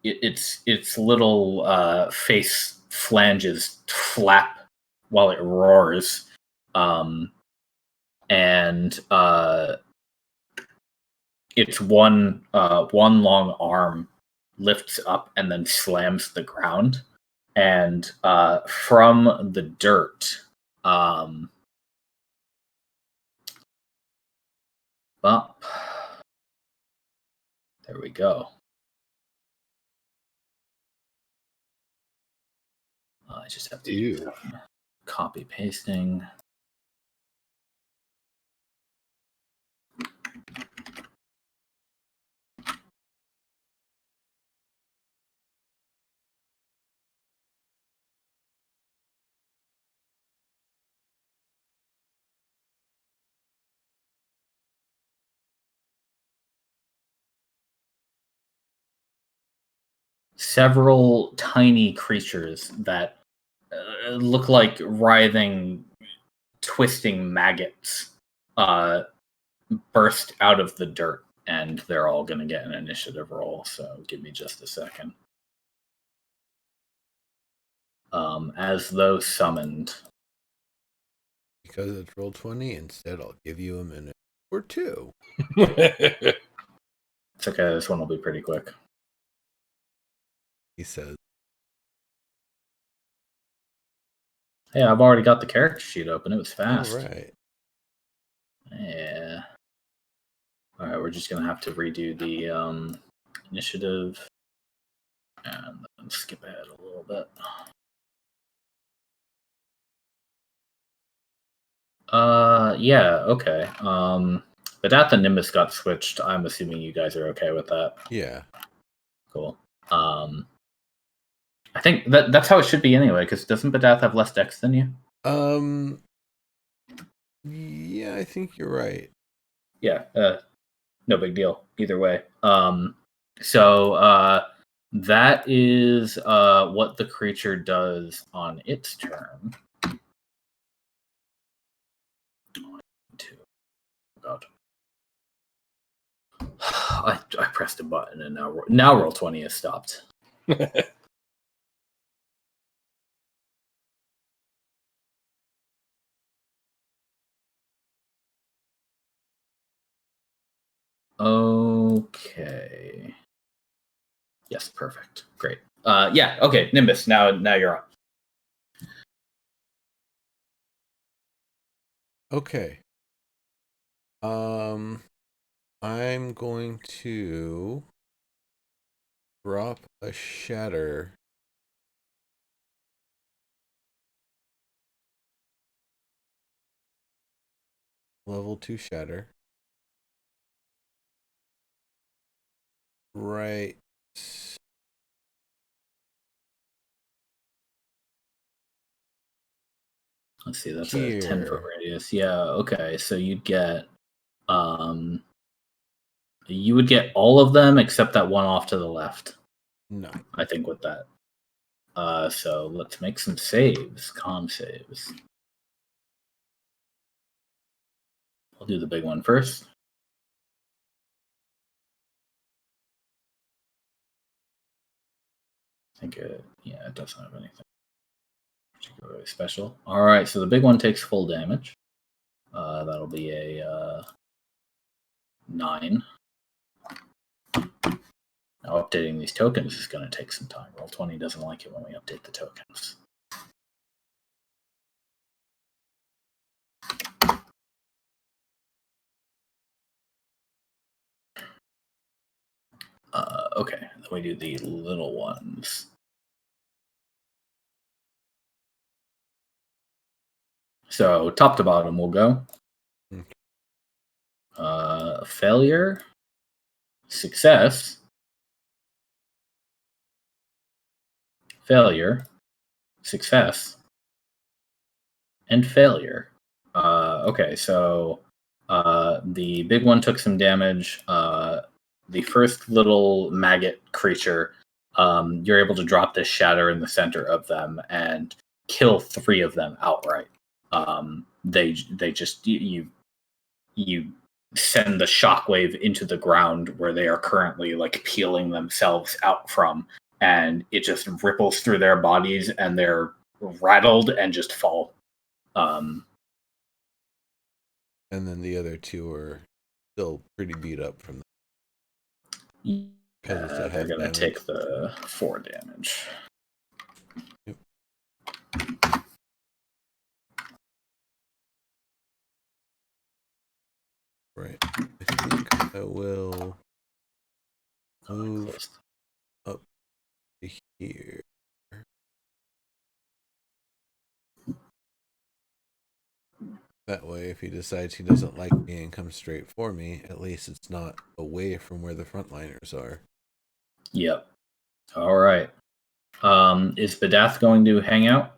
[SPEAKER 2] its little face flanges flap while it roars, and its one long arm lifts up and then slams the ground, and from the dirt, up. There we go. I just have to do copy pasting. Several tiny creatures that look like writhing, twisting maggots burst out of the dirt, and they're all going to get an initiative roll. So give me just a second. As though summoned.
[SPEAKER 1] Because it's roll 20, instead I'll give you a minute or two.
[SPEAKER 2] It's okay. This one will be pretty quick.
[SPEAKER 1] He says,
[SPEAKER 2] Hey, I've already got the character sheet open. It was fast.
[SPEAKER 1] all right.
[SPEAKER 2] Yeah. All right, we're just going to have to redo the initiative and then skip ahead a little bit. Yeah, okay. Badath and Nimbus got switched. I'm assuming you guys are okay with that.
[SPEAKER 1] Yeah.
[SPEAKER 2] Cool. I think that's how it should be anyway, because doesn't Badath have less dex than you?
[SPEAKER 1] Yeah, I think you're right.
[SPEAKER 2] Yeah, no big deal either way. So that is what the creature does on its turn. God. I pressed a button and now roll 20 has stopped. Okay. Yes, perfect. Great. Yeah, okay, Nimbus, now you're on.
[SPEAKER 1] Okay. I'm going to drop a shatter Level 2 shatter. Right.
[SPEAKER 2] Let's see, that's
[SPEAKER 1] Here.
[SPEAKER 2] a 10-foot radius. Yeah, okay. So you would get all of them except that one off to the left.
[SPEAKER 1] No.
[SPEAKER 2] I think with that. So let's make some saves, con saves. I'll do the big one first. I think it doesn't have anything particularly special. All right, so the big one takes full damage. That'll be a 9. Now, updating these tokens is going to take some time. Roll20 doesn't like it when we update the tokens. Okay, then we do the little ones. So top to bottom we'll go. Failure, success, failure, success, and failure. Okay, so the big one took some damage. The first little maggot creature, you're able to drop this shatter in the center of them and kill 3 of them outright. They just you send the shockwave into the ground where they are currently like peeling themselves out from, and it just ripples through their bodies and they're rattled and just fall.
[SPEAKER 1] And then the other 2 are still pretty beat up from that.
[SPEAKER 2] They're going to take the 4 damage.
[SPEAKER 1] Yep. Right. I think I will move up to here. That way, if he decides he doesn't like me and comes straight for me, at least it's not away from where the frontliners are.
[SPEAKER 2] Yep. All right. Is Badath going to hang out?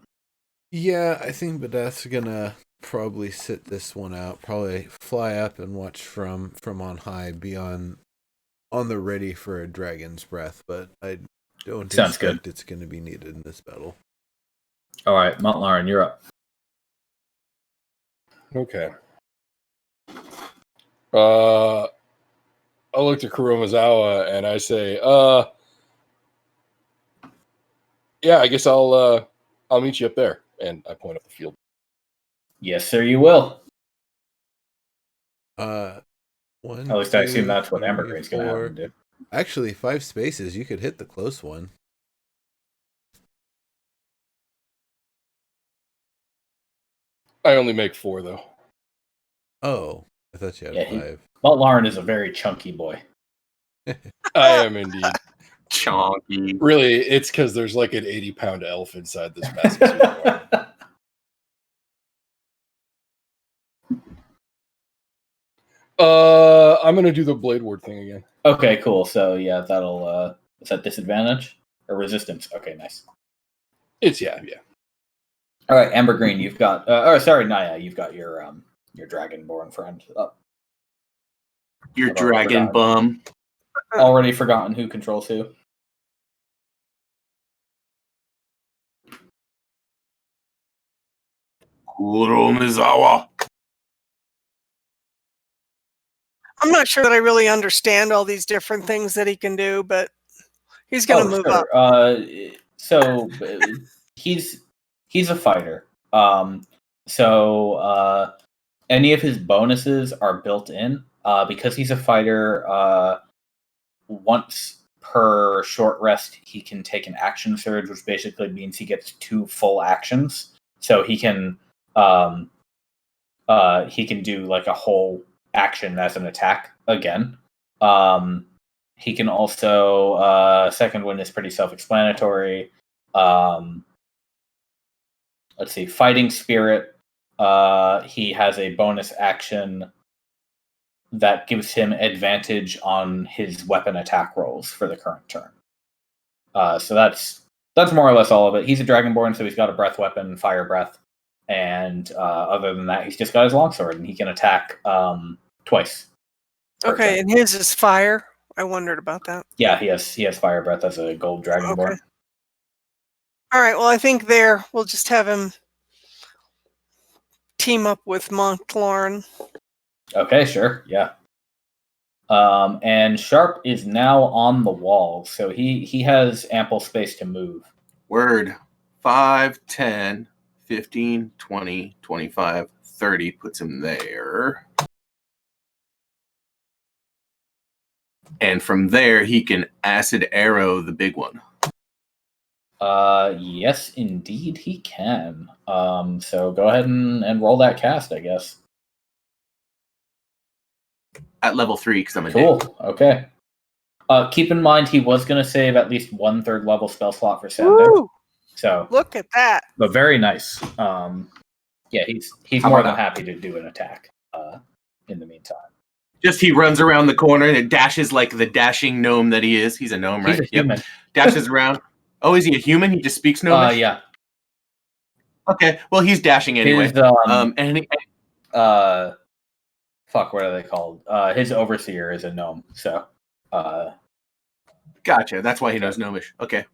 [SPEAKER 1] Yeah, I think Badath's gonna probably sit this one out. Probably fly up and watch from on high, be on the ready for a dragon's breath. But I don't expect it's going to be needed in this battle.
[SPEAKER 2] All right, Montlarin, you're up.
[SPEAKER 4] Okay. I look to Kuromazawa and I say, yeah, I guess I'll meet you up there. And I point up the field.
[SPEAKER 2] Yes, sir, you will.
[SPEAKER 1] One,
[SPEAKER 2] at least I assume that's what Ambergreen's going to have to do.
[SPEAKER 1] Actually, 5 spaces. You could hit the close one.
[SPEAKER 4] I only make 4, though.
[SPEAKER 1] Oh, I thought you had 5.
[SPEAKER 2] Montlarin is a very chunky boy.
[SPEAKER 4] I am indeed.
[SPEAKER 5] Chonky.
[SPEAKER 4] Really, it's because there's like an 80-pound elf inside this massive suit. I'm gonna do the blade ward thing again.
[SPEAKER 2] Okay, cool. So yeah, that'll is that disadvantage or resistance? Okay, nice.
[SPEAKER 4] It's yeah.
[SPEAKER 2] All right, Ambergreen, you've got. Oh, sorry, Naya, you've got your dragonborn friend up.
[SPEAKER 5] Your dragon bum.
[SPEAKER 2] Already forgotten who controls who.
[SPEAKER 5] Kuromazawa.
[SPEAKER 3] I'm not sure that I really understand all these different things that he can do, but he's going to move up.
[SPEAKER 2] So he's a fighter. So any of his bonuses are built in. Because he's a fighter, once per short rest, he can take an action surge, which basically means he gets 2 full actions. So he can do like a whole action as an attack again. He can also second one is pretty self-explanatory. Let's see, fighting spirit, he has a bonus action that gives him advantage on his weapon attack rolls for the current turn. So that's more or less all of it. He's a Dragonborn, so he's got a breath weapon, fire breath, and other than that, he's just got his longsword, and he can attack twice.
[SPEAKER 3] Okay, and his is fire. I wondered about that.
[SPEAKER 2] Yeah, he has fire breath as a gold Dragonborn.
[SPEAKER 3] Okay. All right. Well, I think we'll just have him team up with Montclair.
[SPEAKER 2] Okay, sure, yeah. And Sharp is now on the wall, so he has ample space to move.
[SPEAKER 5] Word. 5, 10, 15, 20, 25, 30 puts him there. And from there, he can acid arrow the big one.
[SPEAKER 2] Yes, indeed, he can. So go ahead and roll that cast, I guess.
[SPEAKER 5] At level 3, because I'm a
[SPEAKER 2] Cool.
[SPEAKER 5] dick.
[SPEAKER 2] Okay. Keep in mind he was going to save at least 1 third level spell slot for sending.
[SPEAKER 3] Woo!
[SPEAKER 2] So
[SPEAKER 3] Look at that.
[SPEAKER 2] but very nice. Yeah, he's
[SPEAKER 5] How
[SPEAKER 2] more
[SPEAKER 5] about
[SPEAKER 2] than happy to do an attack. In the meantime,
[SPEAKER 5] Just he runs around the corner and dashes like the dashing gnome that he is. He's a gnome, right?
[SPEAKER 2] he's a human.
[SPEAKER 5] Dashes around. Oh, is he a human? He just speaks gnomish?
[SPEAKER 2] Yeah.
[SPEAKER 5] Okay. Well, he's dashing anyway.
[SPEAKER 2] His, fuck, what are they called? His overseer is a gnome. So,
[SPEAKER 5] Gotcha. That's why he knows gnomish. Okay.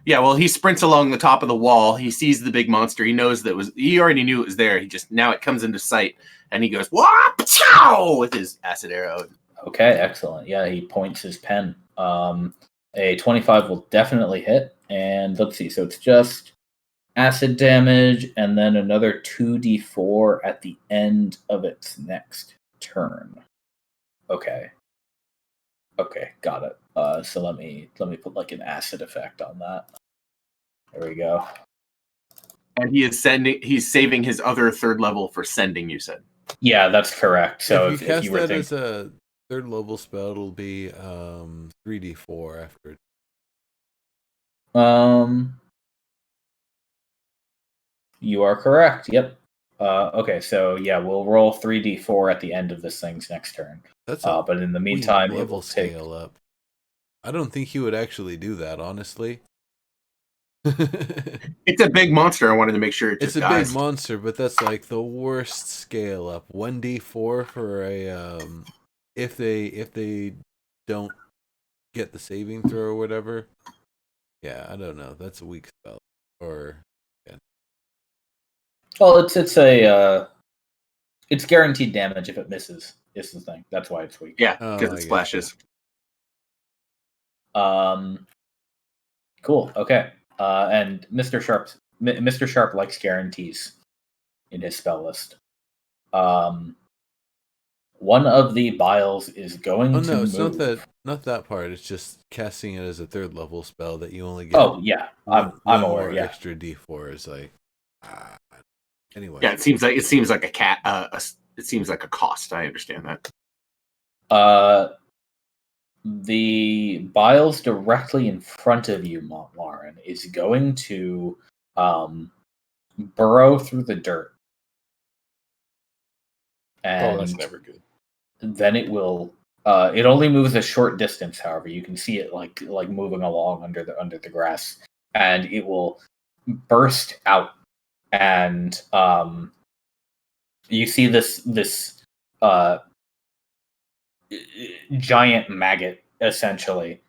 [SPEAKER 5] Yeah, well, he sprints along the top of the wall. He sees the big monster. He knows he already knew it was there. Now it comes into sight, and he goes, "Wah, chow!" with his acid arrow.
[SPEAKER 2] Okay, excellent. Yeah, he points his pen. A 25 will definitely hit. And let's see, so it's just acid damage and then another 2d4 at the end of its next turn. Okay, got it. So let me put like an acid effect on that. There we go.
[SPEAKER 5] And he's saving his other third level for sending, you said.
[SPEAKER 2] Yeah, that's correct. So
[SPEAKER 1] if you cast
[SPEAKER 2] you were
[SPEAKER 1] that
[SPEAKER 2] thinking,
[SPEAKER 1] as a third level spell, it'll be 3d4 after.
[SPEAKER 2] You are correct. Yep. Okay, so yeah, we'll roll 3d4 at the end of this thing's next turn.
[SPEAKER 1] That's
[SPEAKER 2] but in the meantime, it
[SPEAKER 1] level
[SPEAKER 2] will take.
[SPEAKER 1] scale up. I don't think he would actually do that, honestly.
[SPEAKER 5] It's a big monster. I wanted to make sure it just
[SPEAKER 1] It's a
[SPEAKER 5] dies.
[SPEAKER 1] big monster, but that's like the worst scale up. 1d4 for a if they don't get the saving throw or whatever. Yeah, I don't know. That's a weak spell. Or
[SPEAKER 2] Well, it's guaranteed damage if it misses. Is the thing. That's why it's weak.
[SPEAKER 5] Yeah, because it splashes.
[SPEAKER 2] Cool. Okay. And Mr. Sharp likes guarantees in his spell list. One of the biles is going to
[SPEAKER 1] no, it's
[SPEAKER 2] move.
[SPEAKER 1] not that part. It's just casting it as a third level spell that you only get.
[SPEAKER 2] Oh yeah, I'm aware.
[SPEAKER 1] More
[SPEAKER 2] yeah,
[SPEAKER 1] extra d4 is like. Anyway.
[SPEAKER 5] Yeah, it seems like a cat. It seems like a cost. I understand that.
[SPEAKER 2] The biles directly in front of you, Montlarin, is going to burrow through the dirt. And
[SPEAKER 4] that's never good.
[SPEAKER 2] Then it will. It only moves a short distance. However, you can see it like moving along under the grass, and it will burst out. And you see this giant maggot essentially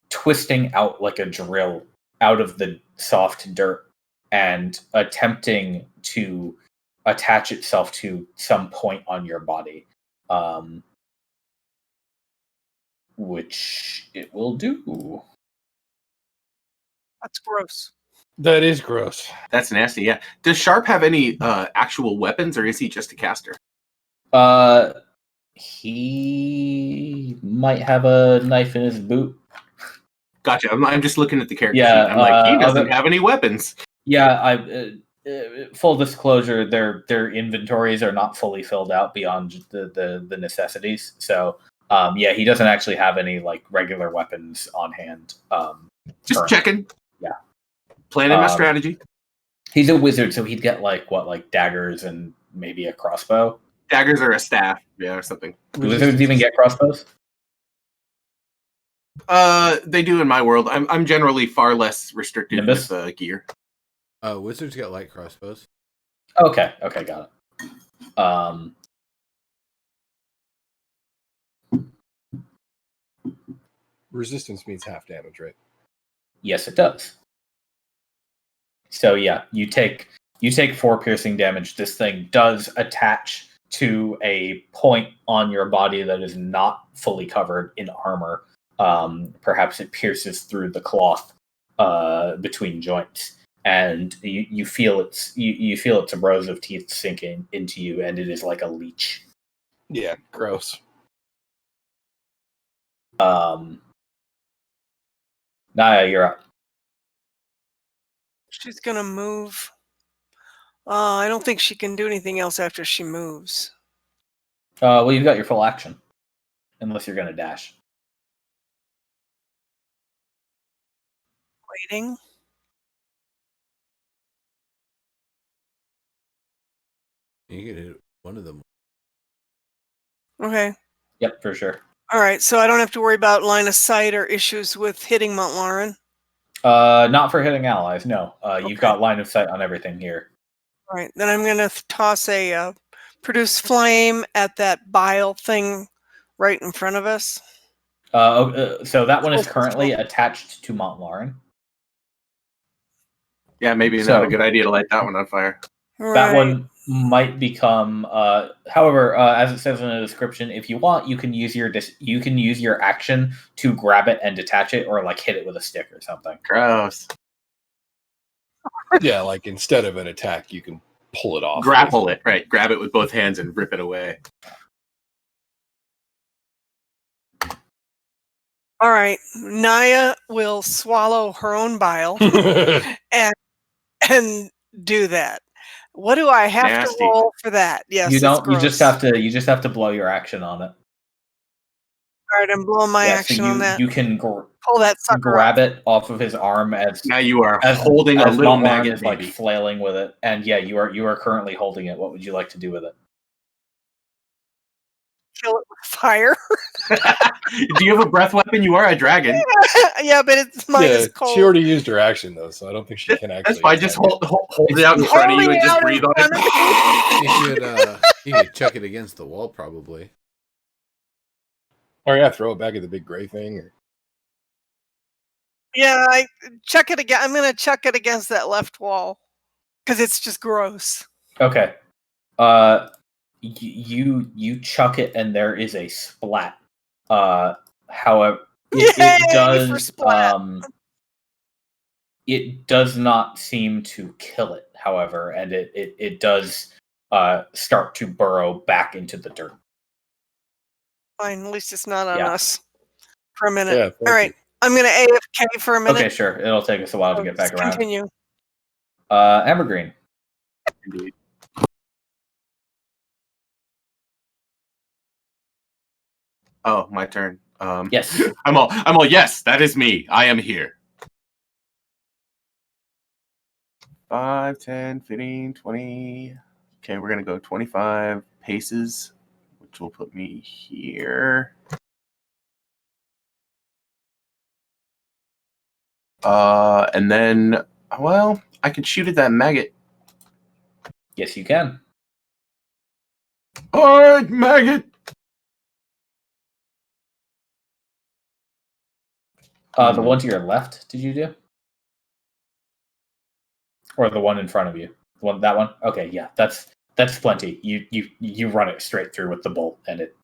[SPEAKER 2] twisting out like a drill out of the soft dirt and attempting to attach itself to some point on your body, which it will do.
[SPEAKER 3] That's gross.
[SPEAKER 4] That is gross.
[SPEAKER 5] That's nasty. Yeah. Does Sharp have any actual weapons, or is he just a caster?
[SPEAKER 2] He might have a knife in his boot.
[SPEAKER 5] Gotcha. I'm just looking at the character
[SPEAKER 2] Yeah,
[SPEAKER 5] sheet. I'm like, he doesn't have any weapons.
[SPEAKER 2] Yeah, full disclosure, their inventories are not fully filled out beyond the necessities. So, yeah, he doesn't actually have any like regular weapons on hand.
[SPEAKER 5] Just
[SPEAKER 2] currently.
[SPEAKER 5] checking.
[SPEAKER 2] Yeah.
[SPEAKER 5] Planning my strategy.
[SPEAKER 2] He's a wizard, so he'd get like daggers and maybe a crossbow.
[SPEAKER 5] Daggers or a staff, yeah, or something.
[SPEAKER 2] Do wizards even get crossbows?
[SPEAKER 5] They do in my world. I'm generally far less restricted
[SPEAKER 2] Nimbus?
[SPEAKER 5] with gear.
[SPEAKER 1] Wizards get light crossbows.
[SPEAKER 2] Okay, got it.
[SPEAKER 4] Resistance means half damage, right?
[SPEAKER 2] Yes, it does. So yeah, you take 4 piercing damage. This thing does attach to a point on your body that is not fully covered in armor. Perhaps it pierces through the cloth between joints, and you feel its rows of teeth sinking into you, and it is like a leech.
[SPEAKER 4] Yeah, gross.
[SPEAKER 2] Naya, you're up.
[SPEAKER 3] She's gonna move. I don't think she can do anything else after she moves.
[SPEAKER 2] Well, you've got your full action, unless you're gonna dash.
[SPEAKER 3] Waiting.
[SPEAKER 1] You can hit one of them.
[SPEAKER 3] Okay.
[SPEAKER 2] Yep, for sure.
[SPEAKER 3] All right. So I don't have to worry about line of sight or issues with hitting Mount Lauren.
[SPEAKER 2] Not for hitting allies. No. You've
[SPEAKER 3] Okay.
[SPEAKER 2] got line of sight on everything here.
[SPEAKER 3] All right. Then I'm gonna toss a produce flame at that bile thing right in front of us.
[SPEAKER 2] So that one is
[SPEAKER 3] Cool.
[SPEAKER 2] currently attached to Mont Lauren.
[SPEAKER 5] Yeah, maybe
[SPEAKER 2] So-
[SPEAKER 5] not a good idea to light that one on fire.
[SPEAKER 2] That one might become. However, as it says in the description, if you want, you can use your action to grab it and detach it, or like hit it with a stick or something.
[SPEAKER 5] Gross.
[SPEAKER 4] Yeah, like instead of an attack, you can pull it off.
[SPEAKER 5] Grapple it, right? Grab it with both hands and rip it away.
[SPEAKER 3] All right. Naya will swallow her own bile and do that. What do I have
[SPEAKER 5] Nasty.
[SPEAKER 3] to roll for that? Yes,
[SPEAKER 2] You
[SPEAKER 3] it's
[SPEAKER 2] don't. You
[SPEAKER 3] gross.
[SPEAKER 2] just have to blow your action on it.
[SPEAKER 3] All right, I'm blowing my action
[SPEAKER 2] so you,
[SPEAKER 3] on that.
[SPEAKER 2] You can
[SPEAKER 3] Pull that sucker
[SPEAKER 2] grab
[SPEAKER 3] up.
[SPEAKER 2] it off of his arm as
[SPEAKER 5] Now you are
[SPEAKER 2] as
[SPEAKER 5] holding a
[SPEAKER 2] as
[SPEAKER 5] little
[SPEAKER 2] Mont Lauren
[SPEAKER 5] maggot
[SPEAKER 2] is like
[SPEAKER 5] baby.
[SPEAKER 2] flailing with it, and yeah, you are currently holding it. What would you like to do with it?
[SPEAKER 3] Kill it with fire.
[SPEAKER 5] Do you have a breath weapon? You are a dragon.
[SPEAKER 3] Yeah, but it's mine
[SPEAKER 4] Yeah,
[SPEAKER 3] is cold.
[SPEAKER 4] she already used her action though, so I don't think she can actually.
[SPEAKER 5] That's fine. Just
[SPEAKER 4] attack
[SPEAKER 5] hold it out in front of you and just
[SPEAKER 3] Holding
[SPEAKER 5] breathe
[SPEAKER 3] out
[SPEAKER 5] on
[SPEAKER 3] in
[SPEAKER 5] it.
[SPEAKER 1] You could chuck it against the wall, probably.
[SPEAKER 4] it. Or yeah, throw it back at the big gray thing. Or...
[SPEAKER 3] Yeah, I chuck it again. I'm gonna chuck it against that left wall because it's just gross.
[SPEAKER 2] Okay. You chuck it, and there is a splat. However, it
[SPEAKER 3] Yay for
[SPEAKER 2] does
[SPEAKER 3] splat.
[SPEAKER 2] It does not seem to kill it. However, and it does start to burrow back into the dirt.
[SPEAKER 3] Fine, at least it's not on
[SPEAKER 2] Yeah.
[SPEAKER 3] us for a minute.
[SPEAKER 4] Yeah, thank
[SPEAKER 3] All right,
[SPEAKER 4] you.
[SPEAKER 3] I'm gonna AFK for a minute.
[SPEAKER 2] Okay, sure. It'll take us a while to
[SPEAKER 3] So
[SPEAKER 2] get back
[SPEAKER 3] just
[SPEAKER 2] around.
[SPEAKER 3] Continue.
[SPEAKER 2] Evergreen.
[SPEAKER 5] Indeed. Oh, my turn.
[SPEAKER 2] Yes.
[SPEAKER 5] I'm all yes, that is me. I am here. 5, 10, 15, 20. Okay, we're gonna go 25 paces, which will put me here. And then, well, I could shoot at that maggot.
[SPEAKER 2] Yes, you can.
[SPEAKER 5] All right, maggot.
[SPEAKER 2] The one to your left, did you do? Or the one in front of you? That one? Okay, yeah, that's plenty. You run it straight through with the bolt, and it.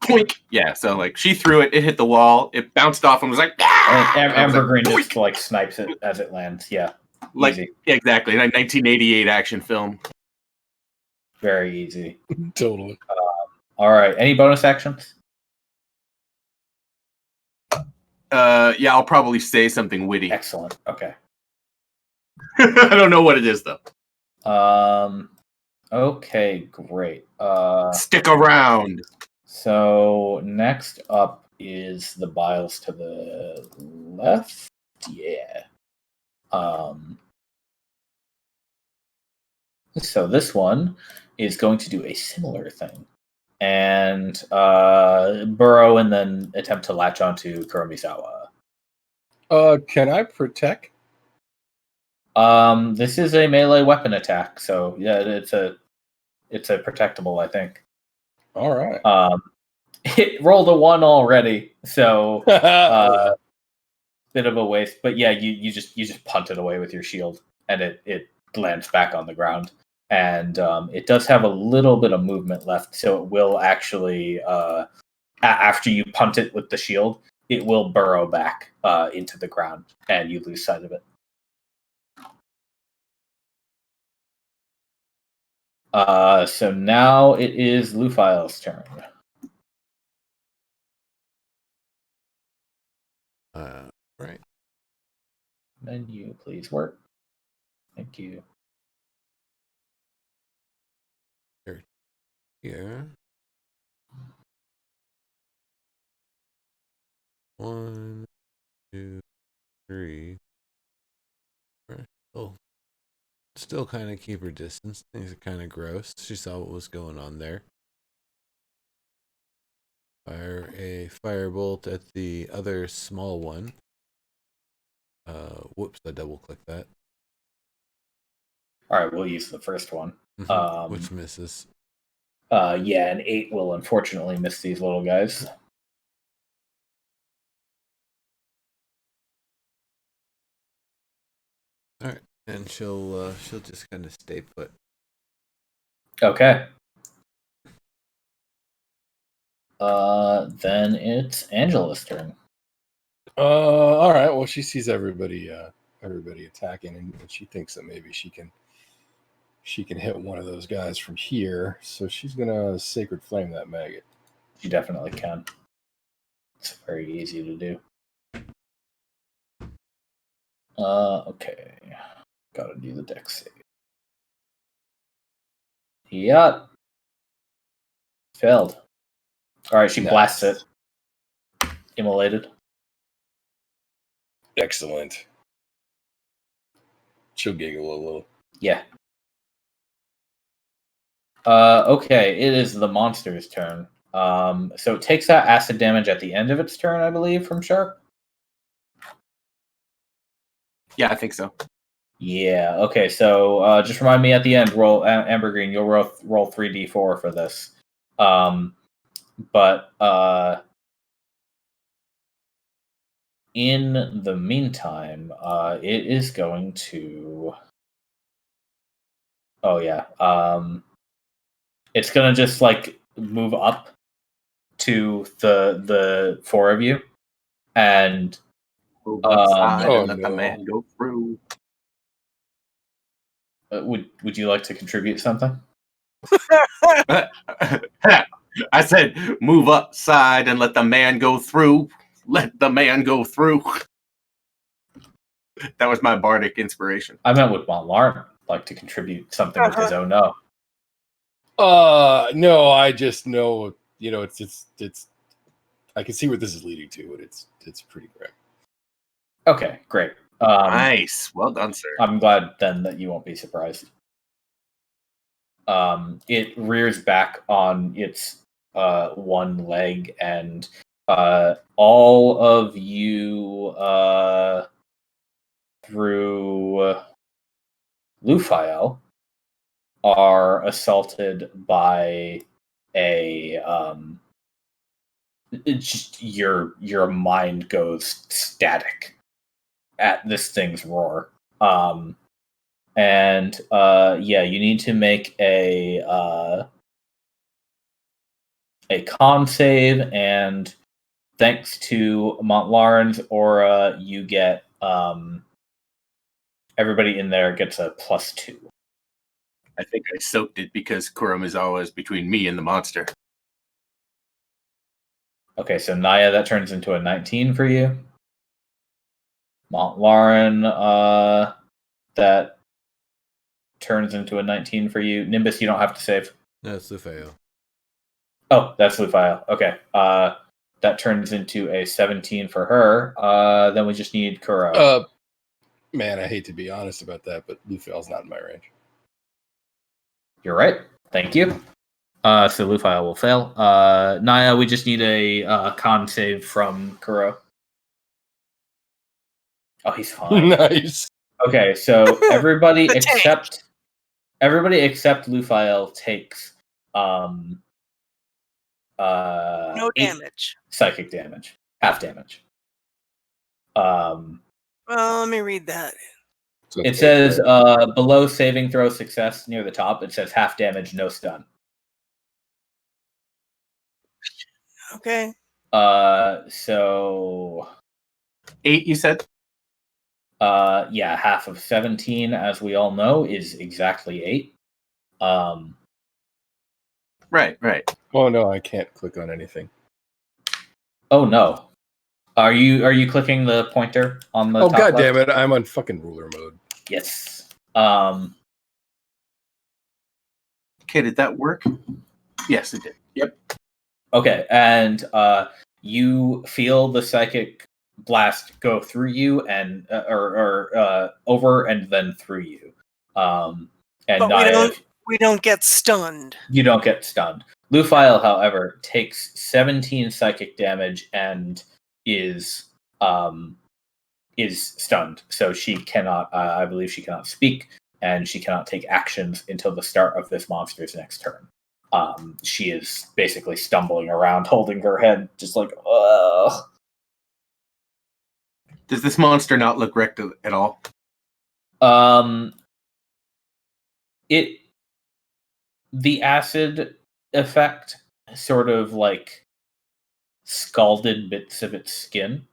[SPEAKER 5] Poink. Yeah, so like she threw it, it hit the wall, it bounced off and was like, "Ah!"
[SPEAKER 2] And
[SPEAKER 5] I was like,
[SPEAKER 2] Evergreen
[SPEAKER 5] "Boink!"
[SPEAKER 2] just like snipes it as it lands. Yeah,
[SPEAKER 5] Like
[SPEAKER 2] easy,
[SPEAKER 5] yeah, exactly, like 1988 action film.
[SPEAKER 2] very easy.
[SPEAKER 4] Totally.
[SPEAKER 2] All right, any bonus actions?
[SPEAKER 5] Yeah, I'll probably say something witty.
[SPEAKER 2] Excellent. Okay.
[SPEAKER 5] I don't know what it is though.
[SPEAKER 2] Okay, great.
[SPEAKER 5] Stick around.
[SPEAKER 2] So next up is the biles to the left. Yeah. So this one is going to do a similar thing and burrow and then attempt to latch onto Kuromisawa.
[SPEAKER 4] Can I protect?
[SPEAKER 2] This is a melee weapon attack, so yeah, it's a protectable, I think.
[SPEAKER 4] All right.
[SPEAKER 2] It rolled a 1 already, so
[SPEAKER 4] Yeah.
[SPEAKER 2] bit of a waste. But yeah, you just punt it away with your shield, and it lands back on the ground. And it does have a little bit of movement left, so it will actually, after you punt it with the shield, it will burrow back into the ground, and you lose sight of it. So now it is Lufile's turn.
[SPEAKER 1] Right.
[SPEAKER 2] Menu, please work. Thank you.
[SPEAKER 1] Here. 1, 2, 3. Oh, still kind of keep her distance. Things are kind of gross. She saw what was going on there. Fire a firebolt at the other small one. Whoops! I double clicked that.
[SPEAKER 2] All right, we'll use the first one.
[SPEAKER 1] Which misses.
[SPEAKER 2] Yeah, an 8 will unfortunately miss these little guys.
[SPEAKER 1] All right, and she'll just kind of stay put.
[SPEAKER 2] Okay. Then it's Angela's turn.
[SPEAKER 4] All right. Well, she sees everybody attacking, and she thinks that maybe she can hit one of those guys from here. So she's gonna Sacred Flame that maggot.
[SPEAKER 2] She definitely can. It's very easy to do. Okay. Gotta do the dex save. Yep. Failed. Alright, she blasts it. Immolated.
[SPEAKER 4] Excellent. She'll giggle a little.
[SPEAKER 2] Yeah. Okay, it is the monster's turn. So it takes that acid damage at the end of its turn, I believe, from Shark.
[SPEAKER 5] Yeah, I think so.
[SPEAKER 2] Yeah. Okay. So just remind me at the end. Roll Amber Green. You'll roll 3d4 for this. But in the meantime, it is going to. Oh yeah. It's gonna just like move up to the 4 of you, and
[SPEAKER 5] Move outside
[SPEAKER 4] oh,
[SPEAKER 5] and let the
[SPEAKER 4] no.
[SPEAKER 5] man go through.
[SPEAKER 2] would you like to contribute something?
[SPEAKER 5] I said, move outside and let the man go through. Let the man go through. That was my bardic inspiration.
[SPEAKER 2] I meant would Montlarn like to contribute something with his own no.
[SPEAKER 4] No, I just know, it's I can see where this is leading to, but it's pretty grim.
[SPEAKER 2] Okay, great.
[SPEAKER 5] Nice. Well done, sir.
[SPEAKER 2] I'm glad then that you won't be surprised. It rears back on its one leg, and all of you through Lufiel are assaulted by a just your mind goes static at this thing's roar. And yeah, you need to make a con save, and thanks to Montlarn's aura, you get everybody in there gets a +2.
[SPEAKER 5] I think I soaked it because Kuromizawa is between me and the monster.
[SPEAKER 2] Okay, so Naya, that turns into a 19 for you. Montlarn, that turns into a 19 for you. Nimbus, you don't have to save.
[SPEAKER 1] That's Lufayo.
[SPEAKER 2] Oh, that's Lufayo. Okay. That turns into a 17 for her. Then we just need Kuro.
[SPEAKER 4] Man, I hate to be honest about that, but Lufail's not in my range.
[SPEAKER 2] You're right. Thank you. So Lufile will fail. Naya, we just need a con save from Kuro. Oh, he's fine.
[SPEAKER 4] Nice.
[SPEAKER 2] Okay, so everybody
[SPEAKER 3] The tank.
[SPEAKER 2] except Lufile takes
[SPEAKER 3] No
[SPEAKER 2] 8
[SPEAKER 3] damage.
[SPEAKER 2] psychic damage, half damage.
[SPEAKER 3] Well, let me read that.
[SPEAKER 4] So
[SPEAKER 2] It
[SPEAKER 4] it's
[SPEAKER 2] says
[SPEAKER 4] right.
[SPEAKER 2] below saving throw success near the top. It says half damage, no stun.
[SPEAKER 3] Okay.
[SPEAKER 2] So
[SPEAKER 5] 8, you said?
[SPEAKER 2] yeah, half of 17, as we all know, is exactly 8.
[SPEAKER 5] Right.
[SPEAKER 4] Oh no, I can't click on anything.
[SPEAKER 2] Oh no. Are you clicking the pointer on the
[SPEAKER 4] Oh
[SPEAKER 2] top
[SPEAKER 4] god
[SPEAKER 2] left?
[SPEAKER 4] damn it! I'm on fucking ruler mode.
[SPEAKER 2] Yes.
[SPEAKER 5] Okay, did that work? Yes, it did. Yep.
[SPEAKER 2] Okay, and you feel the psychic blast go through you and or over and then through you. And
[SPEAKER 3] But
[SPEAKER 2] Naya,
[SPEAKER 3] we don't get stunned.
[SPEAKER 2] you don't get stunned. Lufile, however, takes 17 psychic damage and is stunned. So she cannot, I believe, she cannot speak, and she cannot take actions until the start of this monster's next turn. She is basically stumbling around, holding her head, just like, ugh.
[SPEAKER 5] Does this monster not look wrecked at all?
[SPEAKER 2] The acid effect sort of like scalded bits of its skin.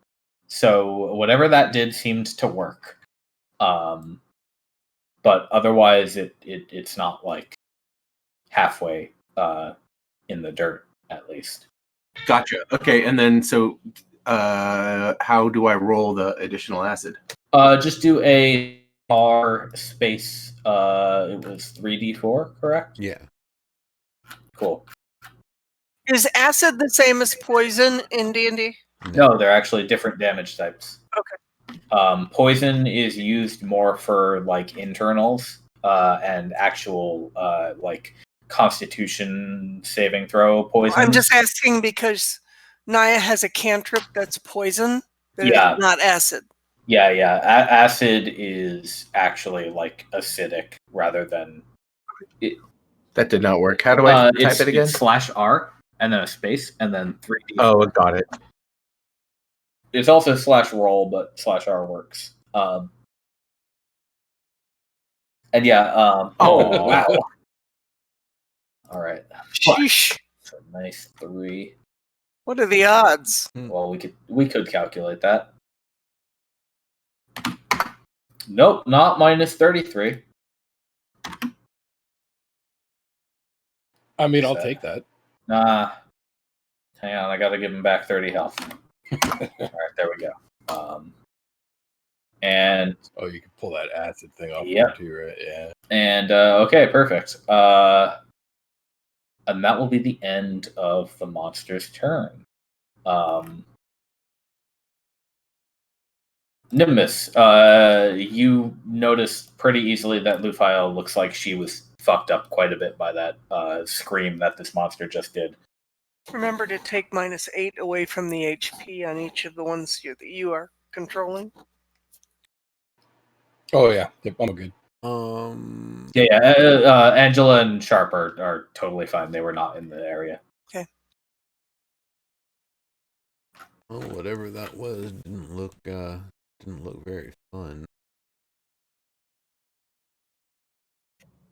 [SPEAKER 2] So whatever that did seemed to work. But otherwise it's not like halfway in the dirt, at least.
[SPEAKER 5] Gotcha. Okay, and then so how do I roll the additional acid?
[SPEAKER 2] Just do a R space. It was 3d4, correct?
[SPEAKER 1] Yeah.
[SPEAKER 2] Cool.
[SPEAKER 3] Is acid the same as poison in D&D?
[SPEAKER 2] No, they're actually different damage types.
[SPEAKER 3] Okay.
[SPEAKER 2] Poison is used more for like internals and actual like Constitution saving throw poison.
[SPEAKER 3] I'm just asking because Naya has a cantrip that's poison, that
[SPEAKER 2] Yeah.
[SPEAKER 3] is not acid.
[SPEAKER 2] Yeah. Acid is actually like acidic rather than.
[SPEAKER 5] That did not work. How do I type it again?
[SPEAKER 2] It's /R and then a space and then 3D.
[SPEAKER 5] Oh, got it.
[SPEAKER 2] It's also /roll, but /R works. And yeah. Oh wow. All right.
[SPEAKER 3] Sheesh.
[SPEAKER 2] So nice 3.
[SPEAKER 3] What are the odds?
[SPEAKER 2] Well, we could calculate that. Nope, not -33.
[SPEAKER 4] I mean, I'll take that.
[SPEAKER 2] Nah. Hang on, I gotta give him back 30 health. Alright, there we go. And
[SPEAKER 4] Oh, you can pull that acid thing off
[SPEAKER 2] Yep.
[SPEAKER 4] too, right? Yeah.
[SPEAKER 2] and okay, perfect. And that will be the end of the monster's turn. Nimbus, you notice pretty easily that Lufile looks like she was fucked up quite a bit by that scream that this monster just did.
[SPEAKER 3] Remember to take -8 away from the HP on each of the ones that you are controlling.
[SPEAKER 4] Oh yeah. Yep, I'm good.
[SPEAKER 2] Yeah. Angela and Sharp are totally fine. They were not in the area.
[SPEAKER 3] Okay.
[SPEAKER 1] Well, whatever that was didn't look very fun.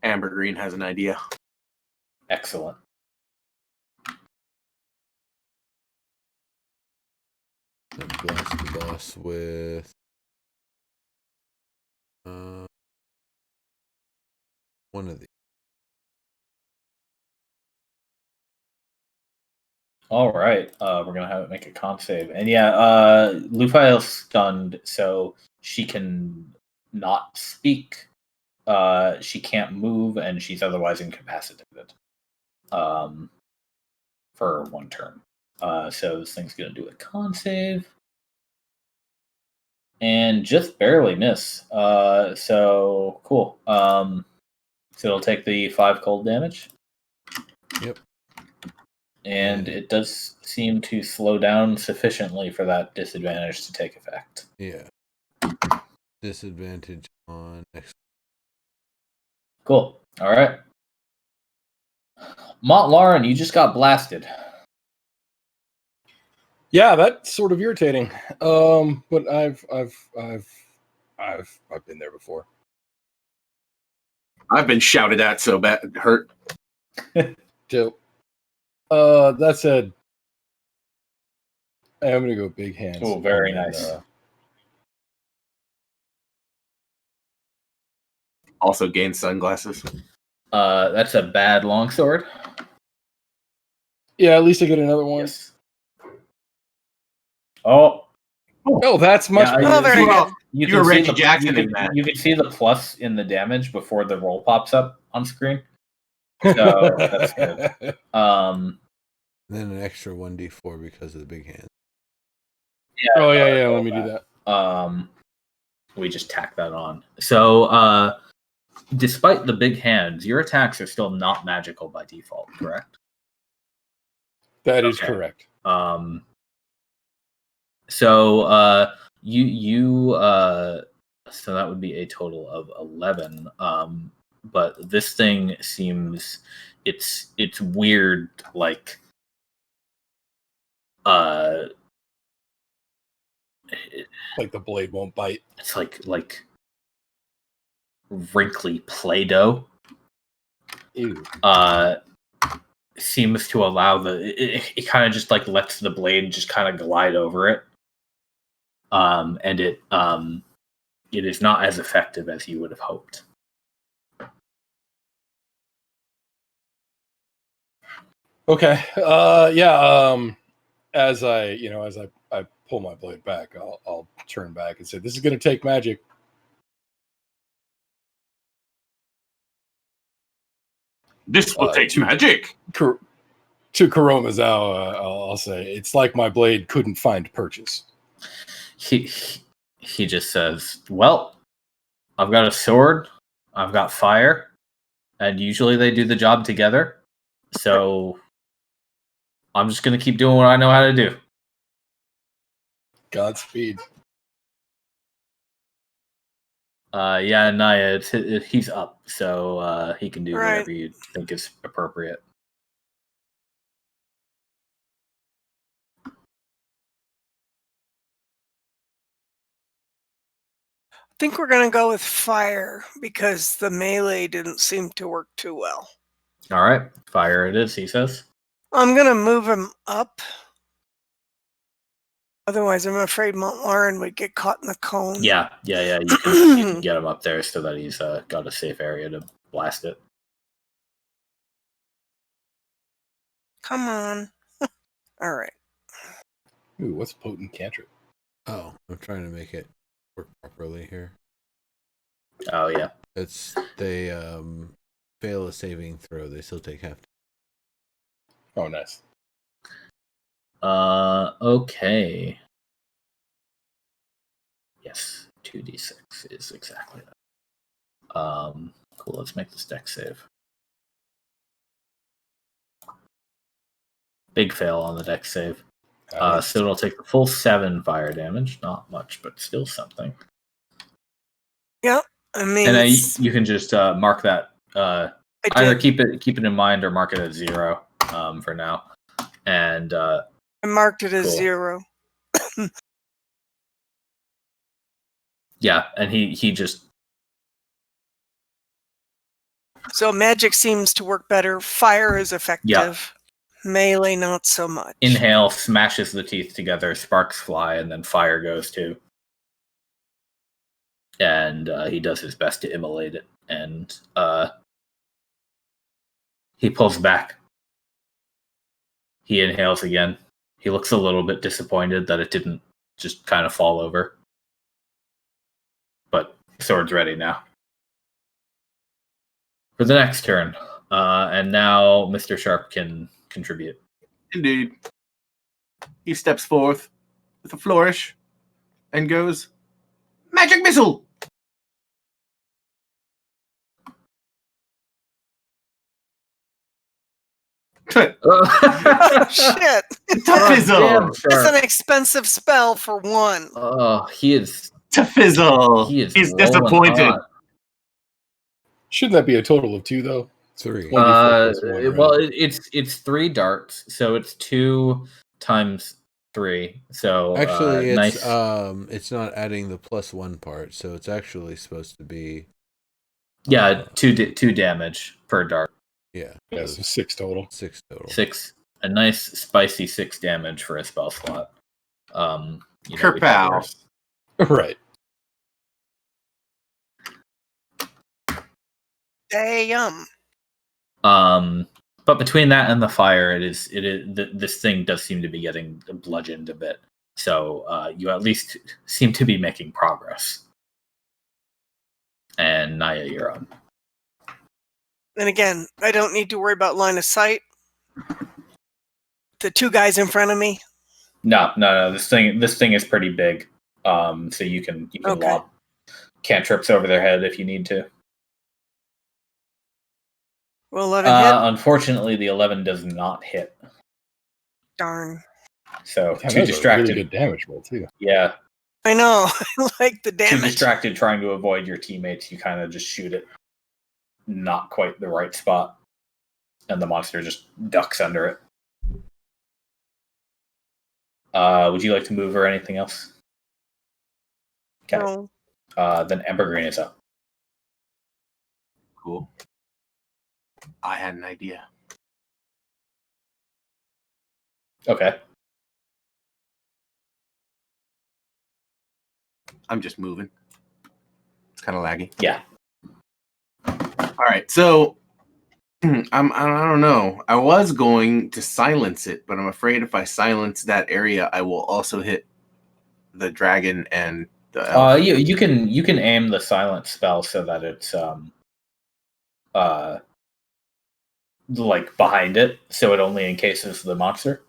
[SPEAKER 5] Amber Green has an idea.
[SPEAKER 2] Excellent.
[SPEAKER 1] And blast the boss with one of these.
[SPEAKER 2] All right. We're gonna have it make a con save, and yeah, Lufile's stunned, so she can not speak. She can't move, and she's otherwise incapacitated. For 1 turn. So this thing's gonna do a con save, and just barely miss. So cool. So it'll take the 5 cold damage.
[SPEAKER 1] Yep.
[SPEAKER 2] And it does seem to slow down sufficiently for that disadvantage to take effect.
[SPEAKER 1] Yeah. Disadvantage on next.
[SPEAKER 2] Cool. All right. Lauren, you just got blasted.
[SPEAKER 4] Yeah, that's sort of irritating. But I've been there before.
[SPEAKER 5] I've been shouted at so bad it hurt.
[SPEAKER 4] So, that said, I'm gonna go big hands.
[SPEAKER 2] Oh, very
[SPEAKER 4] and then,
[SPEAKER 2] nice.
[SPEAKER 5] Also gain sunglasses.
[SPEAKER 2] That's a bad longsword.
[SPEAKER 4] yeah, at least I get another one.
[SPEAKER 2] Yes. Oh,
[SPEAKER 4] Oh, that's much
[SPEAKER 2] Yeah,
[SPEAKER 4] better.
[SPEAKER 3] Oh, very
[SPEAKER 5] Well,
[SPEAKER 3] good.
[SPEAKER 2] you
[SPEAKER 5] You're
[SPEAKER 2] can see
[SPEAKER 5] Reggie
[SPEAKER 2] the,
[SPEAKER 5] Jackson in that.
[SPEAKER 2] You can see the plus in the damage before the roll pops up on screen. So that's good.
[SPEAKER 1] Then an extra 1d4 because of the big hand.
[SPEAKER 4] Oh yeah. Let me do that.
[SPEAKER 2] We just tack that on. So, despite the big hands, your attacks are still not magical by default, correct?
[SPEAKER 4] That is
[SPEAKER 2] Okay.
[SPEAKER 4] correct.
[SPEAKER 2] So so that would be a total of 11. But this thing seems it's weird, like
[SPEAKER 4] Like the blade won't bite.
[SPEAKER 2] it's like wrinkly Play-Doh.
[SPEAKER 4] Ew.
[SPEAKER 2] Seems to allow it kind of just like lets the blade just kind of glide over it. And it is not as effective as you would have hoped.
[SPEAKER 4] Okay. Yeah. As I pull my blade back, I'll turn back and say, "This is going to take magic."
[SPEAKER 5] This will take
[SPEAKER 4] to-
[SPEAKER 5] magic.
[SPEAKER 4] To Kuromizawa, I'll say, "It's like my blade couldn't find purchase."
[SPEAKER 2] He just says, "Well, I've got a sword, I've got fire, and usually they do the job together. So I'm just gonna keep doing what I know how to do."
[SPEAKER 4] Godspeed.
[SPEAKER 2] Yeah, Naya, he's up, so he can do
[SPEAKER 3] Right.
[SPEAKER 2] whatever you think is appropriate.
[SPEAKER 3] I think we're going to go with fire because the melee didn't seem to work too well.
[SPEAKER 2] All right, fire it is, he says.
[SPEAKER 3] I'm going to move him up. Otherwise, I'm afraid Montlarin would get caught in the cone.
[SPEAKER 2] Yeah. You can get him up there so that he's got a safe area to blast it.
[SPEAKER 3] Come on. All right.
[SPEAKER 4] Ooh, what's potent cantrip?
[SPEAKER 1] Oh, I'm trying to make it work properly here.
[SPEAKER 2] Oh yeah.
[SPEAKER 1] They fail a saving throw, they still take half.
[SPEAKER 4] Oh, nice.
[SPEAKER 2] Okay. Yes, 2d6 is exactly that. Cool. Let's make this deck save. Big fail on the deck save. So it'll take the full 7 fire damage. Not much, but still something.
[SPEAKER 3] Yeah, I mean,
[SPEAKER 2] And you can just mark that. Either keep it in mind or mark it at 0 for now. And
[SPEAKER 3] I marked it as
[SPEAKER 2] cool.
[SPEAKER 3] 0.
[SPEAKER 2] Yeah, and he just.
[SPEAKER 3] So magic seems to work better. Fire is effective.
[SPEAKER 2] Yeah.
[SPEAKER 3] Melee, not so much.
[SPEAKER 2] Inhale, smashes the teeth together, sparks fly, and then fire goes too. And he does his best to immolate it. And he pulls back. He inhales again. He looks a little bit disappointed that it didn't just kind of fall over. But sword's ready now. For the next turn. And now Mr. Sharp can contribute.
[SPEAKER 5] Indeed. He steps forth with a flourish and goes, "Magic missile!"
[SPEAKER 3] Oh, shit.
[SPEAKER 2] Tafizzle.
[SPEAKER 3] It's an expensive spell for one.
[SPEAKER 2] Oh, he is
[SPEAKER 5] Tafizzle.
[SPEAKER 2] He's rolling
[SPEAKER 5] disappointed.
[SPEAKER 2] hot.
[SPEAKER 4] Shouldn't that be a total of 2 though?
[SPEAKER 1] 3.
[SPEAKER 4] 1d4 plus 1, right?
[SPEAKER 2] Well, it's 3 darts, so it's 2 times 3. So
[SPEAKER 1] Actually,
[SPEAKER 2] nice.
[SPEAKER 1] it's not adding the +1 part, so it's actually supposed to be.
[SPEAKER 2] Yeah, 2 damage per dart.
[SPEAKER 1] Yeah.
[SPEAKER 4] Yeah, so 6 total.
[SPEAKER 1] 6 total.
[SPEAKER 2] 6, a nice spicy 6 damage for a spell slot. We've had
[SPEAKER 5] Kerpow.
[SPEAKER 2] worse.
[SPEAKER 4] Right.
[SPEAKER 3] Damn.
[SPEAKER 2] But between that and the fire, this thing does seem to be getting bludgeoned a bit. So you at least seem to be making progress. And Naya, you're on.
[SPEAKER 3] And again, I don't need to worry about line of sight. The 2 guys in front of me.
[SPEAKER 2] No. This thing is pretty big. So you can
[SPEAKER 3] Okay.
[SPEAKER 2] lob cantrips over their head if you need to.
[SPEAKER 3] Will 11 hit?
[SPEAKER 2] Unfortunately, the 11 does not hit.
[SPEAKER 3] Darn.
[SPEAKER 2] So
[SPEAKER 4] Damn,
[SPEAKER 2] too
[SPEAKER 4] that was a
[SPEAKER 2] distracted.
[SPEAKER 4] really good damage roll too.
[SPEAKER 2] Yeah,
[SPEAKER 3] I know. I like the
[SPEAKER 2] too
[SPEAKER 3] damage.
[SPEAKER 2] distracted trying to avoid your teammates. You kind of just shoot it, not quite the right spot, and the monster just ducks under it. Would you like to move or anything else? Okay.
[SPEAKER 3] No.
[SPEAKER 2] Then Ambergreen is up.
[SPEAKER 5] Cool. I had an idea.
[SPEAKER 2] Okay.
[SPEAKER 5] I'm just moving. It's kind of laggy.
[SPEAKER 2] Yeah.
[SPEAKER 5] All right, so I don't know. I was going to silence it, but I'm afraid if I silence that area, I will also hit the dragon and the elf.
[SPEAKER 2] You can aim the silent spell so that it's like behind it, so it only encases the monster.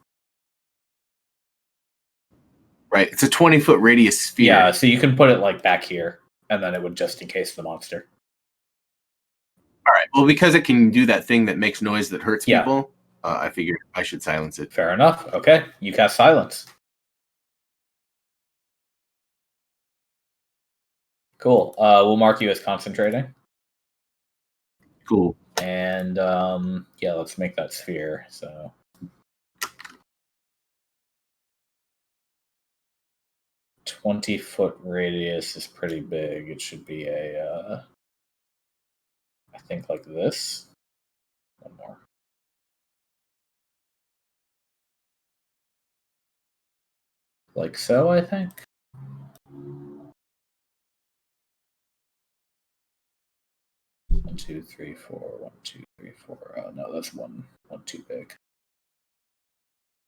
[SPEAKER 5] Right, it's a 20-foot radius sphere.
[SPEAKER 2] Yeah, so you can put it like back here, and then it would just encase the monster.
[SPEAKER 5] All right. Well, because it can do that thing that makes noise that hurts
[SPEAKER 2] Yeah.
[SPEAKER 5] people, I figured I should silence it.
[SPEAKER 2] Fair enough. Okay, you cast silence. Cool. We'll mark you as concentrating.
[SPEAKER 5] Cool.
[SPEAKER 2] And let's make that sphere. So 20-foot radius is pretty big. It should be I think like this. One more. Like so, I think. One, two, three, four. 1, 2, 3, 4. Oh no, that's one too big.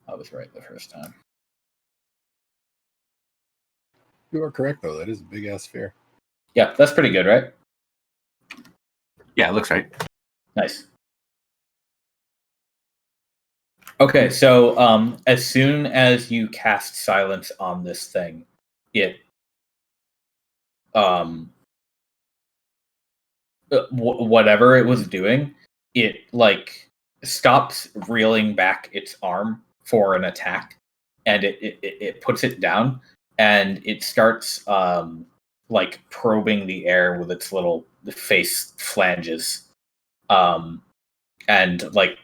[SPEAKER 2] I was right the first time.
[SPEAKER 4] You are correct though. That is a big ass sphere.
[SPEAKER 2] Yeah, that's pretty good, right?
[SPEAKER 5] Yeah, it looks right.
[SPEAKER 2] Nice. Okay, so as soon as you cast silence on this thing, it whatever it was doing, it like stops reeling back its arm for an attack, and it puts it down, and it starts like probing the air with its little face flanges, and like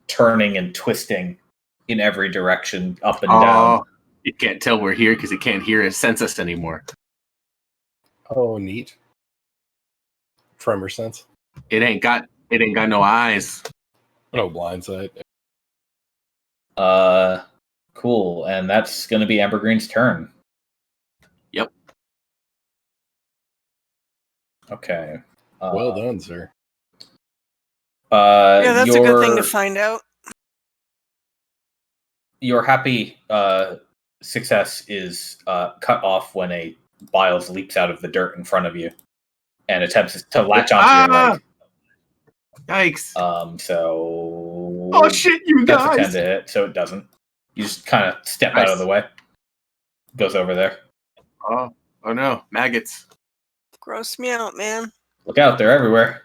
[SPEAKER 2] turning and twisting in every direction, up and down.
[SPEAKER 5] It can't tell we're here because it can't hear or sense us anymore.
[SPEAKER 4] Oh, neat. Tremor sense.
[SPEAKER 5] It ain't got no eyes.
[SPEAKER 4] No blind sight.
[SPEAKER 2] Cool, and that's going to be Ambergreen's turn.
[SPEAKER 5] Yep.
[SPEAKER 2] Okay.
[SPEAKER 4] Well done, sir.
[SPEAKER 3] Yeah, that's a good thing to find out.
[SPEAKER 2] Your happy success is cut off when a Biles leaps out of the dirt in front of you and attempts to latch onto your leg.
[SPEAKER 5] Yikes.
[SPEAKER 2] So...
[SPEAKER 5] Oh, shit, you
[SPEAKER 2] that's a 10
[SPEAKER 5] guys.
[SPEAKER 2] to hit, so it doesn't. You just kind of step out of the way. Goes over there.
[SPEAKER 5] Oh no, maggots.
[SPEAKER 3] Gross me out, man.
[SPEAKER 2] Look out, they're everywhere.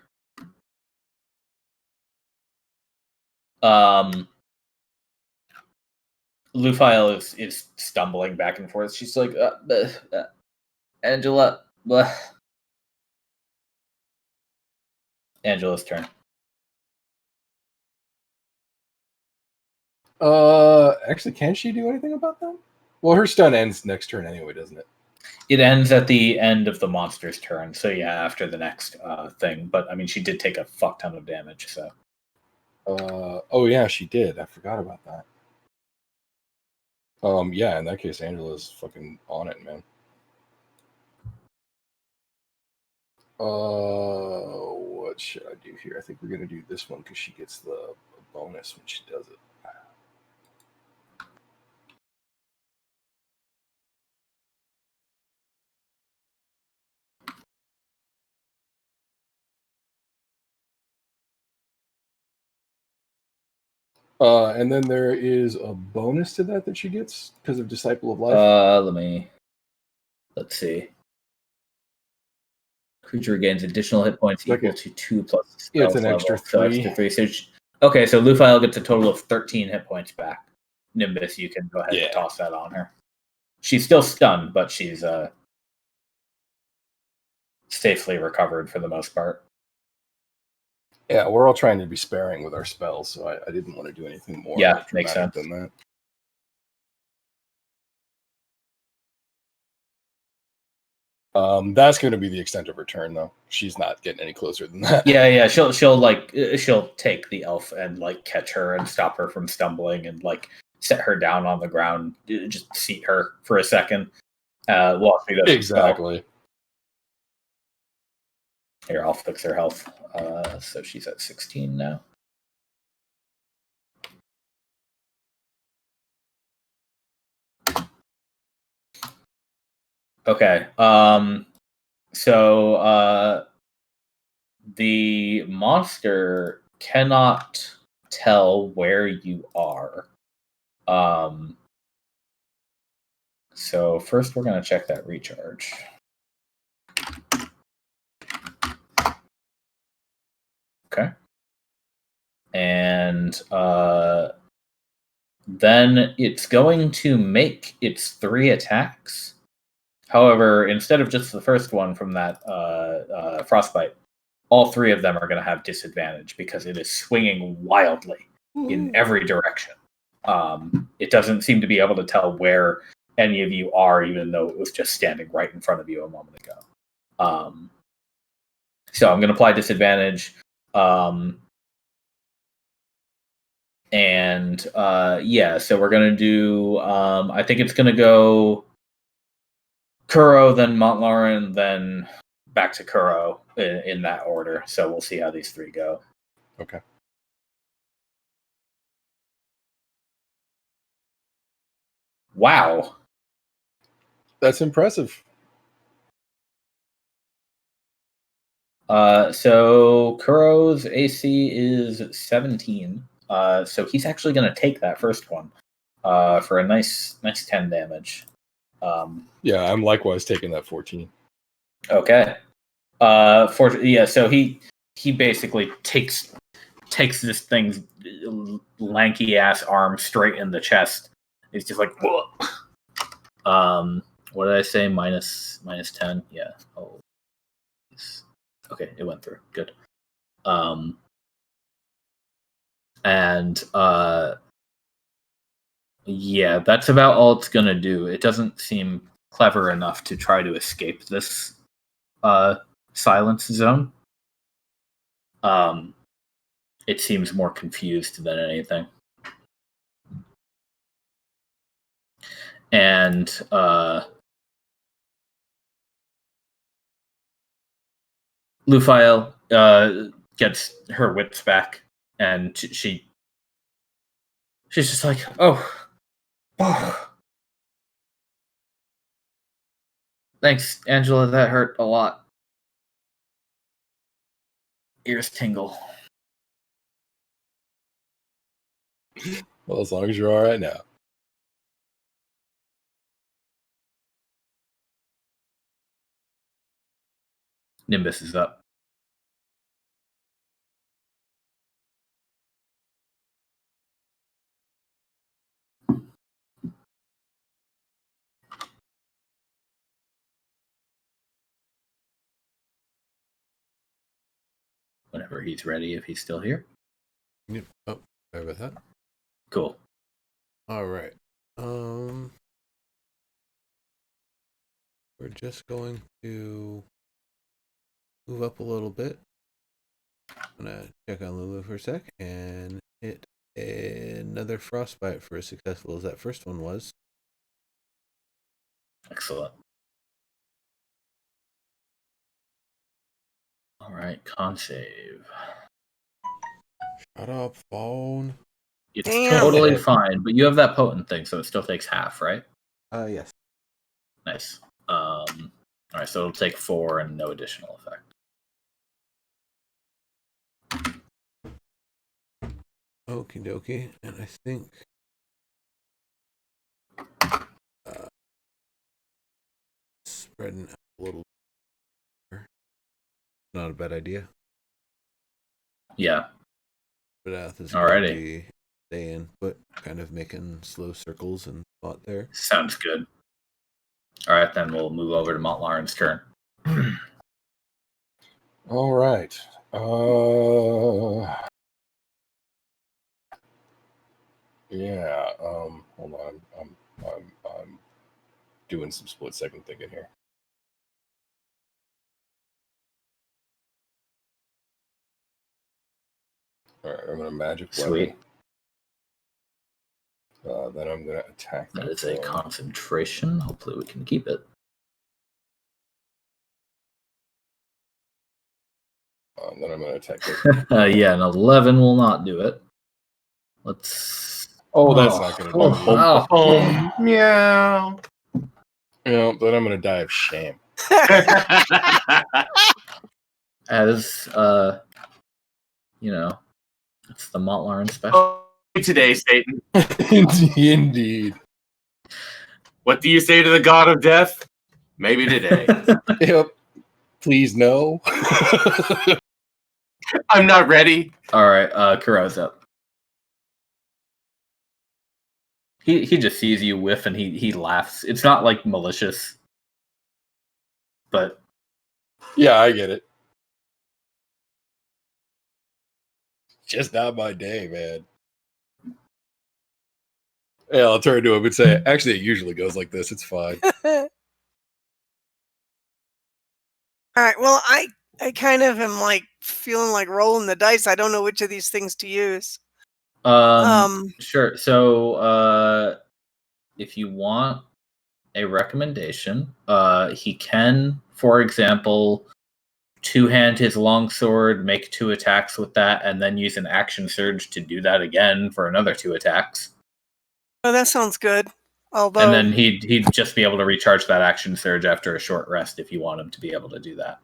[SPEAKER 2] Lufile is stumbling back and forth. She's like, Angela. Bleh. Angela's turn.
[SPEAKER 4] Actually, can she do anything about that? Well, her stun ends next turn anyway, doesn't it?
[SPEAKER 2] It ends at the end of the monster's turn, so yeah, after the next thing. But I mean, she did take a fuck ton of damage, so.
[SPEAKER 4] Oh yeah, she did. I forgot about that. Yeah, in that case, Angela's fucking on it, man. What should I do here? I think we're gonna do this one because she gets the bonus when she does it. And then there is a bonus to that she gets because of Disciple of Life.
[SPEAKER 2] Let's see. Creature gains additional hit points equal to 2 plus the spell's
[SPEAKER 4] Yeah, it's an
[SPEAKER 2] level.
[SPEAKER 4] extra
[SPEAKER 2] So
[SPEAKER 4] 3.
[SPEAKER 2] extra 3. So Lufile gets a total of 13 hit points back. Nimbus, you can go ahead and toss that on her. She's still stunned, but she's safely recovered for the most part.
[SPEAKER 4] Yeah, we're all trying to be sparing with our spells, so I didn't want to do anything more
[SPEAKER 2] makes sense
[SPEAKER 4] than that. That's going to be the extent of her turn, though. She's not getting any closer than that.
[SPEAKER 2] Yeah. She'll take the elf and like catch her and stop her from stumbling and like set her down on the ground, just seat her for a second. While she does
[SPEAKER 4] exactly.
[SPEAKER 2] Here, I'll fix her health. So she's at 16 now. Okay. So the monster cannot tell where you are. So first we're going to check that recharge. Okay. And then it's going to make its 3 attacks. However, instead of just the first one from that frostbite, all 3 of them are going to have disadvantage because it is swinging wildly in every direction. It doesn't seem to be able to tell where any of you are, even though it was just standing right in front of you a moment ago. So I'm going to apply disadvantage. So we're going to do, I think it's going to go Kuro, then Montlaurent, then back to Kuro in that order. So we'll see how these 3 go.
[SPEAKER 4] Okay.
[SPEAKER 2] Wow.
[SPEAKER 4] That's impressive.
[SPEAKER 2] So Kuro's AC is 17. So he's actually going to take that first one for a nice 10 damage.
[SPEAKER 4] Yeah, I'm likewise taking that 14.
[SPEAKER 2] Okay. So he basically takes this thing's lanky ass arm straight in the chest. He's just like, whoa. What did I say? Minus 10. Yeah. Oh. Okay, it went through. Good. Yeah, that's about all it's gonna do. It doesn't seem clever enough to try to escape this silence zone. It seems more confused than anything. And Lufile gets her wits back, and she's just like, oh. Thanks, Angela. That hurt a lot. Ears tingle.
[SPEAKER 4] Well, as long as you're all right now.
[SPEAKER 2] Nimbus is up. whenever he's ready, if he's still here.
[SPEAKER 1] Yep. Oh, sorry about that.
[SPEAKER 2] Cool.
[SPEAKER 1] All right. We're just going to move up a little bit. I'm gonna check on Lulu for a sec and hit another frostbite for as successful as that first one was.
[SPEAKER 2] Excellent. All right, con save.
[SPEAKER 1] Shut up, phone.
[SPEAKER 2] It's
[SPEAKER 3] Damn.
[SPEAKER 2] totally fine, but you have that potent thing, so it still takes half, right?
[SPEAKER 1] Yes.
[SPEAKER 2] Nice. All right, so it'll take 4 and no additional effect.
[SPEAKER 1] Okie dokie. And I think spreading out a little. Not a bad idea.
[SPEAKER 2] Yeah.
[SPEAKER 1] But is
[SPEAKER 2] Alrighty.
[SPEAKER 1] going to be staying put, kind of making slow circles and spot there.
[SPEAKER 2] Sounds good. All right, then we'll move over to Montlaren's turn.
[SPEAKER 4] All right. Yeah. Hold on. I'm doing some split second thinking here. All right. I'm gonna magic
[SPEAKER 2] Sweet.
[SPEAKER 4] weapon. Then I'm gonna attack.
[SPEAKER 2] That is a concentration. Hopefully we can keep it.
[SPEAKER 4] Then I'm gonna attack it.
[SPEAKER 2] Yeah, an 11 will not do it. Let's.
[SPEAKER 4] Oh, that's not gonna do it.
[SPEAKER 5] Oh, meow.
[SPEAKER 4] Yeah, then I'm gonna die of shame.
[SPEAKER 2] As it's the Montlaren special.
[SPEAKER 5] Today, Satan.
[SPEAKER 4] Indeed.
[SPEAKER 5] What do you say to the god of death? Maybe today.
[SPEAKER 4] Yep. Please no.
[SPEAKER 5] I'm not ready.
[SPEAKER 2] All right, Kuro's up. He just sees you whiff and he laughs. It's not like malicious, but
[SPEAKER 4] Yeah, I get it. Just not my day, man. Yeah, I'll turn to him and say, actually, it usually goes like this. It's fine.
[SPEAKER 3] All right. Well, I kind of am like feeling like rolling the dice. I don't know which of these things to use.
[SPEAKER 2] Sure. So if you want a recommendation, he can, for example, two-hand his longsword, make 2 attacks with that, and then use an action surge to do that again for another 2 attacks.
[SPEAKER 3] Oh, that sounds good. Although,
[SPEAKER 2] And then he'd just be able to recharge that action surge after a short rest if you want him to be able to do that.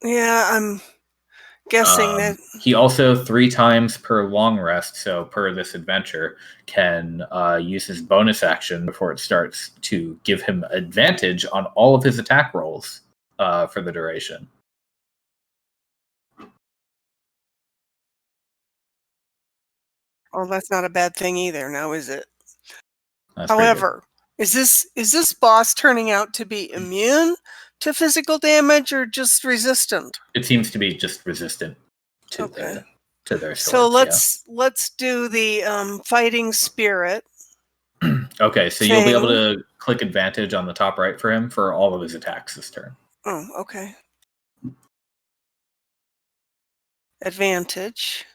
[SPEAKER 3] yeah, I'm guessing that
[SPEAKER 2] he also 3 times per long rest, so per this adventure, can use his bonus action before it starts to give him advantage on all of his attack rolls for the duration.
[SPEAKER 3] well, that's not a bad thing either. Now, is it?
[SPEAKER 2] That's pretty
[SPEAKER 3] However, is this boss turning out to be immune to physical damage or just resistant?
[SPEAKER 2] good. It seems to be just resistant to
[SPEAKER 3] Okay.
[SPEAKER 2] their
[SPEAKER 3] So
[SPEAKER 2] swords.
[SPEAKER 3] let's do the fighting spirit.
[SPEAKER 2] Okay, so you'll be able
[SPEAKER 3] thing.
[SPEAKER 2] to click advantage on the top right for him for all of his attacks this turn.
[SPEAKER 3] Oh, okay. Advantage.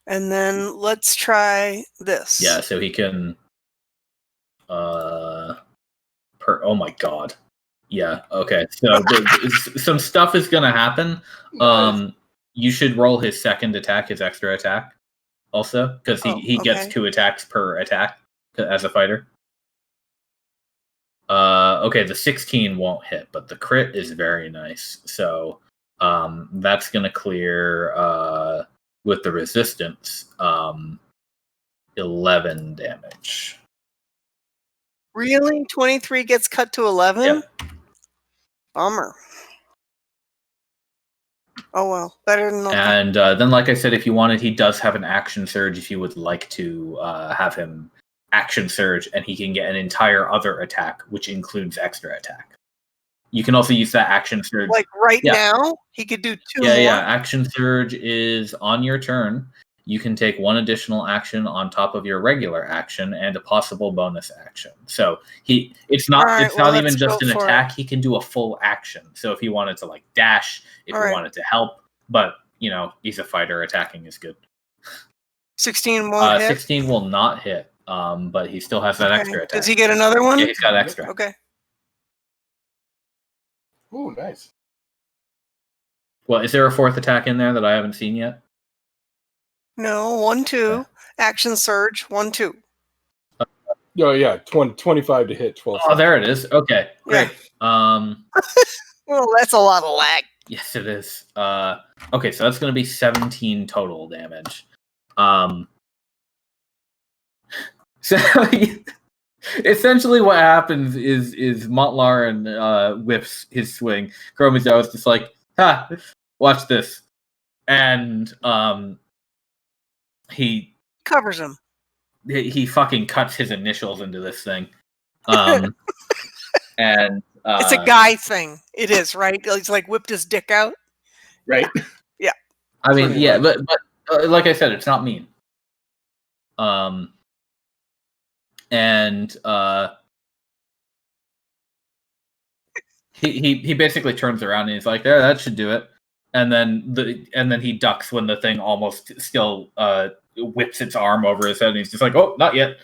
[SPEAKER 3] And then let's try this.
[SPEAKER 2] Yeah, so he can oh my god. Yeah, okay. So some stuff is going to happen.
[SPEAKER 4] Nice.
[SPEAKER 2] You should roll his second attack, his extra attack also, because he gets
[SPEAKER 3] okay.
[SPEAKER 2] 2 attacks per attack as a fighter. Okay, the 16 won't hit, but the crit is very nice. So that's going to clear with the resistance 11 damage.
[SPEAKER 3] Really? 23 gets cut to 11?
[SPEAKER 2] Yep.
[SPEAKER 3] Bummer. Oh well, better than nothing.
[SPEAKER 2] And then, like I said, if you wanted, he does have an action surge if you would like to have him action surge, and he can get an entire other attack, which includes extra attack. You can also use that action surge.
[SPEAKER 3] Like right
[SPEAKER 2] Yeah.
[SPEAKER 3] now, he could do 2
[SPEAKER 2] Yeah,
[SPEAKER 3] more.
[SPEAKER 2] yeah. Action surge is on your turn. You can take 1 additional action on top of your regular action and a possible bonus action. So it's not
[SPEAKER 3] All right,
[SPEAKER 2] it's
[SPEAKER 3] well,
[SPEAKER 2] not even
[SPEAKER 3] let's
[SPEAKER 2] just
[SPEAKER 3] go
[SPEAKER 2] an
[SPEAKER 3] for
[SPEAKER 2] attack. He can do a full action. So if he wanted to like dash, if
[SPEAKER 3] All
[SPEAKER 2] he
[SPEAKER 3] right.
[SPEAKER 2] wanted to help, but he's a fighter. Attacking is good.
[SPEAKER 3] 16 won't hit.
[SPEAKER 2] 16 will not hit. But he still has that
[SPEAKER 3] Okay.
[SPEAKER 2] extra attack.
[SPEAKER 3] Does he get another one?
[SPEAKER 2] Yeah, he's got extra.
[SPEAKER 3] Okay.
[SPEAKER 4] Ooh, nice.
[SPEAKER 2] Well, is there a 4th attack in there that I haven't seen yet?
[SPEAKER 3] No, 1, 2. Action surge, 1, 2.
[SPEAKER 4] Oh yeah, 25 to hit, 12.
[SPEAKER 2] Oh, there it is. Okay, great.
[SPEAKER 3] Well, that's a lot of lag.
[SPEAKER 2] Yes, it is. Okay, so that's going to be 17 total damage. So essentially, what happens is Montlarin whips his swing. Chromizo is just like, "Ha! Watch this," and he
[SPEAKER 3] Covers him.
[SPEAKER 2] he fucking cuts his initials into this thing, and
[SPEAKER 3] It's a guy thing. It is, right? He's like whipped his dick out.
[SPEAKER 5] Right?
[SPEAKER 3] Yeah.
[SPEAKER 2] I mean,
[SPEAKER 4] Pretty
[SPEAKER 2] yeah,
[SPEAKER 4] much.
[SPEAKER 2] but like I said, it's not mean. And he basically turns around and he's like, "There, that should do it." And then he ducks when the thing almost still whips its arm over his head, and he's just like, "Oh, not yet."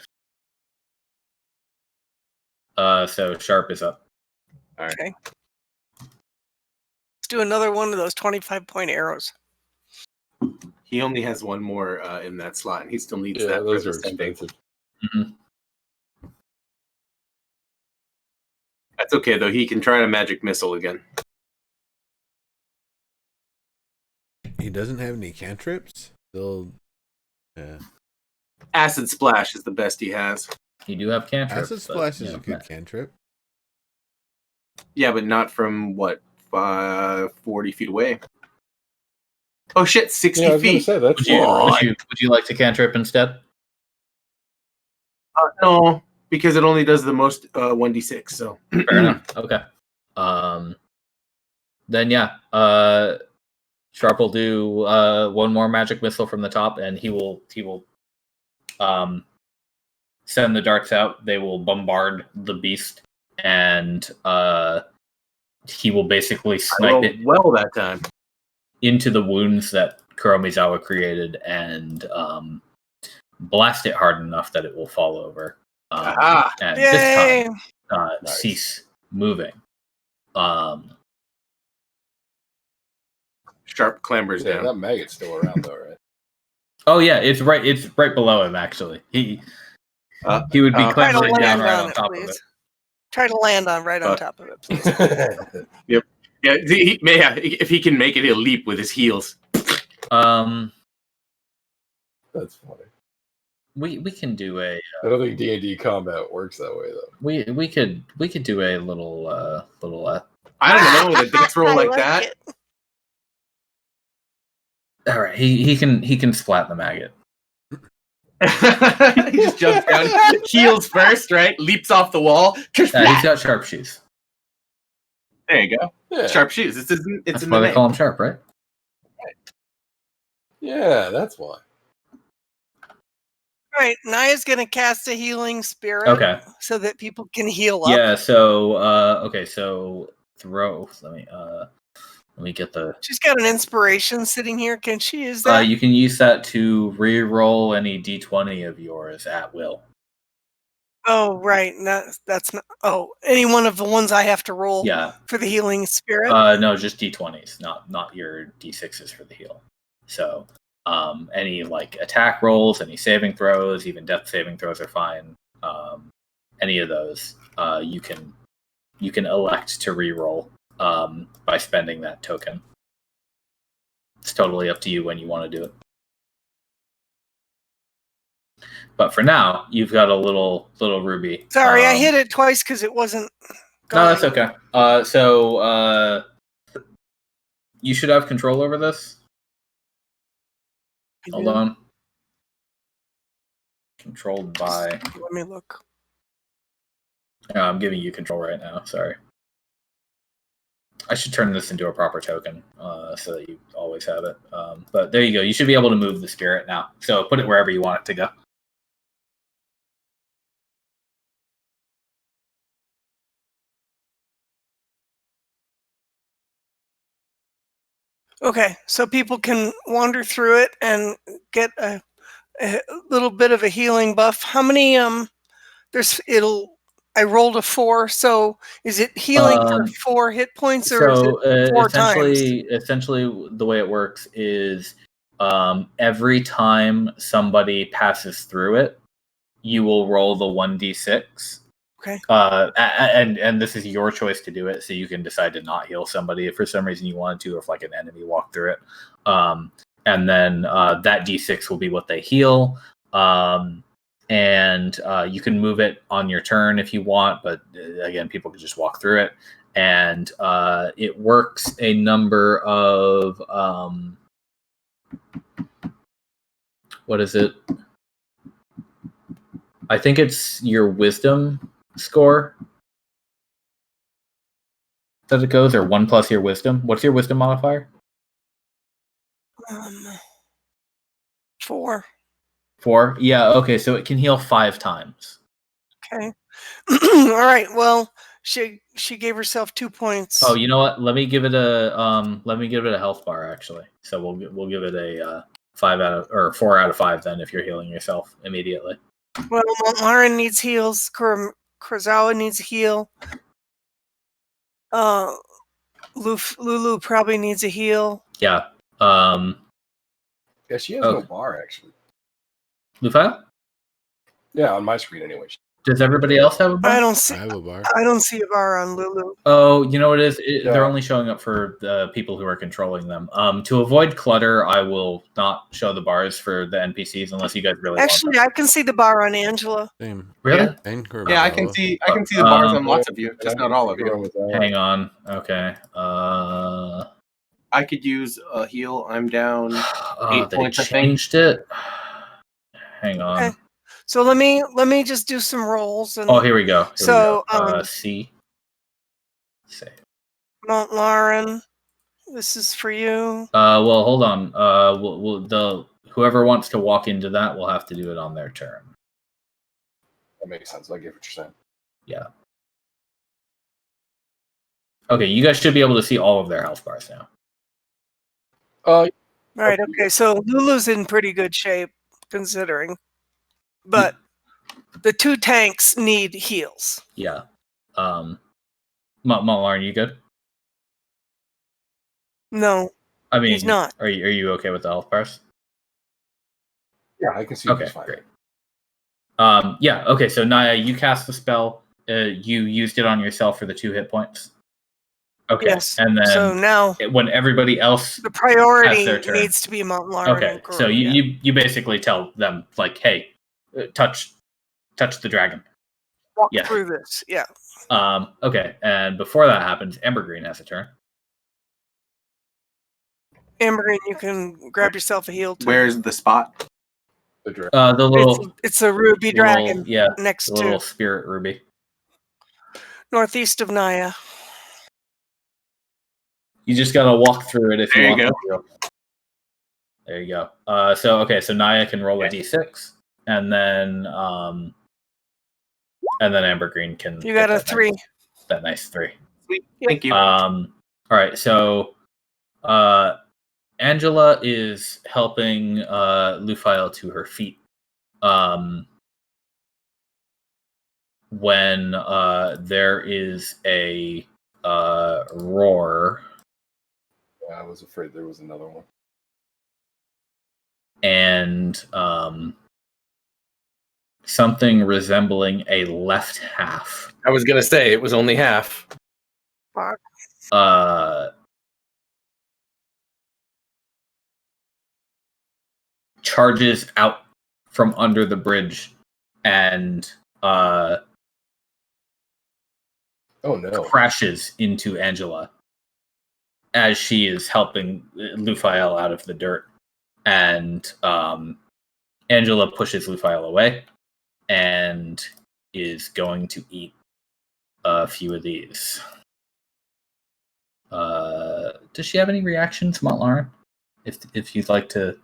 [SPEAKER 2] So Sharp is up.
[SPEAKER 5] All right.
[SPEAKER 3] Okay. Let's do another one of those 25-point arrows.
[SPEAKER 5] He only has 1 more in that slot, and he still needs
[SPEAKER 4] Yeah,
[SPEAKER 5] that.
[SPEAKER 4] those
[SPEAKER 5] for
[SPEAKER 4] are
[SPEAKER 5] the sending.
[SPEAKER 4] expensive.
[SPEAKER 2] Mm-hmm.
[SPEAKER 5] That's okay though. He can try a magic missile again.
[SPEAKER 1] He doesn't have any cantrips. Still, yeah.
[SPEAKER 5] Acid splash is the best he has.
[SPEAKER 2] You do have cantrips.
[SPEAKER 1] Acid splash is a good cantrip.
[SPEAKER 5] Yeah, but not from what 40 feet away. Oh shit, 60
[SPEAKER 4] Yeah, I was gonna
[SPEAKER 5] feet.
[SPEAKER 4] say that's
[SPEAKER 2] Would you like to cantrip instead?
[SPEAKER 5] No, because it only does the most 1d6. So
[SPEAKER 2] Fair enough. Okay. Then yeah. Sharp will do 1 more magic missile from the top, and he will send the darts out. They will bombard the beast, and he will basically snipe it
[SPEAKER 5] well that time
[SPEAKER 2] into the wounds that Kuromizawa created, and blast it hard enough that it will fall over. And
[SPEAKER 3] Yay!
[SPEAKER 2] this time,
[SPEAKER 4] Nice.
[SPEAKER 2] cease moving.
[SPEAKER 5] Sharp clambers
[SPEAKER 4] Yeah,
[SPEAKER 5] down.
[SPEAKER 4] that maggot's still around though, right?
[SPEAKER 2] Oh yeah, it's right below him actually. He would be
[SPEAKER 3] Try to
[SPEAKER 2] clambering down
[SPEAKER 3] land
[SPEAKER 2] right
[SPEAKER 3] on
[SPEAKER 2] on
[SPEAKER 3] it,
[SPEAKER 2] top
[SPEAKER 3] please.
[SPEAKER 2] of it.
[SPEAKER 3] Try to land on right on top of it, please.
[SPEAKER 5] Yeah, if he can make it, he'll leap with his heels.
[SPEAKER 4] That's funny.
[SPEAKER 2] We can do a
[SPEAKER 4] I don't think D&D combat works that way though.
[SPEAKER 2] we could do a little
[SPEAKER 5] I don't know, the dex roll
[SPEAKER 3] I
[SPEAKER 5] like that.
[SPEAKER 3] it.
[SPEAKER 2] all right, he can splat the maggot.
[SPEAKER 5] He just jumps down, heels first, right? Leaps off the wall.
[SPEAKER 2] He's got sharp shoes.
[SPEAKER 5] There you go.
[SPEAKER 4] Yeah,
[SPEAKER 5] Sharp shoes. It's
[SPEAKER 2] That's
[SPEAKER 5] in
[SPEAKER 2] why
[SPEAKER 5] the
[SPEAKER 2] they
[SPEAKER 5] name.
[SPEAKER 2] call him Sharp, right?
[SPEAKER 4] yeah, that's why.
[SPEAKER 3] All right, Naya's going to cast a healing spirit.
[SPEAKER 2] Okay.
[SPEAKER 3] So that people can heal up.
[SPEAKER 2] Yeah. So okay. So throw. Let me get the.
[SPEAKER 3] She's got an inspiration sitting here. Can she use that?
[SPEAKER 2] You can use that to re-roll any d20 of yours at will.
[SPEAKER 3] Oh, right. That's not. Oh, any one of the ones I have to roll
[SPEAKER 2] Yeah.
[SPEAKER 3] for the healing spirit.
[SPEAKER 2] No, just d20s, not your d6s for the heal. So, any like attack rolls, any saving throws, even death saving throws are fine. Any of those, you can elect to re-roll by spending that token. It's totally up to you when you want to do it. But for now, you've got a little ruby.
[SPEAKER 3] Sorry, I hit it twice because it wasn't.
[SPEAKER 2] No, that's okay. So you should have control over this. Hold on. Controlled by.
[SPEAKER 3] Let me look.
[SPEAKER 2] No, I'm giving you control right now. Sorry. I should turn this into a proper token so that you always have it. But there you go. You should be able to move the spirit now. So put it wherever you want it to go.
[SPEAKER 3] Okay, so people can wander through it and get a little bit of a healing buff. How many? I rolled a 4, so is it healing for 4 hit points, or is it 4 times?
[SPEAKER 2] Essentially, the way it works is every time somebody passes through it, you will roll the 1d6.
[SPEAKER 3] Okay.
[SPEAKER 2] And this is your choice to do it, so you can decide to not heal somebody if for some reason you wanted to, or if like an enemy walked through it. And then that d6 will be what they heal. And you can move it on your turn if you want, but again, people can just walk through it. And it works a number of what is it? I think it's your wisdom score that it goes, or 1 plus your wisdom. What's your wisdom modifier?
[SPEAKER 3] 4.
[SPEAKER 2] 4? Yeah, okay, so it can heal 5 times.
[SPEAKER 3] Okay. All right. Well, she gave herself 2 points.
[SPEAKER 2] Oh, you know what? Let me give it a health bar actually. So we'll give it a 4 out of 5 then if you're healing yourself immediately.
[SPEAKER 3] Well, Lauren needs heals. Kurzawa needs a heal. Lulu probably needs a heal.
[SPEAKER 2] Yeah.
[SPEAKER 4] Yeah, she has no bar actually.
[SPEAKER 2] Lufa?
[SPEAKER 4] Yeah, on my screen anyway.
[SPEAKER 2] Does everybody else have a bar?
[SPEAKER 3] I don't see.
[SPEAKER 1] I have a bar.
[SPEAKER 3] I don't see a bar on Lulu.
[SPEAKER 2] Oh, you know what it is?
[SPEAKER 4] Yeah.
[SPEAKER 2] They're only showing up for the people who are controlling them. To avoid clutter, I will not show the bars for the NPCs unless you guys really
[SPEAKER 3] Actually,
[SPEAKER 2] want
[SPEAKER 3] I can see the bar on Angela.
[SPEAKER 1] Same.
[SPEAKER 2] Really?
[SPEAKER 5] Yeah.
[SPEAKER 1] And
[SPEAKER 5] Yeah, I can see the bars on lots of you, just not all of you.
[SPEAKER 2] Hang on. Okay.
[SPEAKER 5] I could use a heal. I'm down 8
[SPEAKER 2] They
[SPEAKER 5] points, I think.
[SPEAKER 2] changed it. Hang on.
[SPEAKER 3] Okay. So let me just do some rolls. And
[SPEAKER 2] Oh, here we go. C. Save.
[SPEAKER 3] Mount Lauren, this is for you.
[SPEAKER 2] Well, hold on. Whoever wants to walk into that will have to do it on their turn.
[SPEAKER 4] That makes sense. I get what you're saying.
[SPEAKER 2] Yeah. Okay, you guys should be able to see all of their health bars now.
[SPEAKER 3] Right. Okay. So Lulu's in pretty good shape, considering, but the 2 tanks need heals.
[SPEAKER 2] Yeah. Lauren, you good?
[SPEAKER 3] No,
[SPEAKER 2] I mean,
[SPEAKER 3] he's not.
[SPEAKER 2] Are you okay with the health bars?
[SPEAKER 4] Yeah, I can see.
[SPEAKER 2] Okay, great. Yeah. Okay. So Naya, you cast the spell. You used it on yourself for the 2 hit points. Okay.
[SPEAKER 3] Yes.
[SPEAKER 2] And then
[SPEAKER 3] so now
[SPEAKER 2] when everybody else
[SPEAKER 3] the priority
[SPEAKER 2] their turn.
[SPEAKER 3] needs to be Mount Lauren.
[SPEAKER 2] Okay.
[SPEAKER 3] And
[SPEAKER 2] So you basically tell them like, hey, touch the dragon.
[SPEAKER 3] Walk through this. Yeah.
[SPEAKER 2] Okay. And before that happens, Ambergreen has a turn.
[SPEAKER 3] Ambergreen, you can grab yourself a heal too.
[SPEAKER 5] Where's the spot?
[SPEAKER 2] The little.
[SPEAKER 3] It's a ruby dragon.
[SPEAKER 2] Yeah.
[SPEAKER 3] Next
[SPEAKER 2] the
[SPEAKER 3] to
[SPEAKER 2] little spirit ruby.
[SPEAKER 3] northeast of Naya.
[SPEAKER 2] You just gotta walk through it if you want
[SPEAKER 5] go.
[SPEAKER 2] to. There you go. So Naya can roll a d6, and then Ambergreen can.
[SPEAKER 3] You got a 3.
[SPEAKER 2] That nice 3.
[SPEAKER 5] Sweet. Thank you.
[SPEAKER 2] All right. So, Angela is helping Lufael to her feet. When there is a roar.
[SPEAKER 4] Yeah, I was afraid there was another one.
[SPEAKER 2] And something resembling a left half.
[SPEAKER 5] I was gonna say it was only half.
[SPEAKER 2] Charges out from under the bridge and
[SPEAKER 4] oh no,
[SPEAKER 2] crashes into Angela as she is helping Lufael out of the dirt. And Angela pushes Lufael away and is going to eat a few of these. Does she have any reactions, Montlarin? If you'd like to,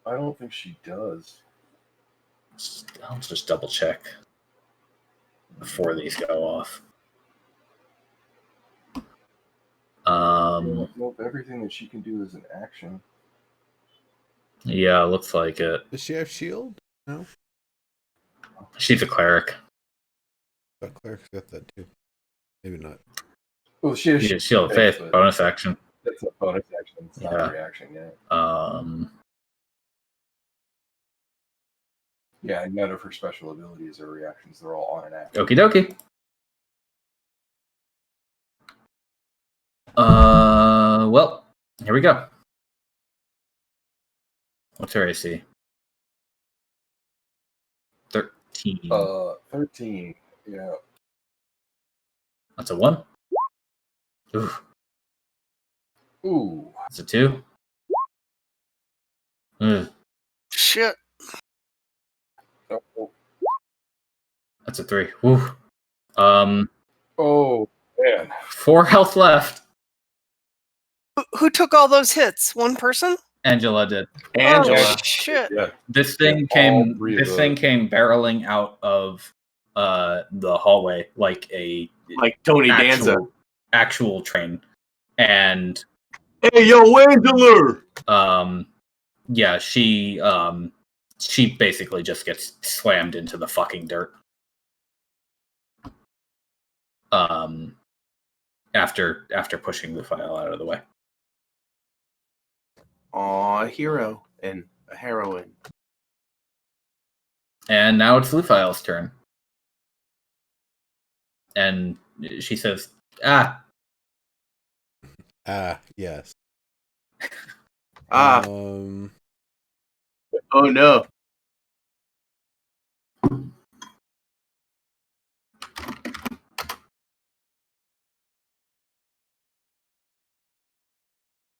[SPEAKER 4] I don't think she does.
[SPEAKER 2] I'll just double check before these go off.
[SPEAKER 4] Nope, everything that she can do is an action.
[SPEAKER 2] Yeah, looks like it.
[SPEAKER 1] Does she have shield? No.
[SPEAKER 2] She's a cleric.
[SPEAKER 1] Oh, cleric's got that too. Maybe not.
[SPEAKER 4] Well, she has
[SPEAKER 2] Shield of Faith,
[SPEAKER 4] but
[SPEAKER 2] bonus action.
[SPEAKER 4] That's a bonus action. It's not
[SPEAKER 2] Yeah.
[SPEAKER 4] a reaction yet. Yeah, none of her special abilities or reactions. They're all on an action.
[SPEAKER 2] Okie dokie. Well, here we go. What's her AC? 13.
[SPEAKER 4] 13. Yeah.
[SPEAKER 2] That's a 1. Ooh.
[SPEAKER 4] Ooh.
[SPEAKER 2] That's a 2. Ugh.
[SPEAKER 3] Shit.
[SPEAKER 4] Oh,
[SPEAKER 2] That's a 3. Woo.
[SPEAKER 4] oh man.
[SPEAKER 2] 4 health left.
[SPEAKER 3] Who took all those hits? One person?
[SPEAKER 2] Angela did.
[SPEAKER 5] Angela.
[SPEAKER 3] Oh, shit.
[SPEAKER 4] Yeah.
[SPEAKER 2] This thing
[SPEAKER 4] All
[SPEAKER 2] came.
[SPEAKER 4] three of
[SPEAKER 2] This thing came barreling out of the hallway like a
[SPEAKER 5] Like Tony Danza.
[SPEAKER 2] actual train, and
[SPEAKER 5] Hey, yo, Angela!
[SPEAKER 2] yeah, she basically just gets slammed into the fucking dirt. After pushing the file out of the way.
[SPEAKER 5] Aw, a hero and a heroine.
[SPEAKER 2] And now it's Lufile's turn. And she says,
[SPEAKER 1] Yes.
[SPEAKER 5] Oh no.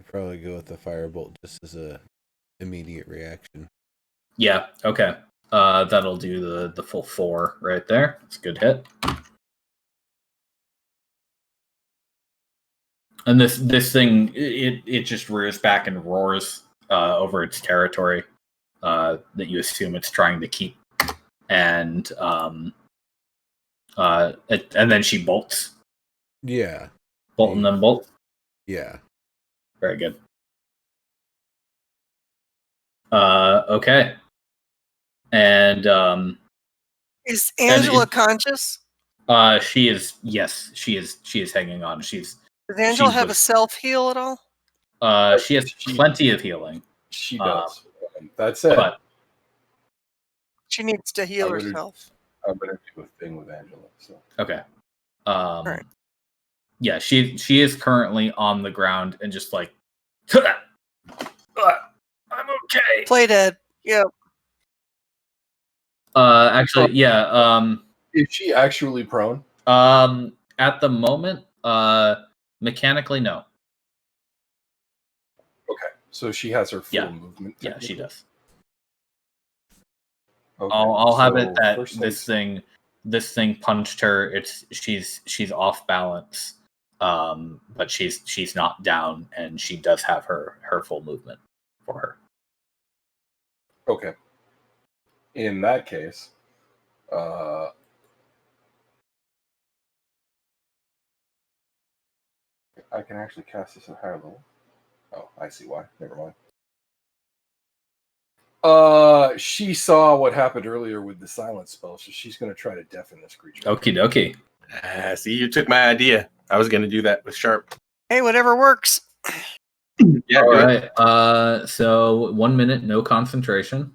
[SPEAKER 1] Probably go with the firebolt just as a immediate reaction.
[SPEAKER 2] yeah, okay. That'll do the full 4 right there. It's a good hit. And this thing, it just rears back and roars over its territory that you assume it's trying to keep, and then she bolts.
[SPEAKER 1] Yeah.
[SPEAKER 2] Bolt and then bolt.
[SPEAKER 1] Yeah.
[SPEAKER 2] Very good. Okay. And
[SPEAKER 3] Is Angela conscious?
[SPEAKER 2] she is. Yes, she is. She is hanging on.
[SPEAKER 3] Does Angela
[SPEAKER 2] she
[SPEAKER 3] have a
[SPEAKER 2] was-
[SPEAKER 3] self heal at all?
[SPEAKER 2] She has plenty of healing.
[SPEAKER 4] She does. That's it.
[SPEAKER 2] But
[SPEAKER 3] She needs to heal
[SPEAKER 4] I'm gonna-
[SPEAKER 3] herself.
[SPEAKER 4] I'm gonna do a thing with Angela. So
[SPEAKER 2] okay.
[SPEAKER 3] Right.
[SPEAKER 2] Yeah, she is currently on the ground and just like, I'm okay.
[SPEAKER 3] Play dead. Yep.
[SPEAKER 2] Actually, yeah.
[SPEAKER 4] is she actually prone?
[SPEAKER 2] At the moment, mechanically, no.
[SPEAKER 4] Okay, so she has her full
[SPEAKER 2] Yeah.
[SPEAKER 4] movement.
[SPEAKER 2] Yeah, she does.
[SPEAKER 4] Okay,
[SPEAKER 2] I'll have
[SPEAKER 4] so
[SPEAKER 2] it that
[SPEAKER 4] first
[SPEAKER 2] this thing punched her. She's off balance, but she's not down, and she does have her full movement for her.
[SPEAKER 4] Okay. In that case, I can actually cast this at higher level. Oh, I see why. Never mind. She saw what happened earlier with the silence spell, so she's going to try to deafen this creature.
[SPEAKER 2] Okie dokie.
[SPEAKER 5] See, you took my idea. I was going to do that with Sharp.
[SPEAKER 3] Hey, whatever works.
[SPEAKER 5] Yeah,
[SPEAKER 2] All
[SPEAKER 5] good.
[SPEAKER 2] right. So 1 minute, no concentration.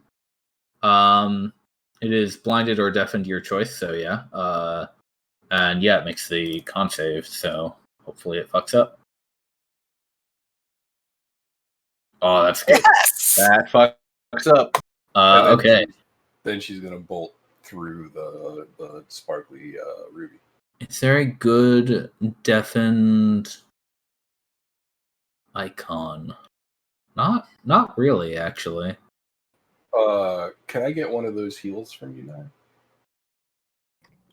[SPEAKER 2] It is blinded or deafened to your choice. So yeah. And yeah, it makes the con save. So hopefully it fucks up. Oh, that's good.
[SPEAKER 3] Yes.
[SPEAKER 5] That fucks up.
[SPEAKER 4] And then
[SPEAKER 2] Okay.
[SPEAKER 4] Then she's going to bolt through the sparkly ruby.
[SPEAKER 2] Is there a good deafened icon? Not really, actually.
[SPEAKER 4] Can I get one of those heals from you now?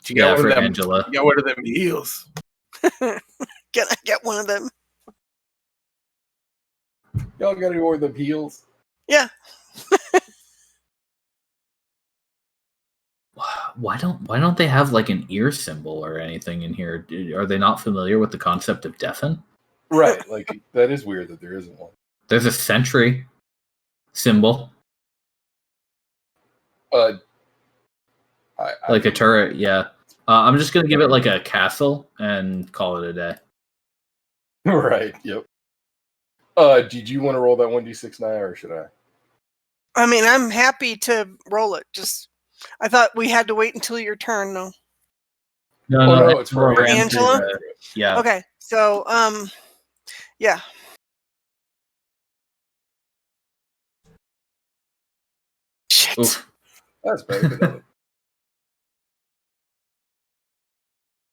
[SPEAKER 5] You got
[SPEAKER 2] Yeah,
[SPEAKER 5] one
[SPEAKER 2] for
[SPEAKER 5] of them,
[SPEAKER 2] Angela.
[SPEAKER 5] You got one of them heels.
[SPEAKER 3] Can I get one of them?
[SPEAKER 4] Y'all got any more of them heels?
[SPEAKER 3] Yeah.
[SPEAKER 2] Why don't they have like an ear symbol or anything in here? Are they not familiar with the concept of deafen?
[SPEAKER 4] Right, like that is weird that there isn't one.
[SPEAKER 2] There's a sentry symbol,
[SPEAKER 4] I
[SPEAKER 2] like a turret. Yeah, I'm just gonna give it like a castle and call it a day.
[SPEAKER 4] Right. Yep. Did you want to roll that 1d6 now, or should I?
[SPEAKER 3] I mean, I'm happy to roll it. Just, I thought we had to wait until your turn, though.
[SPEAKER 4] No, it's for
[SPEAKER 3] Angela?
[SPEAKER 2] Yeah.
[SPEAKER 3] Okay, so, yeah. Shit.
[SPEAKER 2] Oof.
[SPEAKER 4] That's better than that.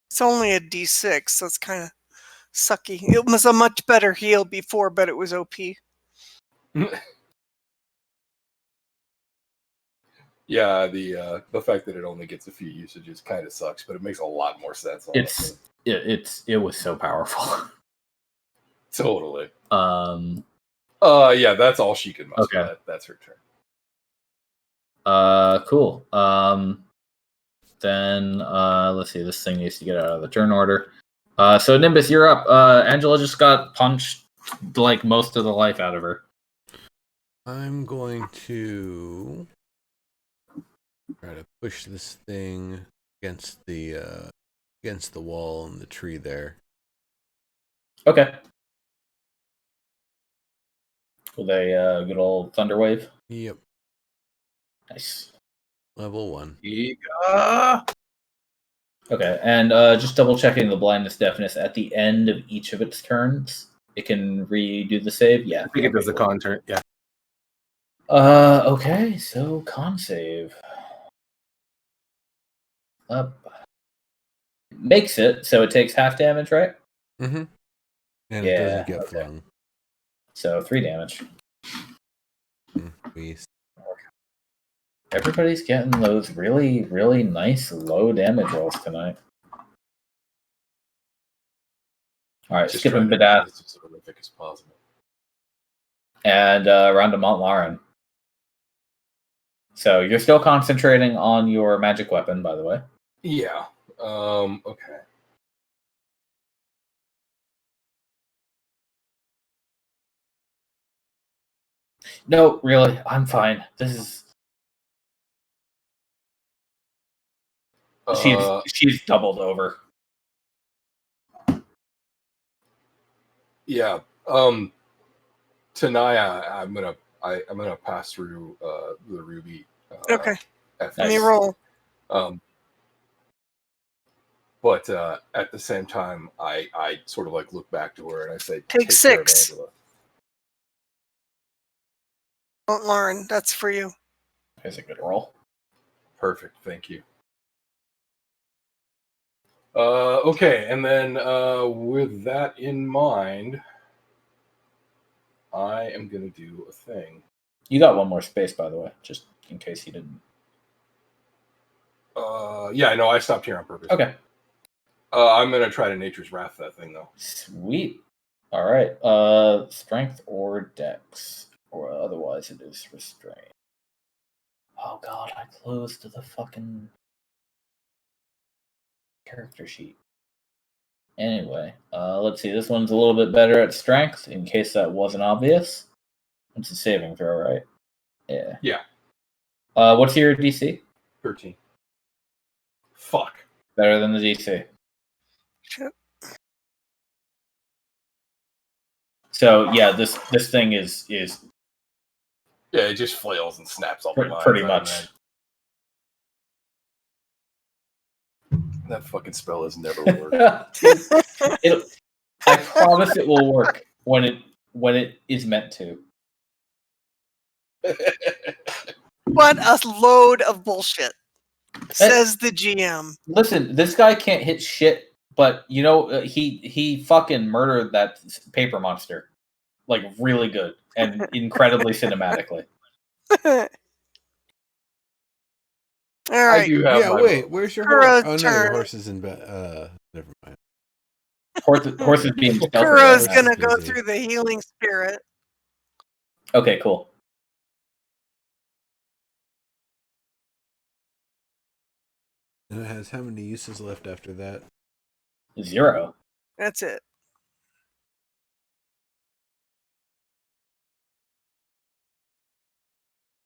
[SPEAKER 3] It's only a D6, so it's kind of sucky. It was a much better heal before, but it was OP.
[SPEAKER 4] Yeah, the fact that it only gets a few usages kind of sucks, but it makes a lot more sense. Honestly.
[SPEAKER 2] It was so powerful.
[SPEAKER 4] Totally.
[SPEAKER 2] Yeah,
[SPEAKER 4] that's all she can muster.
[SPEAKER 2] Okay.
[SPEAKER 4] That's her turn.
[SPEAKER 2] Cool. Then let's see. This thing needs to get out of the turn order. So Nimbus, you're up. Angela just got punched like most of the life out of her.
[SPEAKER 1] I'm going to try to push this thing against the wall and the tree there.
[SPEAKER 2] Okay. With a good old thunder wave.
[SPEAKER 1] Yep.
[SPEAKER 2] Nice.
[SPEAKER 1] Level 1.
[SPEAKER 2] Okay, and just double checking the blindness deafness at the end of each of its turns. It can redo the save. Yeah,
[SPEAKER 5] I think it does a con turn. Yeah.
[SPEAKER 2] Okay, so con save. Up. Makes it, so it takes half damage, right?
[SPEAKER 1] Mm-hmm. And
[SPEAKER 2] Yeah,
[SPEAKER 1] it doesn't get
[SPEAKER 2] okay.
[SPEAKER 1] flung.
[SPEAKER 2] So 3 damage.
[SPEAKER 1] Beast.
[SPEAKER 2] Everybody's getting those really, really nice low damage rolls tonight. Alright,
[SPEAKER 4] Just
[SPEAKER 2] skipping
[SPEAKER 4] trying to
[SPEAKER 2] Badass.
[SPEAKER 4] make this as horrific as possible.
[SPEAKER 2] And around to Montlarin. So you're still concentrating on your magic weapon, by the way.
[SPEAKER 4] Yeah. Okay.
[SPEAKER 2] No, really, I'm fine. This is she's doubled over.
[SPEAKER 4] Yeah. Tanaya, I'm gonna pass through the ruby.
[SPEAKER 3] Okay.
[SPEAKER 4] FS.
[SPEAKER 3] Let me roll.
[SPEAKER 4] But at the same time, I sort of like look back to her and I say,
[SPEAKER 3] Take
[SPEAKER 4] care of
[SPEAKER 3] 6.
[SPEAKER 4] Angela."
[SPEAKER 3] Oh, Lauren, that's for you.
[SPEAKER 2] That's a good roll.
[SPEAKER 4] Perfect, thank you. Okay, and then with that in mind, I am gonna do a thing.
[SPEAKER 2] You got one more space, by the way, just in case you didn't.
[SPEAKER 4] Yeah, no, I stopped here on purpose.
[SPEAKER 2] Okay.
[SPEAKER 4] I'm gonna try to Nature's Wrath that thing though.
[SPEAKER 2] Sweet. All right. Strength or Dex, or otherwise it is restraint. Oh god, I closed the fucking character sheet. Anyway, let's see. This one's a little bit better at strength, in case that wasn't obvious. It's a saving throw, right? Yeah.
[SPEAKER 4] Yeah.
[SPEAKER 2] What's your DC?
[SPEAKER 4] 13. Fuck.
[SPEAKER 2] Better than the DC.
[SPEAKER 3] Shit.
[SPEAKER 2] So yeah, this thing is
[SPEAKER 4] Yeah, it just flails and snaps all the lines.
[SPEAKER 2] pretty much.
[SPEAKER 4] That fucking spell has never worked.
[SPEAKER 2] I promise it will work when it is meant to.
[SPEAKER 3] What a load of bullshit, says the GM.
[SPEAKER 2] Listen, this guy can't hit shit, but you know he fucking murdered that paper monster, like really good and incredibly cinematically.
[SPEAKER 3] All right.
[SPEAKER 4] I do have
[SPEAKER 1] Yeah,
[SPEAKER 4] my
[SPEAKER 1] wait.
[SPEAKER 4] moments.
[SPEAKER 1] Where's your
[SPEAKER 3] For
[SPEAKER 1] horse?
[SPEAKER 3] a
[SPEAKER 1] Oh no, your
[SPEAKER 3] turn.
[SPEAKER 1] horse is in bed. Never mind.
[SPEAKER 2] Horse is being stealthy.
[SPEAKER 3] Kuro's
[SPEAKER 1] That's
[SPEAKER 3] gonna go
[SPEAKER 1] busy.
[SPEAKER 3] through the healing spirit.
[SPEAKER 2] Okay, cool.
[SPEAKER 1] And it has how many uses left after that?
[SPEAKER 2] 0.
[SPEAKER 3] That's it.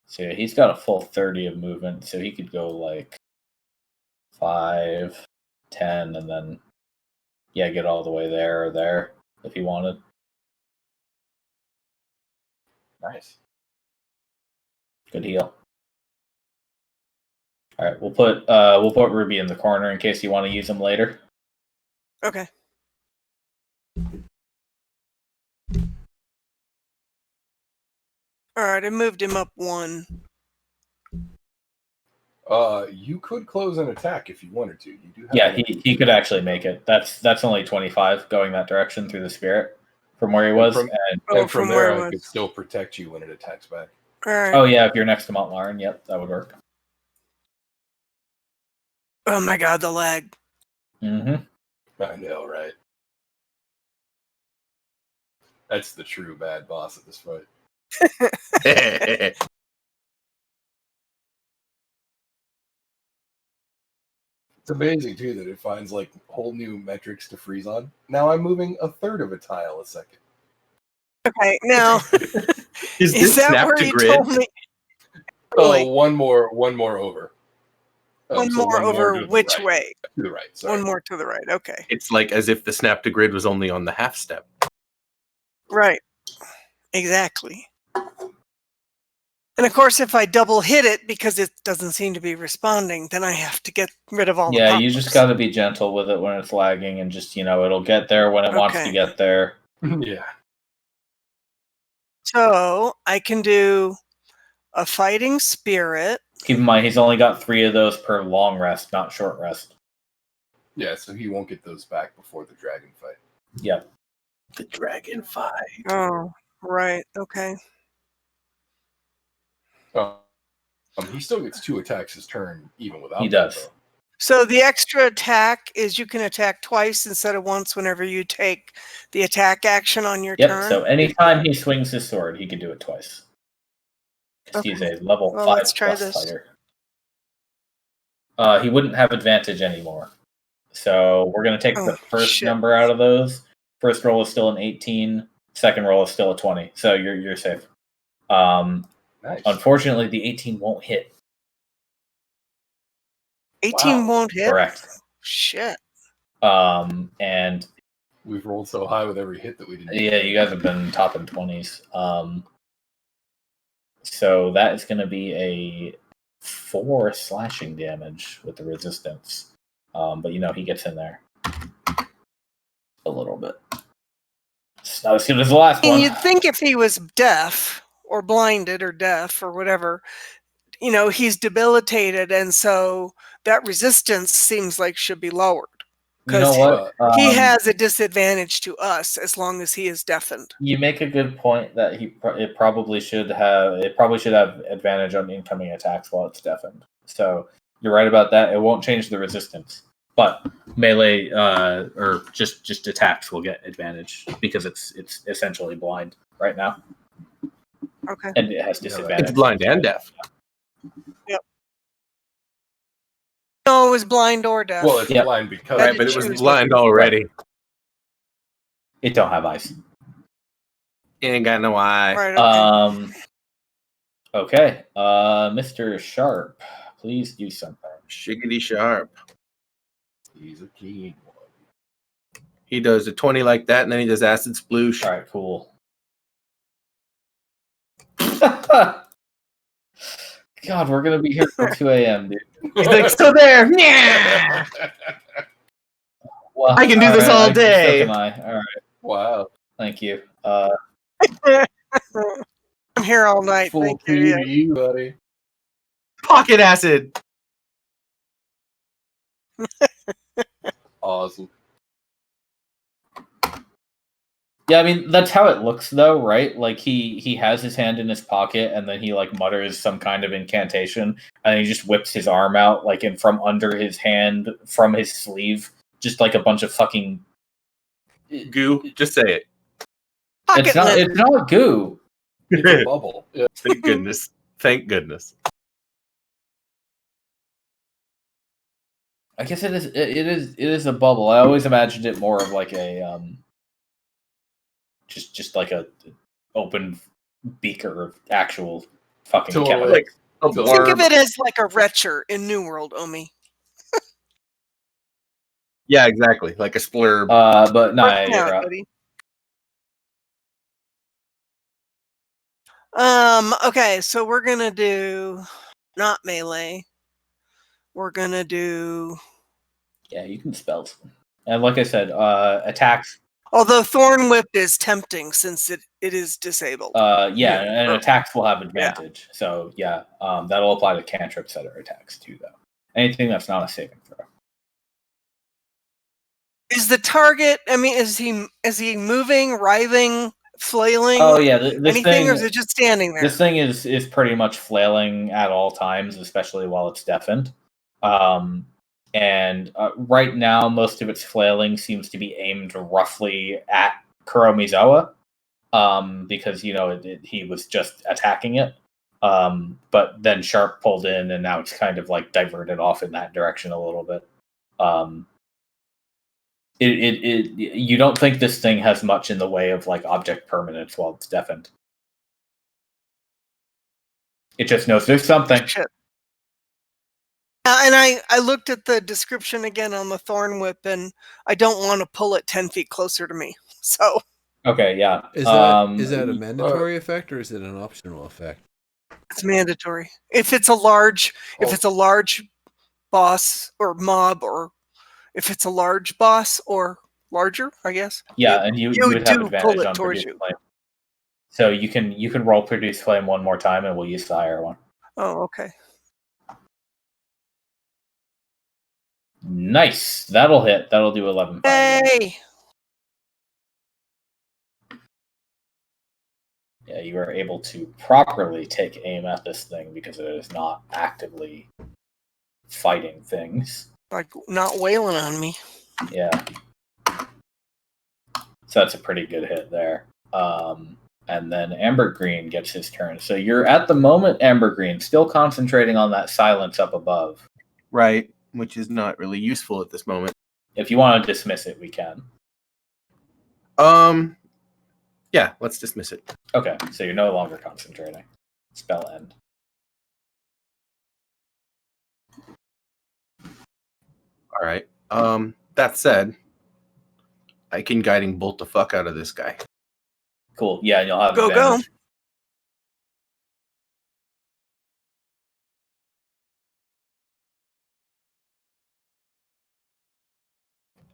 [SPEAKER 2] So yeah, he's got a full 30 of movement, so he could go like 5, 10, and then get all the way there or there if he wanted. Nice. Good heal. All right, we'll put Ruby in the corner in case you want to use him later.
[SPEAKER 3] Okay. All right, I moved him up 1.
[SPEAKER 4] You could close an attack if you wanted to. You do have
[SPEAKER 2] Yeah,
[SPEAKER 4] enough
[SPEAKER 2] he could actually make it. That's only 25 going that direction through the spirit from where he was.
[SPEAKER 4] and from there, I could still protect you when it attacks back.
[SPEAKER 3] All right.
[SPEAKER 2] Oh yeah, if you're next to Mount Lauren, yep, that would work.
[SPEAKER 3] Oh my god, the lag.
[SPEAKER 2] Mm-hmm.
[SPEAKER 4] I know, right? That's the true bad boss at this fight. It's amazing too that it finds like whole new metrics to freeze on. Now I'm moving a third of a tile a second.
[SPEAKER 3] Okay, now
[SPEAKER 5] Is
[SPEAKER 3] is
[SPEAKER 5] this
[SPEAKER 3] that
[SPEAKER 5] snap
[SPEAKER 3] where
[SPEAKER 5] to
[SPEAKER 3] you
[SPEAKER 5] grid?
[SPEAKER 3] told me?
[SPEAKER 4] Oh,
[SPEAKER 3] Really?
[SPEAKER 4] one more over.
[SPEAKER 3] One
[SPEAKER 4] So
[SPEAKER 3] more over
[SPEAKER 4] to the
[SPEAKER 3] which
[SPEAKER 4] right.
[SPEAKER 3] way?
[SPEAKER 4] To the right. Sorry.
[SPEAKER 3] One more to the right. Okay.
[SPEAKER 5] It's like as if the snap to grid was only on the half step.
[SPEAKER 3] Right. Exactly. And of course, if I double hit it because it doesn't seem to be responding, then I have to get rid of all the
[SPEAKER 2] Yeah,
[SPEAKER 3] pop-ups.
[SPEAKER 2] you just got to be gentle with it when it's lagging, and just it'll get there when it wants to
[SPEAKER 3] Okay.
[SPEAKER 2] get there.
[SPEAKER 4] Yeah.
[SPEAKER 3] So I can do a fighting spirit.
[SPEAKER 2] Keep in mind, he's only got 3 of those per long rest, not short rest.
[SPEAKER 4] Yeah, so he won't get those back before the dragon fight.
[SPEAKER 2] Yep.
[SPEAKER 5] The dragon fight.
[SPEAKER 3] Oh, right. Okay.
[SPEAKER 4] He still gets 2 attacks his turn, even without.
[SPEAKER 2] He
[SPEAKER 4] that,
[SPEAKER 2] does.
[SPEAKER 4] though.
[SPEAKER 3] So the extra attack is you can attack twice instead of once whenever you take the attack action on your
[SPEAKER 2] Yep.
[SPEAKER 3] turn.
[SPEAKER 2] So anytime he swings his sword, he can do it twice. Because he's a level 5
[SPEAKER 3] let's try
[SPEAKER 2] plus
[SPEAKER 3] this.
[SPEAKER 2] fighter. He wouldn't have advantage anymore. So we're going to take the first number out of those. First roll is still an 18. Second roll is still a 20. So you're safe.
[SPEAKER 4] Nice.
[SPEAKER 2] Unfortunately, the 18 won't hit.
[SPEAKER 3] 18 won't hit?
[SPEAKER 2] Correct.
[SPEAKER 3] Shit.
[SPEAKER 2] And
[SPEAKER 4] we've rolled so high with every hit that we didn't.
[SPEAKER 2] Yeah, you guys have been topping 20s. So that is going to be a 4 slashing damage with the resistance. But he gets in there a little bit. It's not as good as the last one.
[SPEAKER 3] And you'd think if he was deaf or blinded or deaf or whatever, he's debilitated, and so that resistance seems like should be lowered.
[SPEAKER 2] You know what?
[SPEAKER 3] He has a disadvantage to us as long as he is deafened.
[SPEAKER 2] You make a good point that it probably should have advantage on incoming attacks while it's deafened. So you're right about that. It won't change the resistance, but melee or just attacks will get advantage because it's essentially blind right now.
[SPEAKER 3] Okay.
[SPEAKER 2] And it has disadvantage.
[SPEAKER 5] It's blind and deaf.
[SPEAKER 3] Yep. No, it was blind or deaf.
[SPEAKER 4] Well, it's blind because
[SPEAKER 5] right, but it was blind already.
[SPEAKER 2] It don't have eyes.
[SPEAKER 5] It ain't got no eye.
[SPEAKER 3] Right,
[SPEAKER 2] okay. Mr. Sharp, please do something.
[SPEAKER 5] Shiggity Sharp.
[SPEAKER 4] He's a keen one.
[SPEAKER 5] He does a 20 like that, and then he does acid sploosh.
[SPEAKER 2] All right, cool. God, we're gonna be here till 2 a.m., dude.
[SPEAKER 5] He's like, still there. Yeah.
[SPEAKER 2] Well,
[SPEAKER 5] I can do this all day.
[SPEAKER 2] So can I. All right.
[SPEAKER 4] Wow.
[SPEAKER 2] Thank you.
[SPEAKER 3] I'm here all night.
[SPEAKER 4] Full
[SPEAKER 3] Thank you. Yeah.
[SPEAKER 4] PvE, buddy.
[SPEAKER 5] Pocket acid.
[SPEAKER 4] Awesome.
[SPEAKER 2] Yeah, I mean that's how it looks, though, right? Like he has his hand in his pocket, and then he mutters some kind of incantation, and he just whips his arm out, from under his hand, from his sleeve, just like a bunch of fucking
[SPEAKER 5] Goo. Just say it.
[SPEAKER 3] Pocket
[SPEAKER 2] It's not.
[SPEAKER 3] lint.
[SPEAKER 2] It's not goo.
[SPEAKER 4] It's a bubble. Yeah.
[SPEAKER 5] Thank goodness. Thank goodness.
[SPEAKER 2] I guess it is. It is a bubble. I always imagined it more of like a just like a open beaker of actual fucking
[SPEAKER 4] Totally.
[SPEAKER 2] chemicals.
[SPEAKER 5] Like a
[SPEAKER 4] Think
[SPEAKER 3] Think
[SPEAKER 5] blurb.
[SPEAKER 3] of it as like a retcher in New World, Omi.
[SPEAKER 5] Yeah, exactly. Like a splurb.
[SPEAKER 2] But no,
[SPEAKER 3] Right
[SPEAKER 2] you're
[SPEAKER 3] now,
[SPEAKER 2] right.
[SPEAKER 3] buddy. Okay, so we're gonna do not melee. We're gonna do,
[SPEAKER 2] Yeah, you can spell. And like I said, attacks.
[SPEAKER 3] although Thorn Whip is tempting since it is disabled.
[SPEAKER 2] Yeah, and
[SPEAKER 3] Or-
[SPEAKER 2] attacks will have advantage. So yeah, that'll apply to cantrips that are attacks too, though. Anything that's not a saving throw.
[SPEAKER 3] Is the target? I mean, is he moving, writhing, flailing?
[SPEAKER 2] Oh yeah, this
[SPEAKER 3] anything,
[SPEAKER 2] thing.
[SPEAKER 3] or is it just standing there?
[SPEAKER 2] This thing is pretty much flailing at all times, especially while it's deafened. And right now, most of its flailing seems to be aimed roughly at Kuromizawa, because he was just attacking it. But then Sharp pulled in, and now it's kind of like diverted off in that direction a little bit. You don't think this thing has much in the way of like object permanence while it's deafened. It just knows there's something.
[SPEAKER 3] Shit. And I looked at the description again on the Thorn Whip, and I don't want to pull it 10 feet closer to me. So
[SPEAKER 2] Okay, yeah.
[SPEAKER 1] Is that a mandatory effect or is it an optional effect?
[SPEAKER 3] it's mandatory. If it's a large boss or mob, or if it's a large boss or larger, I guess.
[SPEAKER 2] Yeah, and you would have
[SPEAKER 3] do pull
[SPEAKER 2] advantage
[SPEAKER 3] it
[SPEAKER 2] on
[SPEAKER 3] towards
[SPEAKER 2] produce
[SPEAKER 3] you.
[SPEAKER 2] flame. So you can roll produce flame one more time, and we'll use the higher one.
[SPEAKER 3] Oh, okay.
[SPEAKER 2] Nice. That'll hit. That'll do 11.
[SPEAKER 3] Hey!
[SPEAKER 2] Yeah, you are able to properly take aim at this thing because it is not actively fighting things.
[SPEAKER 3] Like not wailing on me.
[SPEAKER 2] Yeah. So that's a pretty good hit there. And then Amber Green gets his turn. So you're at the moment, Amber Green, still concentrating on that silence up above.
[SPEAKER 5] Right. Which is not really useful at this moment.
[SPEAKER 2] If you want to dismiss it, we can.
[SPEAKER 5] Yeah, let's dismiss it.
[SPEAKER 2] Okay, so you're no longer concentrating. Spell end.
[SPEAKER 5] All right. That said, I can guiding bolt the fuck out of this guy.
[SPEAKER 2] Cool. Yeah, and you'll have
[SPEAKER 3] Go.
[SPEAKER 2] advantage.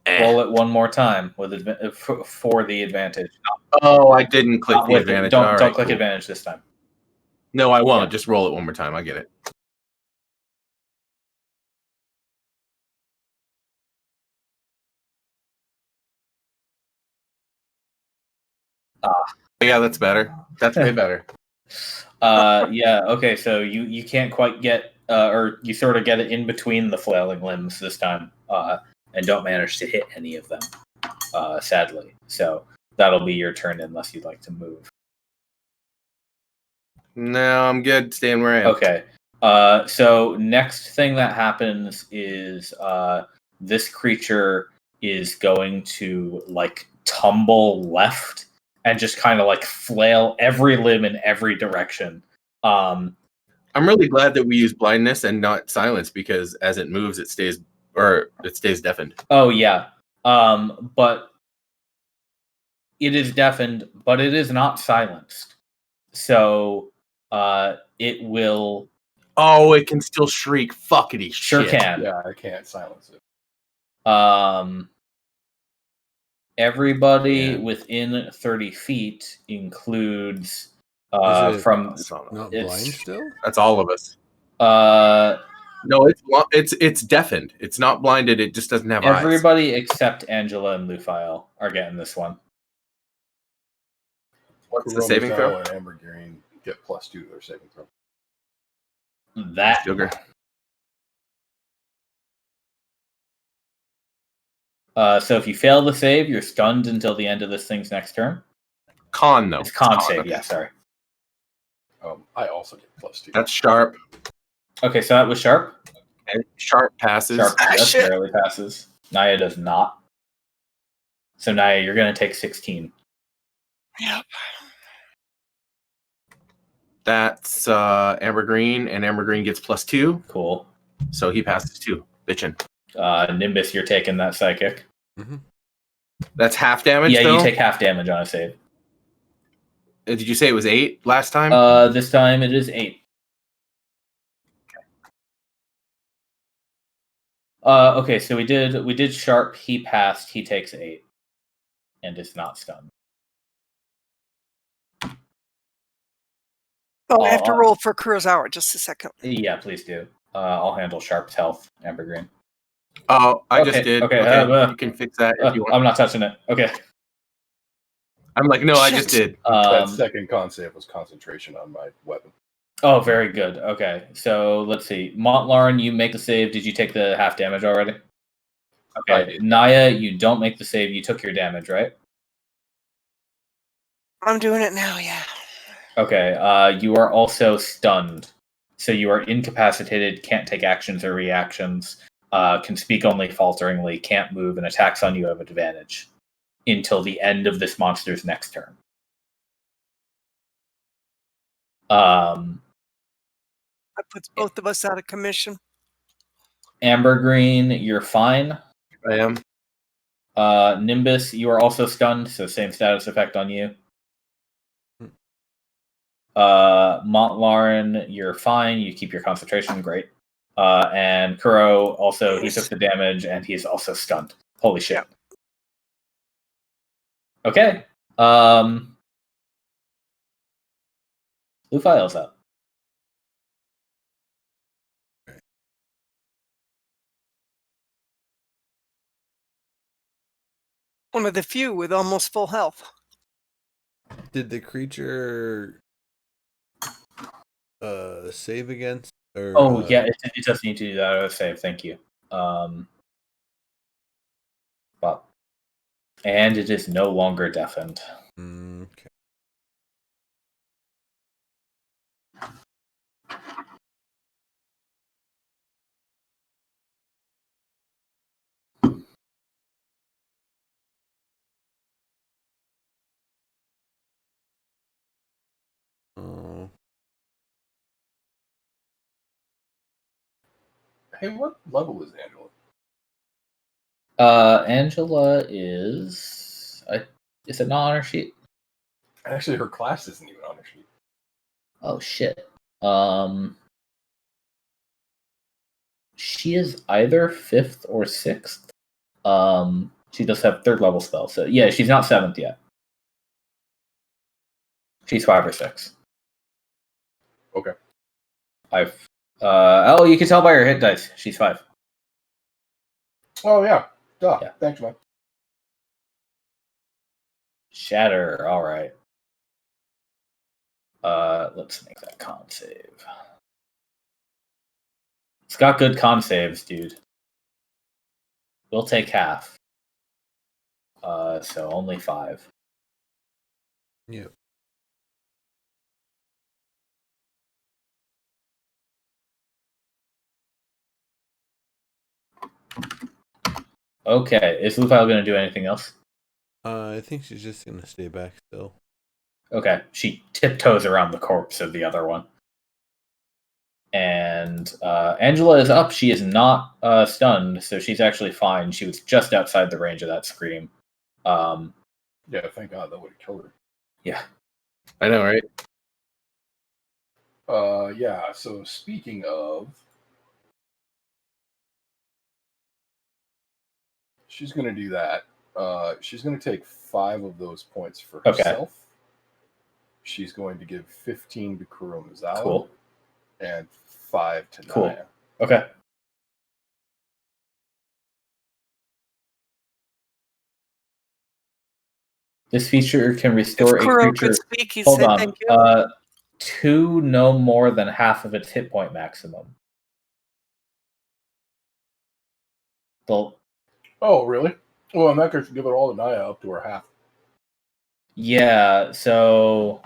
[SPEAKER 2] Roll it one more time with for the advantage.
[SPEAKER 5] Oh, I didn't click
[SPEAKER 2] Not
[SPEAKER 5] the
[SPEAKER 2] with it.
[SPEAKER 5] advantage.
[SPEAKER 2] Don't
[SPEAKER 5] All
[SPEAKER 2] click
[SPEAKER 5] right, cool.
[SPEAKER 2] advantage this time.
[SPEAKER 5] No, I won't.
[SPEAKER 2] Yeah.
[SPEAKER 5] Just roll it one more time. I get it. Yeah, that's better. That's way better.
[SPEAKER 2] Yeah. Okay. So you can't quite get, or you sort of get it in between the flailing limbs this time, and don't manage to hit any of them, sadly. So that'll be your turn unless you'd like to move.
[SPEAKER 5] No, I'm good. Staying where I am.
[SPEAKER 2] Okay. So next thing that happens is this creature is going to like tumble left and just kind of like flail every limb in every direction.
[SPEAKER 5] I'm really glad that we use blindness and not silence because as it moves, it stays deafened.
[SPEAKER 2] Oh yeah. But it is deafened, but it is not silenced. So it will.
[SPEAKER 5] Oh, it can still shriek. Fuckity
[SPEAKER 2] Sure
[SPEAKER 5] shit.
[SPEAKER 2] can.
[SPEAKER 4] Yeah, I can't silence it.
[SPEAKER 2] Everybody
[SPEAKER 4] Yeah.
[SPEAKER 2] within 30 feet includes
[SPEAKER 1] Is it
[SPEAKER 2] from
[SPEAKER 1] Not
[SPEAKER 2] it's-
[SPEAKER 1] blind still?
[SPEAKER 5] That's all of us.
[SPEAKER 2] uh
[SPEAKER 5] No, it's deafened. It's not blinded. It just doesn't have eyes.
[SPEAKER 2] everybody except Angela and Lufael are getting this one.
[SPEAKER 5] What's the saving throw?
[SPEAKER 4] And Amber Green get +2 to their saving throw.
[SPEAKER 2] That
[SPEAKER 5] Sugar.
[SPEAKER 2] So if you fail the save, you're stunned until the end of this thing's next turn.
[SPEAKER 5] Con though.
[SPEAKER 2] It's con save.
[SPEAKER 5] okay.
[SPEAKER 2] Yeah, sorry.
[SPEAKER 4] I also get +2.
[SPEAKER 5] That's sharp.
[SPEAKER 2] Okay, so that was sharp.
[SPEAKER 5] And sharp passes.
[SPEAKER 2] Sharp
[SPEAKER 3] Ah,
[SPEAKER 2] just
[SPEAKER 3] shit.
[SPEAKER 2] barely passes. Naya does not. So Naya, you're going to take 16.
[SPEAKER 3] Yep.
[SPEAKER 5] That's Amber Green, and Amber Green gets +2,
[SPEAKER 2] Cool.
[SPEAKER 5] so he passes 2. Bitchin'.
[SPEAKER 2] Nimbus, you're taking that psychic.
[SPEAKER 1] Mm-hmm.
[SPEAKER 5] That's half damage.
[SPEAKER 2] Yeah,
[SPEAKER 5] though?
[SPEAKER 2] you take half damage on a save.
[SPEAKER 5] Did you say it was 8 last time?
[SPEAKER 2] This time it is 8. Okay, so we did sharp. He passed. He takes 8, and is not stunned.
[SPEAKER 3] Oh, I have to roll for Kurosawa. Just a second.
[SPEAKER 2] Yeah, please do. I'll handle Sharp's health, Amber Green.
[SPEAKER 5] Oh, I
[SPEAKER 2] Okay,
[SPEAKER 5] just did.
[SPEAKER 2] okay,
[SPEAKER 5] you can fix that if you want.
[SPEAKER 2] I'm not touching it. Okay.
[SPEAKER 5] I'm like, no, I just
[SPEAKER 3] Shit.
[SPEAKER 5] did.
[SPEAKER 4] That second con save was concentration on my weapon.
[SPEAKER 2] Oh, very good. Okay, so let's see. Montlarn, you make the save. Did you take the half damage already?
[SPEAKER 4] I
[SPEAKER 2] Okay.
[SPEAKER 4] did.
[SPEAKER 2] Naya, you don't make the save. You took your damage, right?
[SPEAKER 3] I'm doing it now. Yeah.
[SPEAKER 2] Okay. You are also stunned. So you are incapacitated, can't take actions or reactions, can speak only falteringly, can't move, and attacks on you have advantage until the end of this monster's next turn.
[SPEAKER 3] That puts both of us out of commission.
[SPEAKER 2] Amber Green, you're fine.
[SPEAKER 5] I am.
[SPEAKER 2] Nimbus, you are also stunned, so same status effect on you. Montlarn, you're fine. You keep your concentration, great. And Kuro also, he took the damage and he's also stunned. Holy shit.
[SPEAKER 3] Yep.
[SPEAKER 2] Okay. Blue file's up.
[SPEAKER 3] One of the few with almost full health.
[SPEAKER 1] Did the creature save against? Or,
[SPEAKER 2] Yeah, it does need to do that. Save, thank you. But and it is no longer deafened.
[SPEAKER 1] Okay. Oh.
[SPEAKER 4] Hey, what level is Angela?
[SPEAKER 2] Angela is it not on her sheet?
[SPEAKER 4] Actually, her class isn't even on her sheet.
[SPEAKER 2] Oh shit. She is either 5th or 6th. She does have 3rd level spells, so yeah, she's not 7th yet. She's 5 or 6.
[SPEAKER 4] Okay.
[SPEAKER 2] You can tell by her hit dice. She's 5.
[SPEAKER 4] Oh yeah. Duh.
[SPEAKER 2] Yeah.
[SPEAKER 4] Thanks, man.
[SPEAKER 2] Shatter. All right. Let's make that con save. It's got good con saves, dude. We'll take half. So only 5.
[SPEAKER 1] Yep.
[SPEAKER 2] Okay. Is Lufile going to do anything else?
[SPEAKER 1] I think she's just gonna stay back still.
[SPEAKER 2] Okay. She tiptoes around the corpse of the other one. And Angela is up. She is not stunned, so she's actually fine. She was just outside the range of that scream.
[SPEAKER 4] Yeah, thank God that would have killed her.
[SPEAKER 2] Yeah.
[SPEAKER 5] I know, right?
[SPEAKER 4] Yeah. So speaking of, she's gonna do that. She's gonna take 5 of those points for herself. She's going to give 15 to Kuromizawa.
[SPEAKER 2] Cool.
[SPEAKER 4] And 5 to
[SPEAKER 2] Cool.
[SPEAKER 4] Naya.
[SPEAKER 2] Okay. This feature can restore
[SPEAKER 3] If
[SPEAKER 2] a
[SPEAKER 3] Kuro
[SPEAKER 2] creature.
[SPEAKER 3] could speak, he'd
[SPEAKER 2] Hold
[SPEAKER 3] say
[SPEAKER 2] on.
[SPEAKER 3] thank you.
[SPEAKER 2] To no more than half of its hit point maximum.
[SPEAKER 4] Oh, really? Well, in that case, give it all to Naya up to her half.
[SPEAKER 2] Yeah, so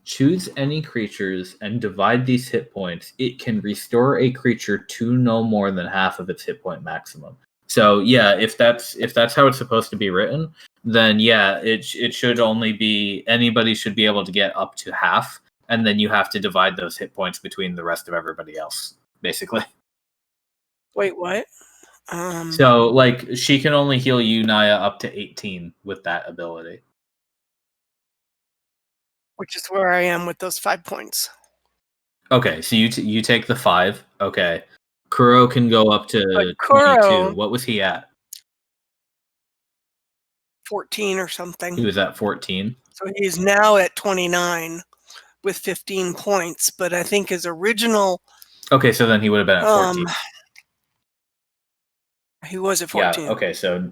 [SPEAKER 2] choose any creatures and divide these hit points. It can restore a creature to no more than half of its hit point maximum. So yeah, if that's how it's supposed to be written, then yeah, it should only be anybody should be able to get up to half, and then you have to divide those hit points between the rest of everybody else, basically.
[SPEAKER 3] Wait, what?
[SPEAKER 2] So like she can only heal you, Naya, up to 18 with that ability.
[SPEAKER 3] Which is where I am with those 5 points.
[SPEAKER 2] Okay, so you take the 5. Okay, Kuro can go up to
[SPEAKER 3] But Kuro-
[SPEAKER 2] 22. What was he at?
[SPEAKER 3] 14 or something.
[SPEAKER 2] He was at 14.
[SPEAKER 3] So he's now at 29 with 15 points. But I think his original...
[SPEAKER 2] Okay, so then he would have been at 14.
[SPEAKER 3] He was at 14.
[SPEAKER 2] Yeah, okay, so...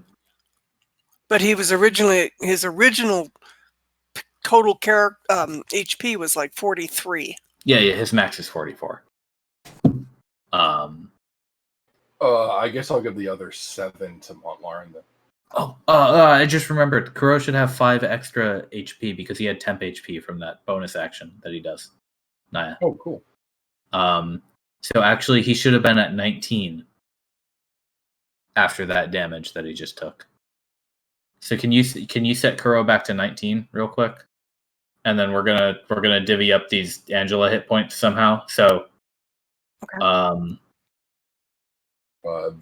[SPEAKER 3] But he was originally... His original total HP was like 43.
[SPEAKER 2] Yeah, his max is 44.
[SPEAKER 4] I guess I'll give the other 7 to Montlarin then.
[SPEAKER 2] I just remembered. Kuro should have 5 extra HP because he had temp HP from that bonus action that he does. Naya.
[SPEAKER 4] Oh, cool.
[SPEAKER 2] So actually, he should have been at 19 after that damage that he just took. So can you set Kuro back to 19 real quick, and then we're gonna divvy up these Angela hit points somehow. So,
[SPEAKER 3] Okay.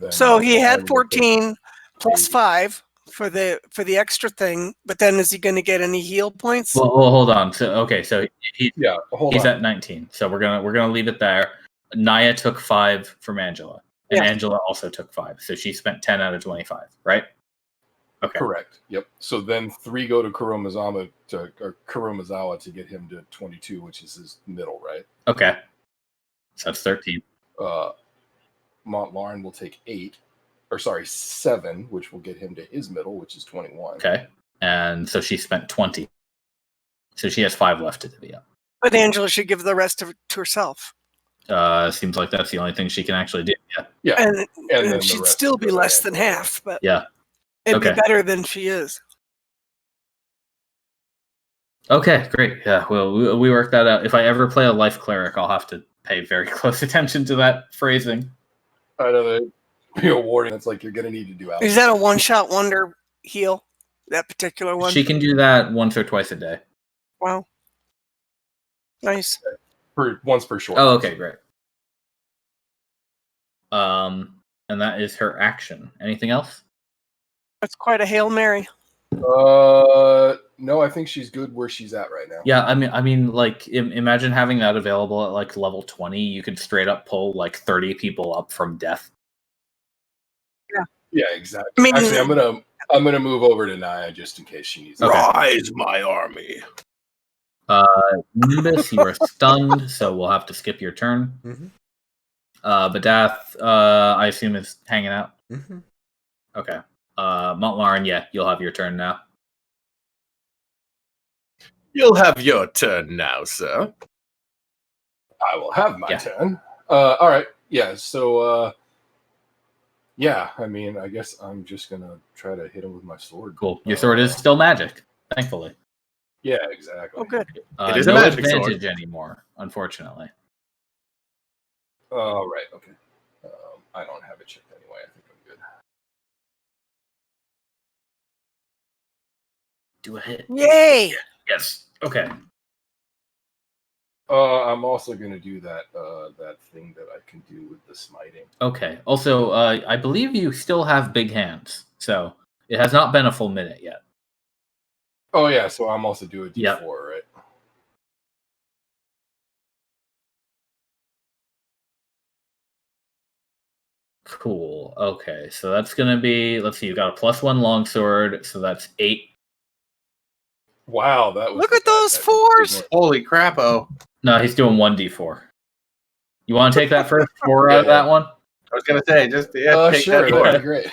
[SPEAKER 4] Then
[SPEAKER 3] So he
[SPEAKER 4] Montlarin
[SPEAKER 3] had
[SPEAKER 4] will
[SPEAKER 3] 14 plus
[SPEAKER 4] take
[SPEAKER 3] 5 for the extra thing. But then is he going to get any heal points?
[SPEAKER 2] well, hold on. So he's
[SPEAKER 4] hold on.
[SPEAKER 2] at 19. So we're gonna leave it there. Naya took 5 from Angela, and
[SPEAKER 3] Yeah.
[SPEAKER 2] Angela also took 5. So she spent 10 out of 25, right? Okay.
[SPEAKER 4] Correct. Yep. So then 3 go to Kuromizawa to get him to 22, which is his middle, right?
[SPEAKER 2] Okay. So that's 13.
[SPEAKER 4] Montlarin will take 7, which will get him to his middle, which is 21.
[SPEAKER 2] Okay. And so she spent 20. So she has 5 left to divvy up.
[SPEAKER 3] But Angela should give the rest of it to herself.
[SPEAKER 2] Seems like that's the only thing she can actually do. Yeah.
[SPEAKER 4] Yeah.
[SPEAKER 3] And
[SPEAKER 4] then the
[SPEAKER 3] she'd
[SPEAKER 4] rest
[SPEAKER 3] still
[SPEAKER 4] of
[SPEAKER 3] be
[SPEAKER 4] the
[SPEAKER 3] less than
[SPEAKER 4] Angela.
[SPEAKER 3] half. But
[SPEAKER 2] Yeah.
[SPEAKER 3] it'd
[SPEAKER 2] Okay.
[SPEAKER 3] be better than she is.
[SPEAKER 2] Okay, great. Yeah, well, we worked that out. If I ever play a life cleric, I'll have to pay very close attention to that phrasing.
[SPEAKER 4] I know that be a warning. That's like you're going to need to do out.
[SPEAKER 3] Is that a one-shot wonder heal? That particular one?
[SPEAKER 2] She can do that once or twice a day.
[SPEAKER 3] Wow. Nice.
[SPEAKER 4] Once per short.
[SPEAKER 2] Oh, okay, great. And that is her action. Anything else?
[SPEAKER 3] That's quite a Hail Mary.
[SPEAKER 4] No, I think she's good where she's at right now.
[SPEAKER 2] Yeah, I mean, like, imagine having that available at like level 20. You could straight up pull like 30 people up from death.
[SPEAKER 4] Yeah, exactly.
[SPEAKER 3] I mean,
[SPEAKER 4] Actually, I'm gonna move over to Naya just in case she needs.
[SPEAKER 2] Okay.
[SPEAKER 5] Rise, my army.
[SPEAKER 2] Nimbus, you are stunned, so we'll have to skip your turn.
[SPEAKER 1] Mm-hmm.
[SPEAKER 2] Badath, I assume is hanging out.
[SPEAKER 1] Mm-hmm.
[SPEAKER 2] Okay. Montlarin, yeah, you'll have your turn now.
[SPEAKER 5] You'll have your turn now, sir.
[SPEAKER 4] I will have my
[SPEAKER 2] Yeah.
[SPEAKER 4] turn. All right. Yeah. So, yeah. I mean, I guess I'm just gonna try to hit him with my sword.
[SPEAKER 2] Cool. Your sword is still magic, thankfully.
[SPEAKER 4] Yeah. Exactly.
[SPEAKER 3] Oh, good.
[SPEAKER 5] It is a
[SPEAKER 2] no
[SPEAKER 5] magic sword.
[SPEAKER 2] advantage anymore, unfortunately.
[SPEAKER 4] Right. Okay. I don't have it checked anyway. I think I'm good.
[SPEAKER 2] Do a hit.
[SPEAKER 3] Yay!
[SPEAKER 2] Yes. Okay.
[SPEAKER 4] I'm also gonna do that thing that I can do with the smiting.
[SPEAKER 2] Okay. Also, I believe you still have big hands, so it has not been a full minute yet.
[SPEAKER 4] Oh yeah. So I'm also doing D4,
[SPEAKER 2] Yep.
[SPEAKER 4] right?
[SPEAKER 2] Cool. Okay, so that's gonna be. Let's see. You got a +1 longsword, so that's 8.
[SPEAKER 4] Wow. That was.
[SPEAKER 3] Look at those fours!
[SPEAKER 5] Holy crap-o.
[SPEAKER 2] No, he's doing 1d4. You want to take that first 4 out of that one?
[SPEAKER 5] I was going to say, just take
[SPEAKER 4] Sure.
[SPEAKER 5] that
[SPEAKER 4] That'd
[SPEAKER 5] four.
[SPEAKER 4] be great.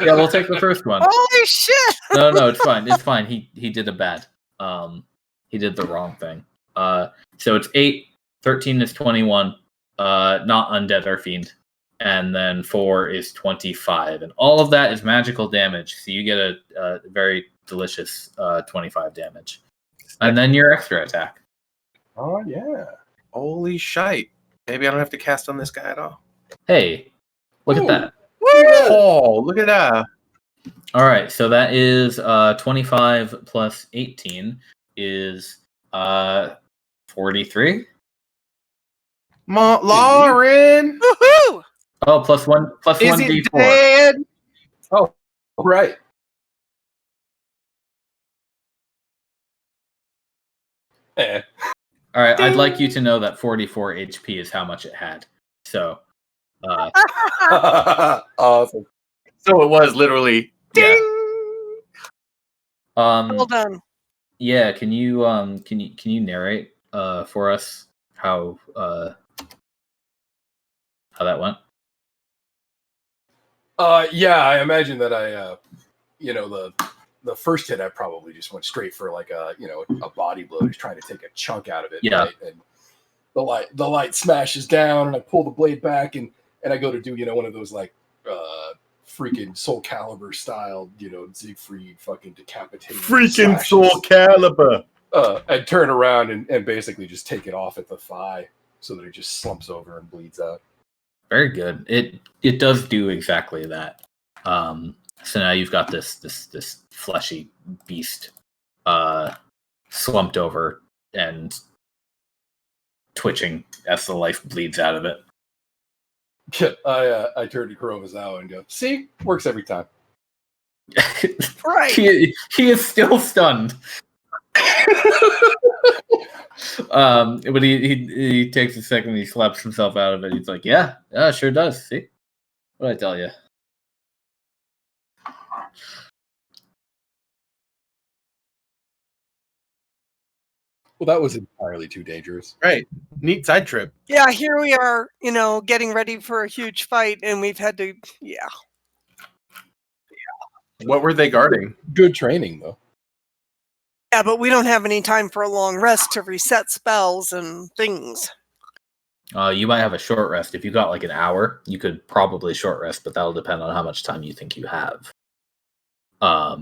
[SPEAKER 2] Yeah, we'll take the first one.
[SPEAKER 3] Holy shit!
[SPEAKER 2] No, it's fine. It's fine. He did a bad. He did the wrong thing. So it's 8. 13 is 21. Not undead or fiend. and then 4 is 25, and all of that is magical damage. So you get a very delicious 25 damage, and then your extra attack.
[SPEAKER 4] Oh yeah.
[SPEAKER 5] Holy shite. Maybe I don't have to cast on this guy at all.
[SPEAKER 2] Hey, look at that.
[SPEAKER 5] Oh, look at that.
[SPEAKER 2] All right, so that is 25 plus 18 is 43.
[SPEAKER 5] Lauren!
[SPEAKER 3] Woohoo!
[SPEAKER 2] Oh, plus one
[SPEAKER 5] Is it
[SPEAKER 2] d4.
[SPEAKER 5] dead?
[SPEAKER 4] Oh, right. Eh.
[SPEAKER 2] All right, I'd like you to know that 44 HP is how much it had. So,
[SPEAKER 4] Awesome.
[SPEAKER 5] So it was literally
[SPEAKER 2] yeah.
[SPEAKER 5] ding.
[SPEAKER 3] Well done.
[SPEAKER 2] Yeah, can you narrate for us how that went?
[SPEAKER 4] Yeah, I imagine that the first hit I probably just went straight for like a body blow, just trying to take a chunk out of it.
[SPEAKER 2] Yeah.
[SPEAKER 4] Right? And the light smashes down, and I pull the blade back, and I go to do one of those like freaking Soul Calibur style, Siegfried fucking decapitating
[SPEAKER 5] Freaking
[SPEAKER 4] slashes.
[SPEAKER 5] Soul Calibur.
[SPEAKER 4] I'd turn around and basically just take it off at the thigh so that it just slumps over and bleeds out.
[SPEAKER 2] Very good. It does do exactly that. So now you've got this fleshy beast slumped over and twitching as the life bleeds out of it.
[SPEAKER 4] I turn to Kuromizawa and go, see, works every time.
[SPEAKER 3] Right.
[SPEAKER 2] He is still stunned. But he takes a second, he slaps himself out of it. He's like, yeah, sure does. See? What did I tell you?
[SPEAKER 4] Well, that was entirely too dangerous.
[SPEAKER 5] Right. Neat side trip.
[SPEAKER 3] Yeah, here we are, getting ready for a huge fight, and we've had to, yeah.
[SPEAKER 5] What were they guarding?
[SPEAKER 4] Good training, though.
[SPEAKER 3] Yeah, but we don't have any time for a long rest to reset spells and things.
[SPEAKER 2] You might have a short rest. If you got like an hour, you could probably short rest, but that'll depend on how much time you think you have.
[SPEAKER 4] Yeah.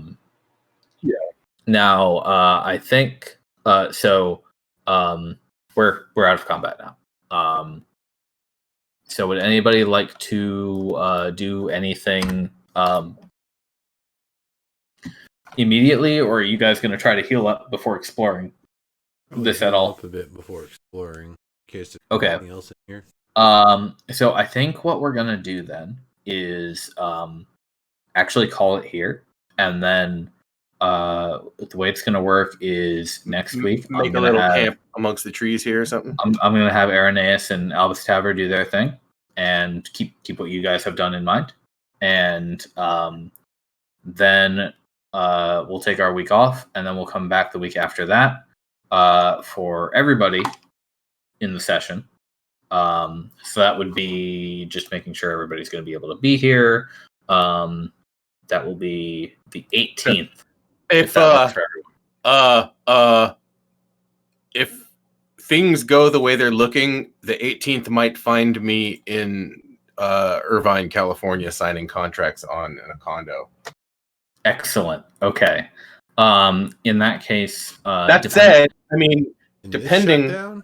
[SPEAKER 2] Now, I think so. We're out of combat now. So would anybody like to do anything immediately, or are you guys going to try to heal up before exploring this at all?
[SPEAKER 1] Up a bit before exploring, in case there's
[SPEAKER 2] Okay.
[SPEAKER 1] anything else in here.
[SPEAKER 2] So I think what we're gonna do then is actually call it here, and then the way it's gonna work is next week
[SPEAKER 5] Make a little camp amongst the trees here or something.
[SPEAKER 2] I'm gonna have Irenaeus and Albus Taver do their thing, and keep what you guys have done in mind, and then we'll take our week off, and then we'll come back the week after that for everybody in the session. So that would be just making sure everybody's going to be able to be here. That will be the 18th.
[SPEAKER 5] If if things go the way they're looking, the 18th might find me in Irvine, California, signing contracts on a condo.
[SPEAKER 2] Excellent. Okay. In that case,
[SPEAKER 5] That said, I mean,
[SPEAKER 1] In this
[SPEAKER 5] depending
[SPEAKER 1] shutdown?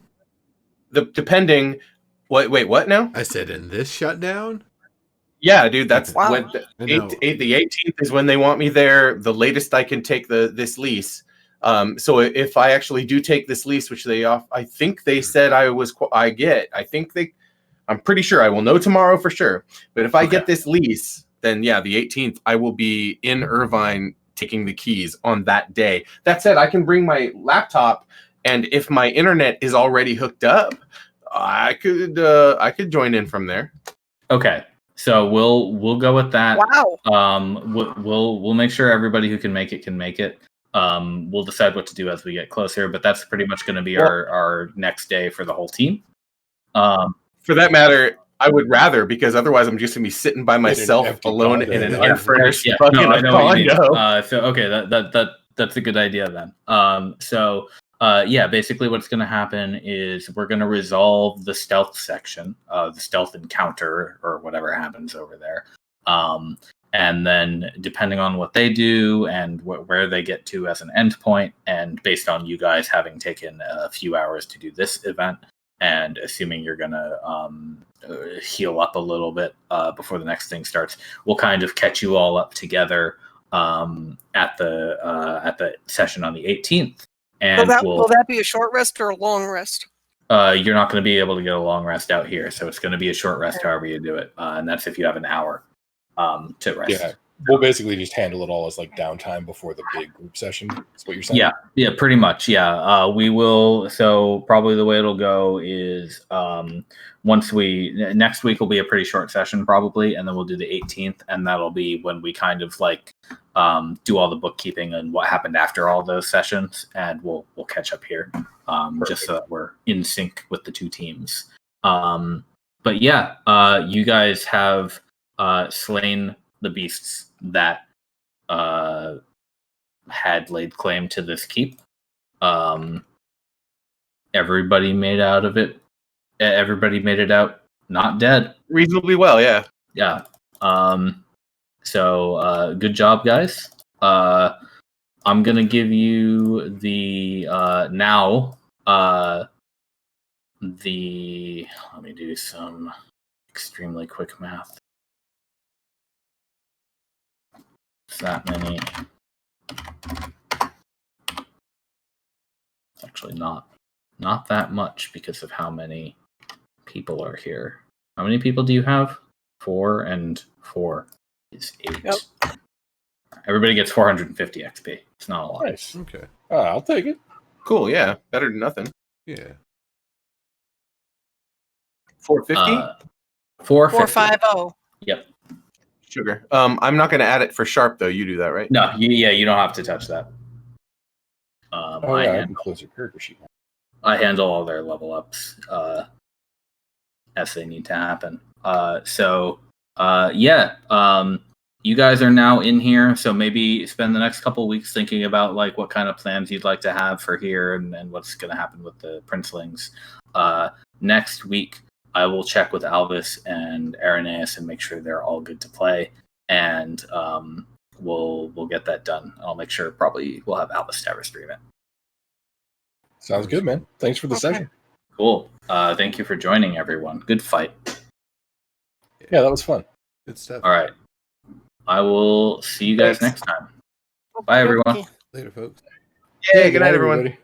[SPEAKER 5] Wait, what now?
[SPEAKER 1] I said in this shutdown?
[SPEAKER 5] Yeah, dude, that's
[SPEAKER 3] Wow.
[SPEAKER 5] when
[SPEAKER 1] I know.
[SPEAKER 5] the 18th is when they want me there. The latest I can take this lease. So if I actually do take this lease, which I think they said I'm pretty sure I will know tomorrow for sure. But if I get this lease, then yeah, the 18th I will be in Irvine taking the keys on that day. That said, I can bring my laptop, and if my internet is already hooked up, I could join in from there.
[SPEAKER 2] Okay. So we'll go with that.
[SPEAKER 3] Wow.
[SPEAKER 2] We'll make sure everybody who can make it. We'll decide what to do as we get closer, but that's pretty much going to be our next day for the whole team.
[SPEAKER 5] For that matter, I would rather, because otherwise I'm just gonna be sitting by myself alone in an unfurnished fucking
[SPEAKER 2] I know what you mean.
[SPEAKER 5] condo.
[SPEAKER 2] So okay, that's a good idea then. So Yeah, basically what's going to happen is we're going to resolve the stealth section, the stealth encounter, or whatever happens over there. And then depending on what they do and where they get to as an endpoint, and based on you guys having taken a few hours to do this event, and assuming you're going to heal up a little bit before the next thing starts, we'll kind of catch you all up together at the session on the 18th. And
[SPEAKER 3] will that be a short rest or a long rest?
[SPEAKER 2] You're not going to be able to get a long rest out here, so it's going to be a short rest however you do it, and that's if you have an hour to rest.
[SPEAKER 4] Yeah, we'll basically just handle it all as like downtime before the big group session. That's what you're saying?
[SPEAKER 2] Yeah, pretty much. Yeah, we will. So probably the way it'll go is next week will be a pretty short session probably, and then we'll do the 18th, and that'll be when we kind of like do all the bookkeeping and what happened after all those sessions, and we'll catch up here just so that we're in sync with the two teams. But yeah, you guys have slain the beasts that had laid claim to this keep. Everybody made out of it. Everybody made it out not dead.
[SPEAKER 5] Reasonably well, yeah.
[SPEAKER 2] Yeah. So good job, guys. I'm gonna give you the let me do some extremely quick math. It's that many. Actually not that much because of how many people are here. How many people do you have? 4 and 4 is 8.
[SPEAKER 3] Yep.
[SPEAKER 2] Everybody gets 450 XP. It's not a lot.
[SPEAKER 4] Nice.
[SPEAKER 1] Okay.
[SPEAKER 4] I'll take it.
[SPEAKER 5] Cool, yeah. Better than nothing.
[SPEAKER 1] Yeah.
[SPEAKER 5] 450?
[SPEAKER 3] 450.
[SPEAKER 2] Yep.
[SPEAKER 5] Sugar. I'm not going to add it for sharp, though. You do that, right?
[SPEAKER 2] No, you don't have to touch that.
[SPEAKER 4] I can close your character sheet.
[SPEAKER 2] I handle all their level ups as they need to happen. You guys are now in here, so maybe spend the next couple weeks thinking about like what kind of plans you'd like to have for here and what's going to happen with the princelings. Next week, I will check with Alvis and Irenaeus and make sure they're all good to play, and we'll get that done. I'll make sure probably we'll have Alvis Tower stream it.
[SPEAKER 4] Sounds good, man. Thanks for the session.
[SPEAKER 2] Cool. Thank you for joining, everyone. Good fight.
[SPEAKER 4] Yeah, that was fun.
[SPEAKER 1] Good stuff.
[SPEAKER 2] All right. I will see you guys next time. Bye, everyone.
[SPEAKER 1] Later, folks.
[SPEAKER 5] Hey, good night, everyone.
[SPEAKER 4] everybody.